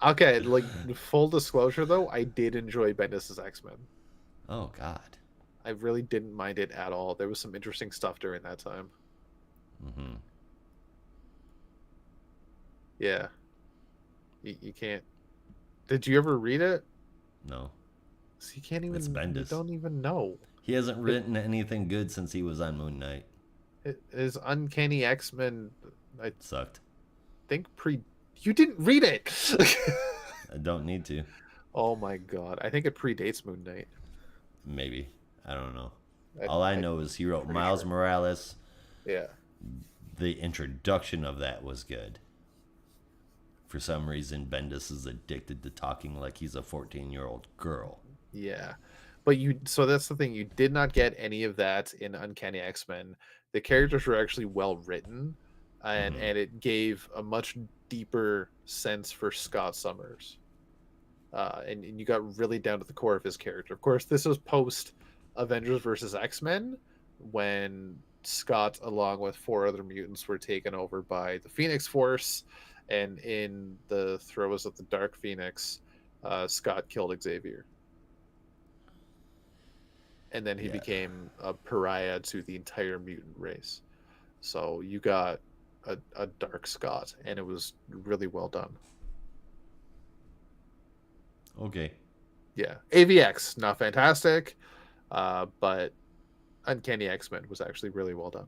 Okay, like full disclosure though, I did enjoy Bendis's X-Men. Oh God. I really didn't mind it at all. There was some interesting stuff during that time. Mm-hmm. Yeah. You can't. Did you ever read it? No. So you can't even. It's You Bendis. don't even know. He hasn't written anything good since he was on Moon Knight. His Uncanny X-Men, I Sucked. think You didn't read it. I don't need to. Oh my god! I think it predates Moon Knight. Maybe. I don't know. All I know is he wrote Miles sure. Morales. Yeah. The introduction of that was good. For some reason, Bendis is addicted to talking like he's a 14-year-old girl. Yeah. But so that's the thing. You did not get any of that in Uncanny X-Men. The characters were actually well written, and it gave a much deeper sense for Scott Summers. And you got really down to the core of his character. Of course, this was post Avengers versus X-Men, when Scott, along with 4 other mutants, were taken over by the Phoenix Force, and in the throes of the Dark Phoenix, Scott killed Xavier. And then he became a pariah to the entire mutant race. So you got a dark Scott, and it was really well done. Okay. Yeah. AVX, not fantastic, but Uncanny X-Men was actually really well done.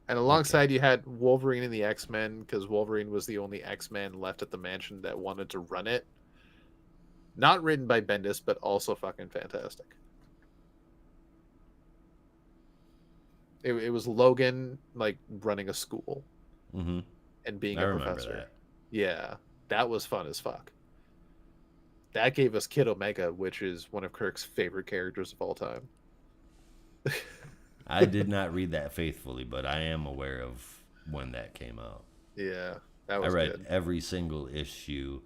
And alongside you had Wolverine and the X-Men, because Wolverine was the only X-Man left at the mansion that wanted to run it. Not written by Bendis, but also fucking fantastic. It was Logan, like, running a school and being a professor. That. Yeah, that was fun as fuck. That gave us Kid Omega, which is one of Kirk's favorite characters of all time. I did not read that faithfully, but I am aware of when that came out. Yeah, that was I read good. every single issue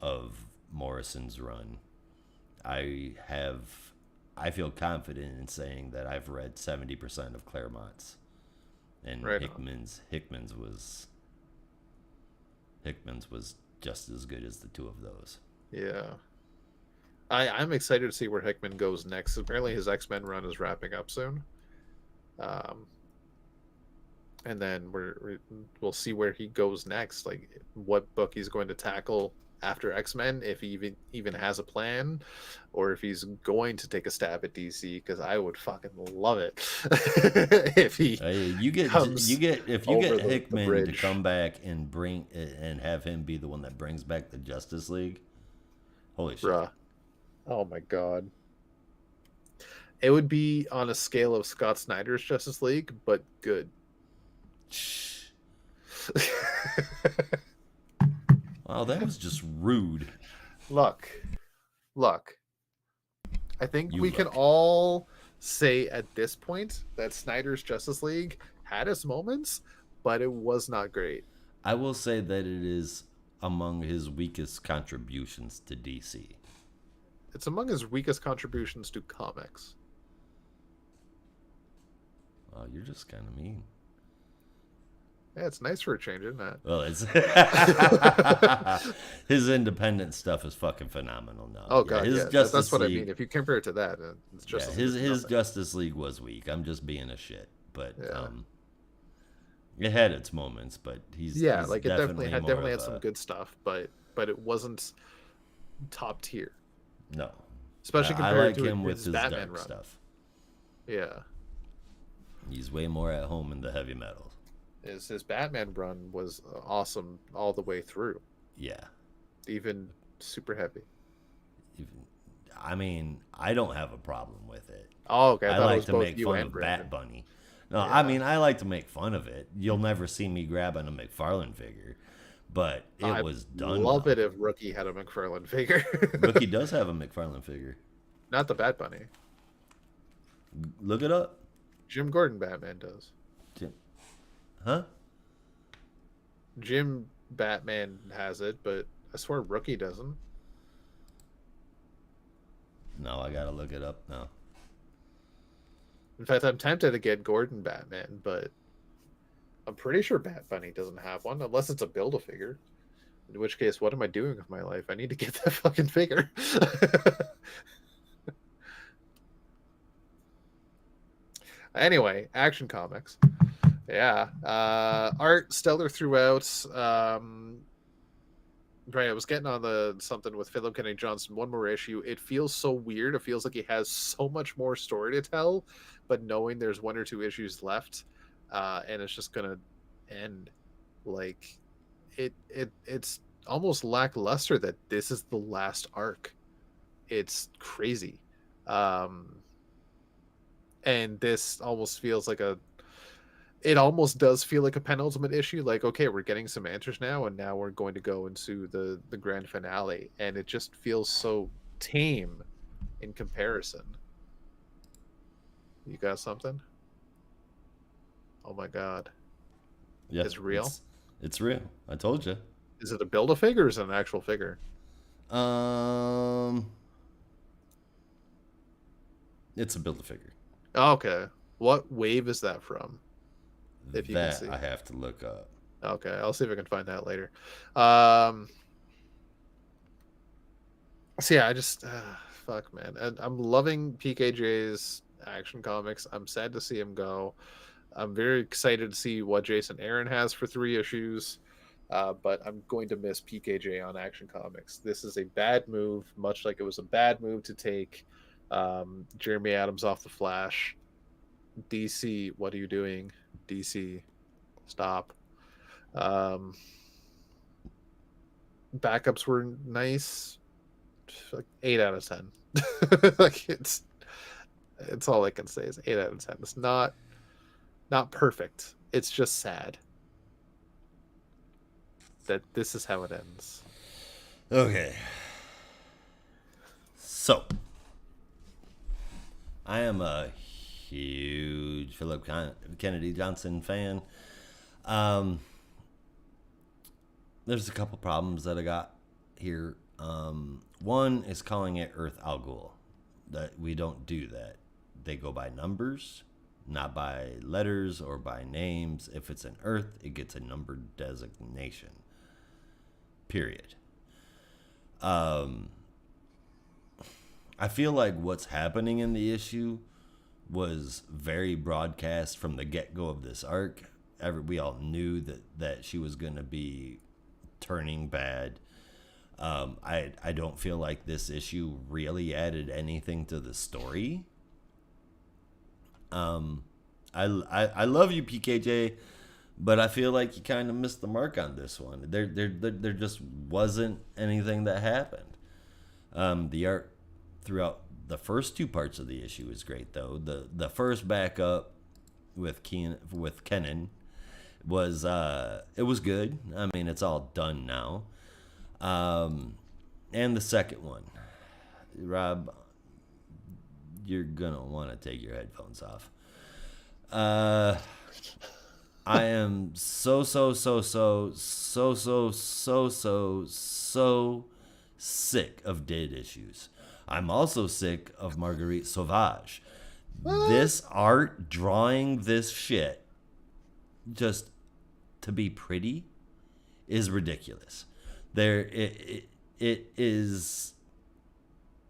of Morrison's run. I feel confident in saying that I've read 70% of Claremont's, and Right Hickman's was just as good as the two of those. Yeah, I'm excited to see where Hickman goes next. Apparently, his X-Men run is wrapping up soon, and then we'll see where he goes next. Like, what book he's going to tackle after X-Men, if he even has a plan, or if he's going to take a stab at DC, because I would fucking love it if he if you get Hickman to come back and have him be the one that brings back the Justice League. Holy shit. Bruh. Oh my god. It would be on a scale of Scott Snyder's Justice League, but good. Wow, that was just rude. Look. I think we can all say at this point that Snyder's Justice League had its moments, but it was not great. I will say that it is among his weakest contributions to DC. It's among his weakest contributions to comics. Wow, you're just kind of mean. Yeah, it's nice for a change, isn't it? Well, it's his independent stuff is fucking phenomenal now. Oh god, his yeah, Justice that's what League, I mean. If you compare it to that, it's just his Justice League was weak. I'm just being a shit, but yeah. It had its moments, but he's like it definitely had some good stuff, but it wasn't top tier. No, especially compared I like to him with his his Batman dark run. stuff. Yeah, he's way more at home in the heavy metals. His Batman run was awesome all the way through. Yeah, even super heavy. I mean, I don't have a problem with it. Oh, okay. I like to make fun of Bat Bunny. No, yeah. I mean, I like to make fun of it. You'll never see me grabbing a McFarlane figure, but it was done. I love it if Rookie had a McFarlane figure. Rookie does have a McFarlane figure. Not the Bat Bunny. Look it up. Jim Gordon Batman does. Huh? Jim Batman has it, but I swear Rookie doesn't. No, I gotta look it up now. In fact, I'm tempted to get Gordon Batman, but I'm pretty sure Bat Bunny doesn't have one unless it's a Build-A-Figure. In which case, what am I doing with my life? I need to get that fucking figure. Anyway, Action Comics. Yeah. Art stellar throughout. Right, I was getting on the something with Philip Kennedy Johnson. One more issue. It feels so weird. It feels like he has so much more story to tell, but knowing there's 1 or 2 issues left, and it's just gonna end. Like, it's almost lackluster that this is the last arc. It's crazy, and this almost feels like it almost does feel like a penultimate issue. Like, okay, we're getting some answers now, and now we're going to go into the grand finale, and it just feels so tame in comparison. You got something? Oh my god. Yeah, It's real? It's real. I told you. Is it a Build-A-Figure or is it an actual figure? It's a Build-A-Figure. Okay. What wave is that from? If you can see. I have to look up. Okay, I'll see if I can find that later. So yeah, I just fuck, man. And I'm loving PKJ's Action Comics. I'm sad to see him go. I'm very excited to see what Jason Aaron has for 3 issues. But I'm going to miss PKJ on Action Comics. This is a bad move, much like it was a bad move to take Jeremy Adams off the Flash. DC, what are you doing? DC, stop. Backups were nice. Like 8 out of 10. Like, it's all I can say is 8 out of 10. It's not perfect. It's just sad that this is how it ends. Okay. So, I am a huge Philip Kennedy Johnson fan. There's a couple problems that I got here. One is calling it Earth Al Ghul. That we don't do that. They go by numbers, not by letters or by names. If it's an Earth, it gets a numbered designation. Period. I feel like what's happening in the issue was very broadcast from the get-go of this arc. We all knew that she was going to be turning bad. I don't feel like this issue really added anything to the story. I love you, PKJ, but I feel like you kind of missed the mark on this one. There just wasn't anything that happened. The art throughout the first 2 parts of the issue is great, though. The first backup with Kenan was it was good. I mean, it's all done now. And the second one, Rob, you're gonna want to take your headphones off. I am so sick of date issues. I'm also sick of Marguerite Sauvage. This art drawing this shit just to be pretty is ridiculous. It is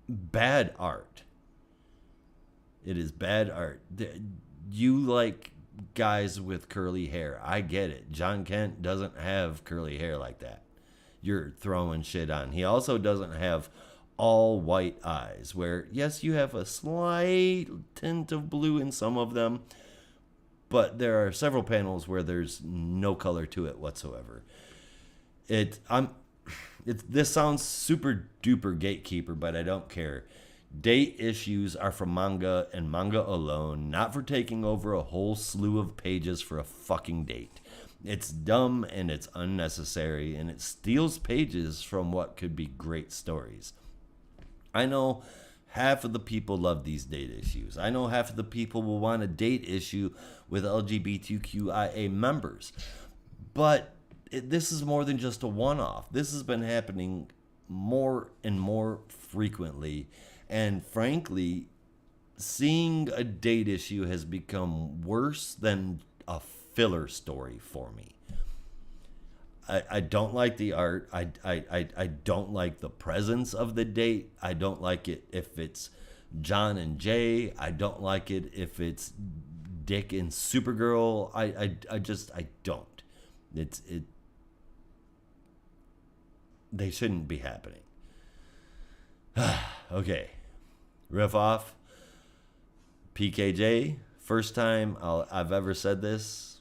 bad art. It is bad art. You like guys with curly hair. I get it. John Kent doesn't have curly hair like that. You're throwing shit on. He also doesn't have all white eyes, where yes, you have a slight tint of blue in some of them, but there are several panels where there's no color to it whatsoever. This sounds super duper gatekeeper, but I don't care. Date issues are for manga and manga alone, not for taking over a whole slew of pages for a fucking date. It's dumb and it's unnecessary, and it steals pages from what could be great stories. I know half of the people love these date issues. I know half of the people will want a date issue with LGBTQIA members. But this is more than just a one-off. This has been happening more and more frequently, And frankly, seeing a date issue has become worse than a filler story for me. I don't like the art. I don't like the presence of the date. I don't like it if it's John and Jay. I don't like it if it's Dick and Supergirl. I don't. They shouldn't be happening. Okay. Riff off. PKJ. First time I've ever said this.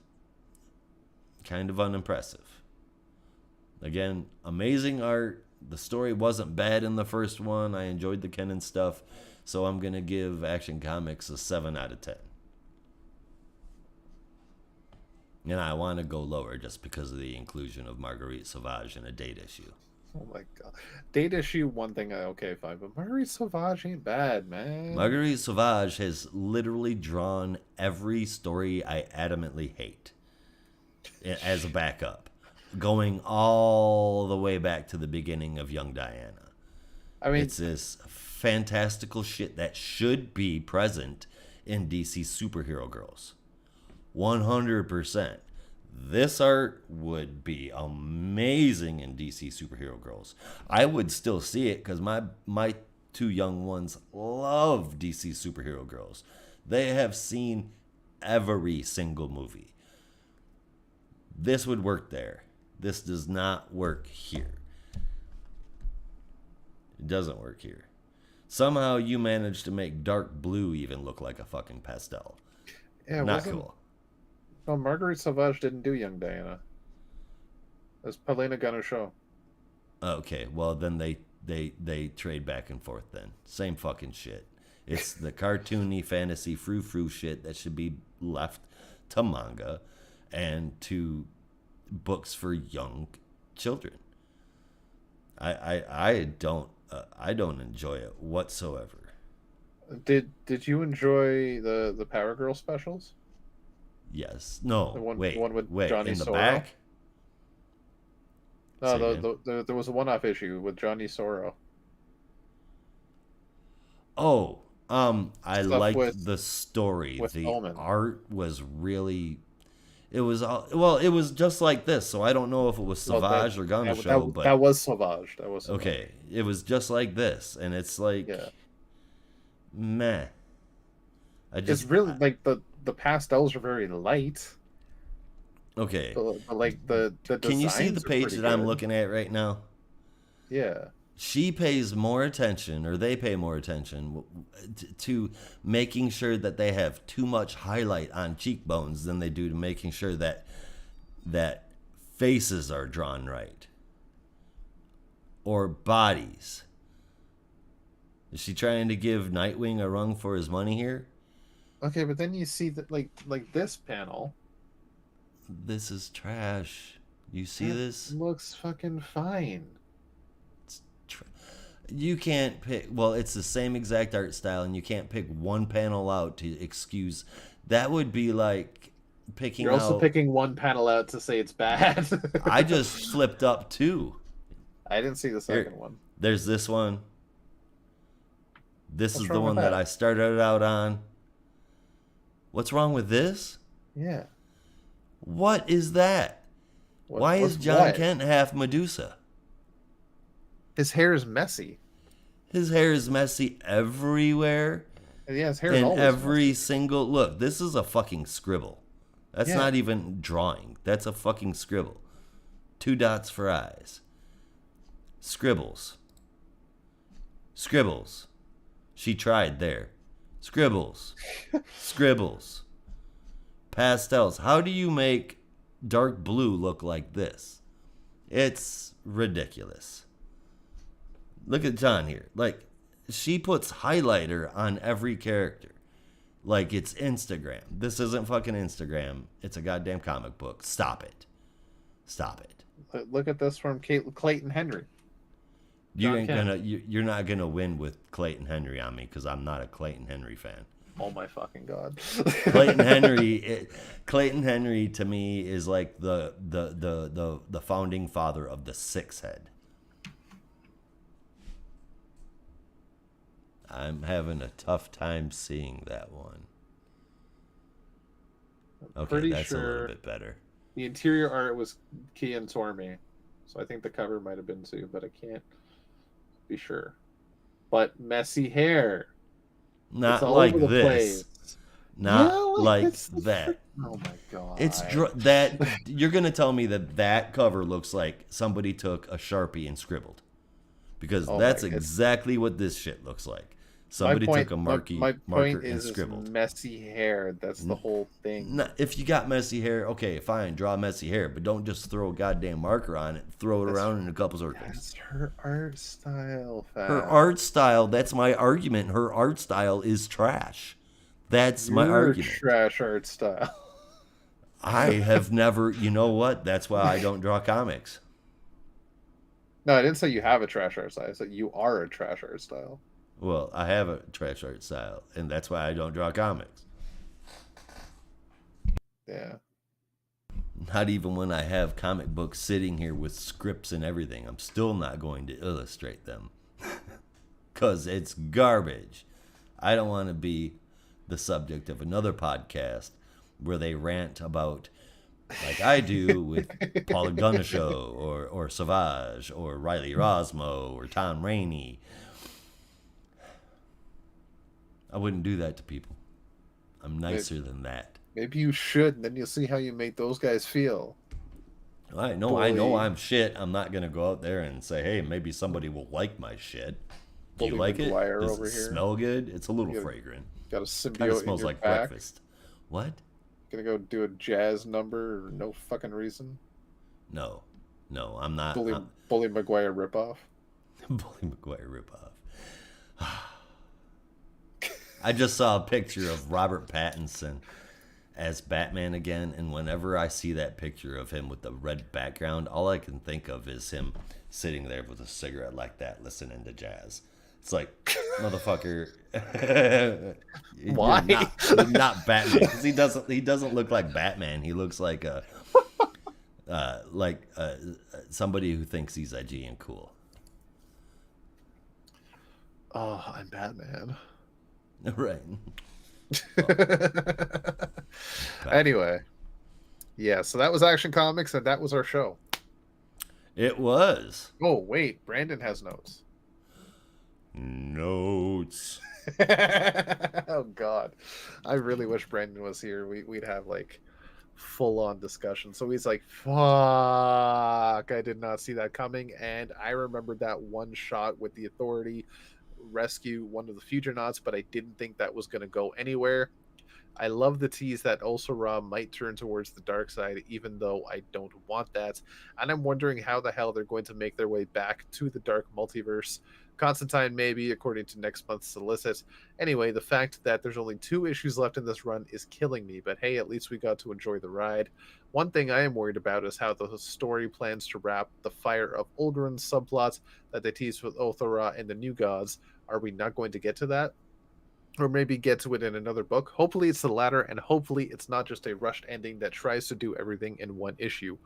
Kind of unimpressive. Again, amazing art. The story wasn't bad in the first one. I enjoyed the Kenan stuff. So I'm going to give Action Comics a 7 out of 10. And I want to go lower just because of the inclusion of Marguerite Sauvage in a date issue. Oh my god. Date issue, one thing, okay, fine. But Marguerite Sauvage ain't bad, man. Marguerite Sauvage has literally drawn every story I adamantly hate as a backup. Going all the way back to the beginning of Young Diana. I mean, it's this fantastical shit that should be present in DC superhero girls. 100%. This art would be amazing in DC superhero girls. I would still see it because my two young ones love DC superhero girls. They have seen every single movie. This would work there. This does not work here. It doesn't work here. Somehow you managed to make dark blue even look like a fucking pastel. Yeah, not cool. No, Marguerite Sauvage didn't do Young Diana. That's Palena Ganucheau. Okay, well then they trade back and forth then. Same fucking shit. It's the cartoony fantasy frou-frou shit that should be left to manga and to books for young children. I don't enjoy it whatsoever. Did you enjoy the Power Girl specials? Yes. No. The one with wait. Johnny In the Sorrow? back? No, there was a one-off issue with Johnny Sorrow. Oh, I liked the story. The Ullman. art was really. It was it was just like this, so I don't know if it was Sauvage or Ganucheau, but that was Sauvage. Okay, it was just like this, and it's like, meh. It's really like the pastels are very light. Okay, but like the can you see the page that I'm looking at right now? Yeah. She pays more attention, or they pay more attention to making sure that they have too much highlight on cheekbones than they do to making sure that faces are drawn right. Or bodies. Is she trying to give Nightwing a rung for his money here? Okay, but then you see that like this panel. This is trash. You see this? Looks fucking fine. You can't pick. Well, it's the same exact art style, and you can't pick one panel out to excuse. That would be like picking. You're also picking one panel out to say it's bad. I just flipped up two. I didn't see the second one. There's this one. This is the one that I started out on. What's wrong with this? Yeah. What is that? Why is John Kent half Medusa? His hair is messy. His hair is messy everywhere. Yeah, his hair is always every messy. single look. This is a fucking scribble. That's not even drawing. That's a fucking scribble. 2 dots for eyes. Scribbles. Scribbles. She tried there. Scribbles. Scribbles. Pastels. How do you make dark blue look like this? It's ridiculous. Look at John here. Like, she puts highlighter on every character. Like it's Instagram. This isn't fucking Instagram. It's a goddamn comic book. Stop it. Stop it. Look at this from Clayton Henry. You're not gonna win with Clayton Henry on me because I'm not a Clayton Henry fan. Oh my fucking god. Clayton Henry to me is like the founding father of the Six Head. I'm having a tough time seeing that one. I'm Okay, pretty that's a little sure bit better. the interior art was Kian Torme, so I think the cover might have been too, but I can't be sure. But messy hair. It's Not all like over the this. place. Not like it's the that. Oh my god. It's that you're gonna tell me that cover looks like somebody took a Sharpie and scribbled, because Oh that's my- exactly what this shit looks like. my Somebody point, took a my marker point and is scribbled. messy hair. That's the whole thing. If you got messy hair, okay, fine, draw messy hair, but don't just throw a goddamn marker on it. Throw it around in a couple circles. That's her art style, fam. Her art style. That's my argument. Her art style is trash. That's my argument. Trash art style. I have never. You know what? That's why I don't draw comics. No, I didn't say you have a trash art style. I said you are a trash art style. Well, I have a trash art style, and that's why I don't draw comics. Yeah. Not even when I have comic books sitting here with scripts and everything. I'm still not going to illustrate them. Because it's garbage. I don't want to be the subject of another podcast where they rant about, like I do with Paula Gunnishow or Savage or Riley Rosmo or Tom Rainey. I wouldn't do that to people. I'm nicer than that. Maybe you should, and then you'll see how you make those guys feel. I know I'm shit. I'm not gonna go out there and say, hey, maybe somebody will like my shit. Do you like it? Does it smell good? It's a little fragrant. Got a symbiote Kind of smells in your like back. breakfast. What? Gonna go do a jazz number or no fucking reason? No, I'm not. Bully Maguire ripoff. Bully Maguire ripoff. I just saw a picture of Robert Pattinson as Batman again, and whenever I see that picture of him with the red background, all I can think of is him sitting there with a cigarette like that, listening to jazz. It's like, motherfucker. Why? You're not Batman, because he doesn't look like Batman. He looks like somebody who thinks he's edgy and cool. Oh, I'm Batman. Right. Anyway, yeah, so that was Action Comics, and that was our show. It was. Oh, wait, Brandon has notes. Notes. Oh, God. I really wish Brandon was here. We'd have, like, full-on discussion. So he's like, fuck, I did not see that coming, and I remembered that one shot with the Authority rescue one of the Fugernauts, but I didn't think that was going to go anywhere. I love the tease that Ulsara might turn towards the dark side, even though I don't want that. And I'm wondering how the hell they're going to make their way back to the dark multiverse. Constantine, maybe, according to next month's solicit. Anyway, the fact that there's only 2 issues left in this run is killing me, but hey, at least we got to enjoy the ride. One thing I am worried about is how the story plans to wrap the Fire of Ulgrin subplot that they teased with Othara and the New Gods. Are we not going to get to that? Or maybe get to it in another book? Hopefully it's the latter, and hopefully it's not just a rushed ending that tries to do everything in one issue.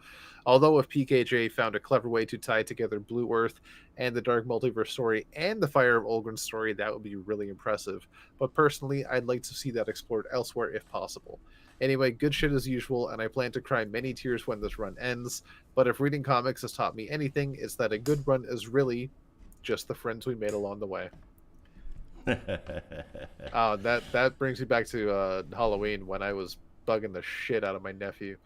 Although if PKJ found a clever way to tie together Blue Earth and the Dark Multiverse story and the Fire of Ulgrin story, that would be really impressive. But personally, I'd like to see that explored elsewhere if possible. Anyway, good shit as usual, and I plan to cry many tears when this run ends. But if reading comics has taught me anything, it's that a good run is really just the friends we made along the way. That brings me back to Halloween when I was bugging the shit out of my nephew.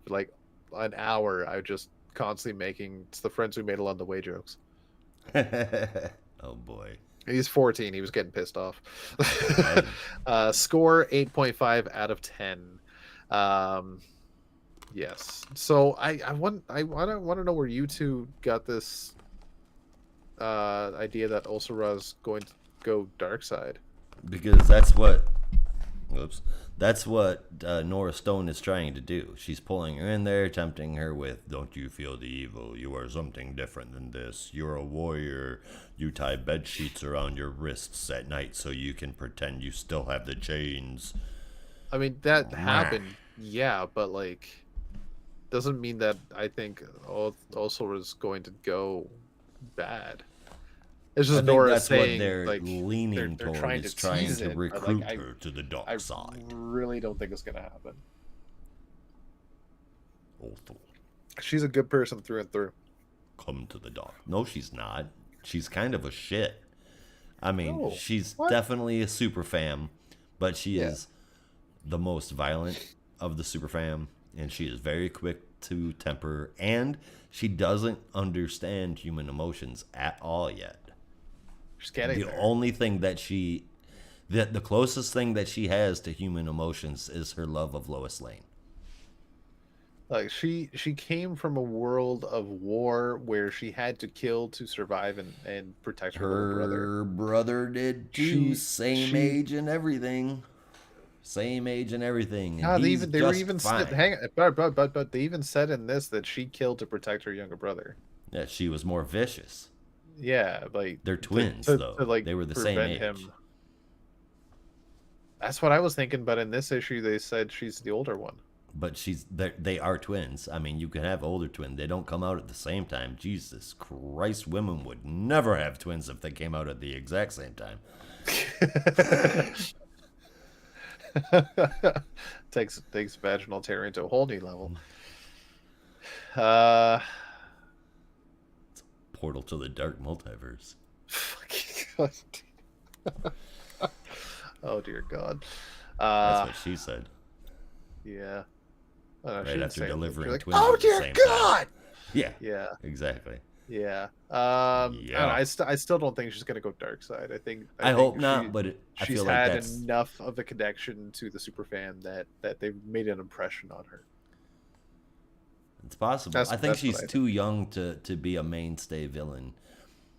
For like an hour, I was just constantly making "It's the friends we made along the way" jokes. Oh boy. He's 14. He was getting pissed off. Score 8.5 out of 10. Yes. So I want to know where you two got this idea that Ulsara's going to go dark side. Because that's what Nora Stone is trying to do. She's pulling her in there, tempting her with, don't you feel the evil? You are something different than this. You're a warrior. You tie bed sheets around your wrists at night so you can pretend you still have the chains. I mean, that happened, yeah, but like doesn't mean that I think Ulsara's going to go bad. It's I just think Nora that's what saying they're like leaning they're toward, trying is to trying tease to it, but recruit like her to the I dark side. really don't think it's gonna happen. Othel, She's a good person through and through. come to the dark. No, she's not. She's kind of a shit. I mean, No, she's what? definitely a super fam, but she Yeah. is the most violent of the super fam, and she is very quick to temper, and she doesn't understand human emotions at all yet. She's getting The there. only thing that the closest thing that she has to human emotions is her love of Lois Lane. Like she came from a world of war where she had to kill to survive and protect her little brother. Her brother did too. Same age and everything. Same age and everything, and Ah, he's they were just even fine. hang but they even said in this that she killed to protect her younger brother. Yeah, she was more vicious. Yeah, like They're twins, to though. like They were the same prevent age. him. That's what I was thinking, but in this issue they said she's the older one. But they are twins. I mean, you can have older twins. They don't come out at the same time. Jesus Christ, women would never have twins if they came out at the exact same time. takes vaginal tearing to a whole new level. Uh, Portal to the dark multiverse. Oh dear God. That's what she said. Yeah. She Right didn't after say it. delivering She's like, twins oh at the dear same God. time. Yeah. Yeah. Exactly. Yeah. Yeah. I still don't think she's gonna go dark side. I I hope think not, but I she's feel like had that's enough of a connection to the superfan that they've made an impression on her. it's possible. I think That's she's what I too young to be a mainstay villain.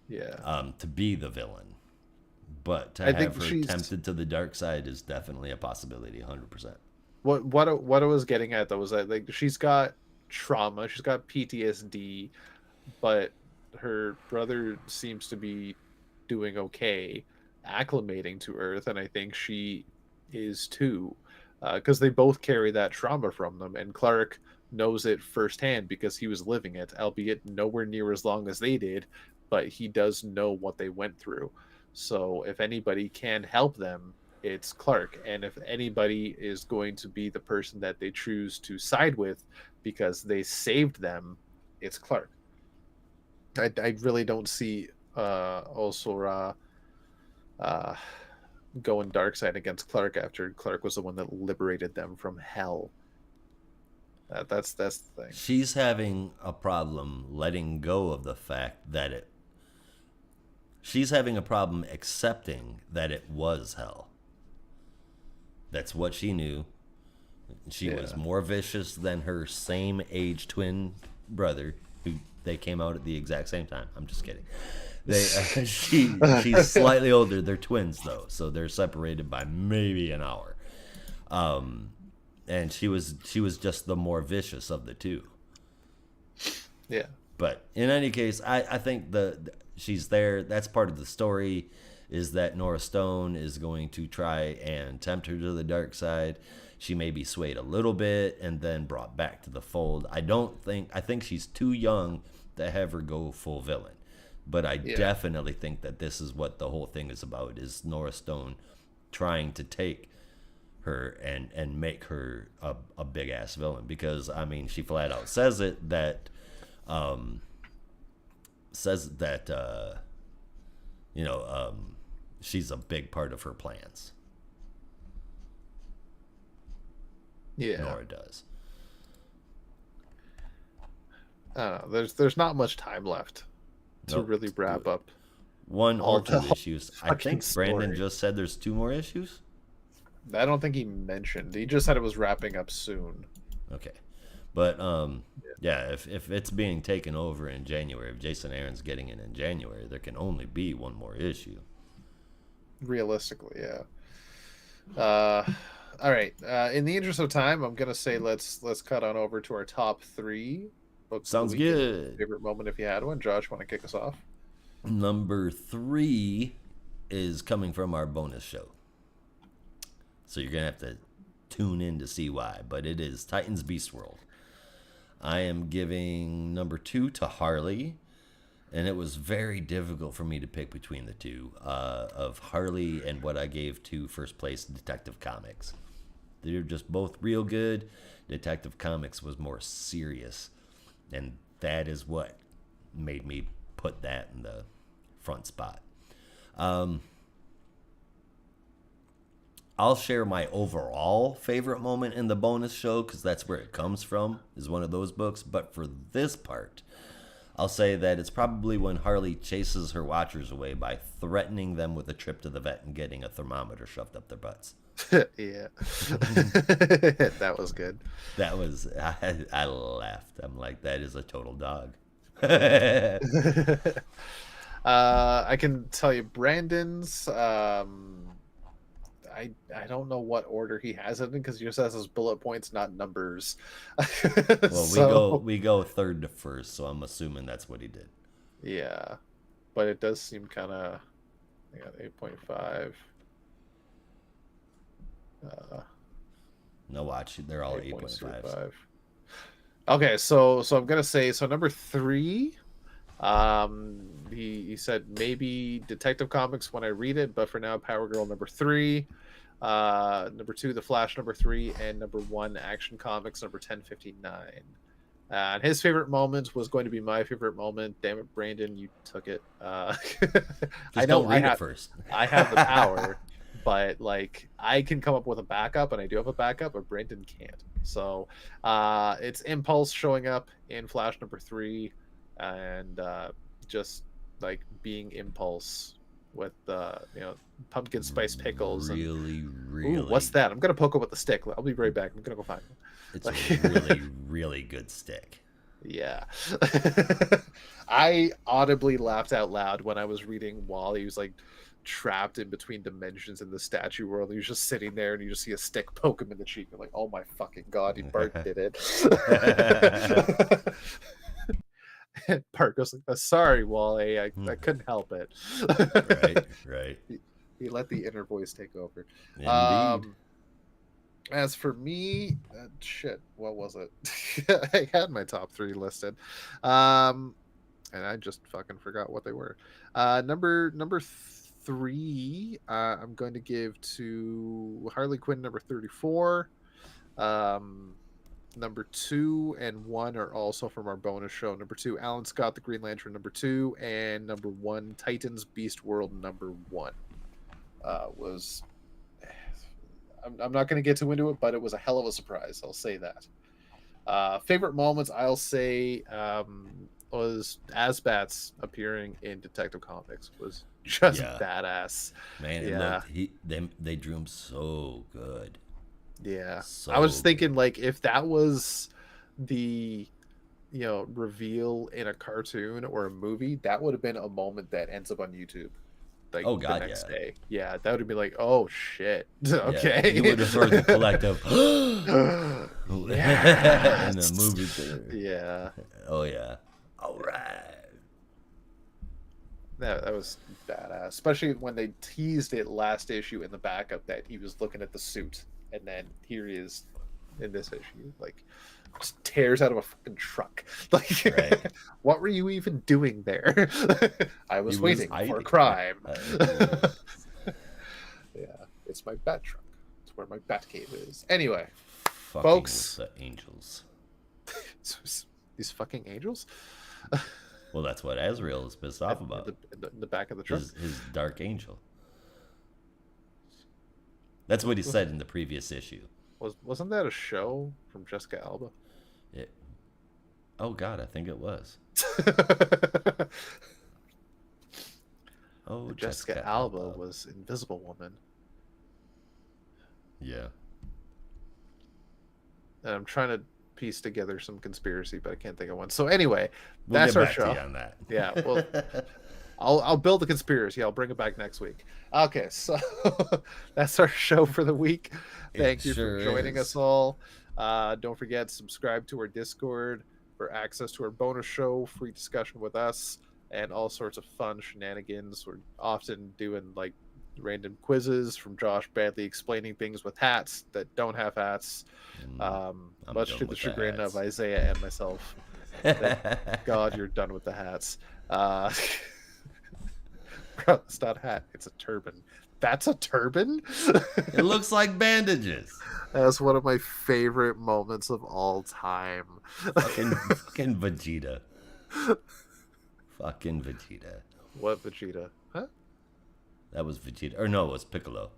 Yeah. To be the villain. But to I think have her she's tempted to the dark side is definitely a possibility, 100%. what I was getting at though was that like she's got trauma, she's got PTSD, but her brother seems to be doing okay, acclimating to Earth, and I think she is too, because they both carry that trauma from them, and Clark knows it firsthand because he was living it, albeit nowhere near as long as they did, but he does know what they went through. So if anybody can help them, it's Clark, and if anybody is going to be the person that they choose to side with because they saved them, it's Clark. I really don't see Osora going dark side against Clark after Clark was the one that liberated them from hell. That's the thing. She's having a problem letting go of the fact that she's having a problem accepting that it was hell. That's what she knew. She was more vicious than her same age twin brother, who they came out at the exact same time. I'm just kidding. She's slightly older. They're twins though, so they're separated by maybe an hour. And she was just the more vicious of the two. Yeah. But in any case, I think she's there. That's part of the story, is that Nora Stone is going to try and tempt her to the dark side. She may be swayed a little bit and then brought back to the fold. I think she's too young to have her go full villain. But I definitely think that this is what the whole thing is about, is Nora Stone trying to take her and make her a big ass villain, because I mean she flat out says it that she's a big part of her plans. Yeah. Nora does. I don't know. There's not much time left to Nope. really wrap up One all or two the issues. I fucking think Brandon story. just said there's 2 more issues. I don't think he mentioned. He just said it was wrapping up soon. Okay. But yeah, if it's being taken over in January, if Jason Aaron's getting it in January, there can only be 1 more issue. Realistically, yeah. All right. In the interest of time, I'm gonna say let's cut on over to our top 3 books. Sounds of the week. good. Favorite moment, if you had one. Josh, want to kick us off? Number 3 is coming from our bonus show. So you're going to have to tune in to see why. But it is Titans Beast World. I am giving number 2 to Harley. And it was very difficult for me to pick between the two, of Harley and what I gave to first place, Detective Comics. They're just both real good. Detective Comics was more serious, and that is what made me put that in the front spot. I'll share my overall favorite moment in the bonus show because that's where it comes from, is one of those books. But for this part, I'll say that it's probably when Harley chases her watchers away by threatening them with a trip to the vet and getting a thermometer shoved up their butts. Yeah. That was good. That was, I laughed. I'm like, that is a total dog. I can tell you Brandon's. I don't know what order he has it in because he just has his bullet points, not numbers. Well, we go third to first, so I'm assuming that's what he did. Yeah, but it does seem kind of. I got 8.5. No, watch, they're all 8.5. Okay, so I'm gonna say number 3. He said maybe Detective Comics when I read it, but for now Power Girl number 3. Number 2, The Flash number 3, and number 1, Action Comics number 1059. And his favorite moment was going to be my favorite moment. Damn it, Brandon, you took it. I know I have first. I have the power, but like I can come up with a backup, and I do have a backup, but Brandon can't. So it's Impulse showing up in Flash number 3, and just like being Impulse with pumpkin spice pickles. Really. Ooh, what's that? I'm gonna poke it with the stick. I'll be right back. I'm gonna go find it. It's a really good stick. Yeah. I audibly laughed out loud when I was reading while he was like trapped in between dimensions in the statue world. He was just sitting there and you just see a stick poke him in the cheek. You're like, oh my fucking god, Bart did it. And Bart goes like, sorry, Wally, I couldn't help it. Right. He let the inner voice take over. Indeed. As for me, what was it? I had my top 3 listed, and I just fucking forgot what they were. Number 3, I'm going to give to Harley Quinn number 34. Number 2 and 1 are also from our bonus show. Number 2, Alan Scott, the Green Lantern number 2, and number 1, Titans Beast World number 1. Was I'm not going to get too into it, but it was a hell of a surprise. I'll say that. Favorite moments, I'll say, was Asbats appearing in Detective Comics was just badass. Man, it looked, they drew him so good. Yeah, so I was thinking like if that was the reveal in a cartoon or a movie, that would have been a moment that ends up on YouTube. Like oh god, the next day. Yeah, that would have been like, oh shit. Okay. Yeah, you would have heard the collective yeah. in the movie theater. Yeah. Oh yeah. All right. That was badass, especially when they teased it last issue in the backup that he was looking at the suit, and then here he is in this issue, like just tears out of a fucking truck. Like, right. What were you even doing there? I was waiting for a crime. Yeah, it's my bat truck. It's where my bat cave is. Anyway, fucking folks, the angels. These fucking angels. Well, that's what Azrael is pissed off about. In the back of the truck. His dark angel. That's what he said in the previous issue. Wasn't that a show from Jessica Alba? Oh God, I think it was. Oh, Jessica Alba was Invisible Woman. Yeah. And I'm trying to piece together some conspiracy, but I can't think of one. So anyway, that's our show. On that. Yeah, well, I'll build the conspiracy. I'll bring it back next week. Okay, so that's our show for the week. Thank you for joining us all. Don't forget, subscribe to our Discord for access to our bonus show, free discussion with us, and all sorts of fun shenanigans. We're often doing like random quizzes from Josh Badley explaining things with hats that don't have hats, much to the chagrin of Isaiah and myself. Thank God you're done with the hats. Bro, it's not a hat. It's a turban. That's a turban? It looks like bandages. That's one of my favorite moments of all time. Fucking Vegeta. Fucking Vegeta. What Vegeta? Huh? That was Vegeta. Or no, it was Piccolo.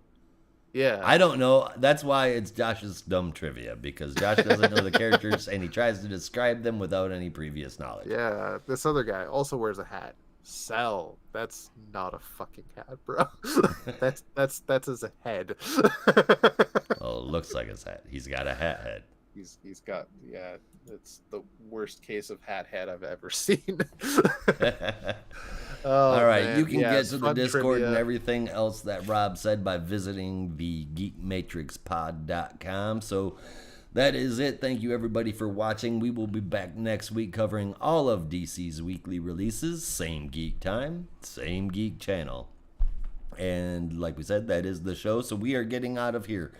Yeah. I don't know. That's why it's Josh's dumb trivia, because Josh doesn't know the characters and he tries to describe them without any previous knowledge. Yeah, this other guy also wears a hat. Cell. That's not a fucking hat, bro. that's his head. Well, it looks like his hat. He's got a hat head. He's got, yeah, it's the worst case of hat head I've ever seen. All right, man. you can get to the fun Discord trivia. and everything else that Rob said by visiting the geekmatrixpod.com. So that is it. Thank you, everybody, for watching. We will be back next week covering all of DC's weekly releases. Same geek time, same geek channel. And like we said, that is the show. So we are getting out of here.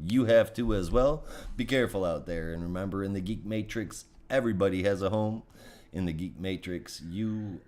You have to as well. Be careful out there. And remember, in the Geek Matrix, everybody has a home. In the Geek Matrix, you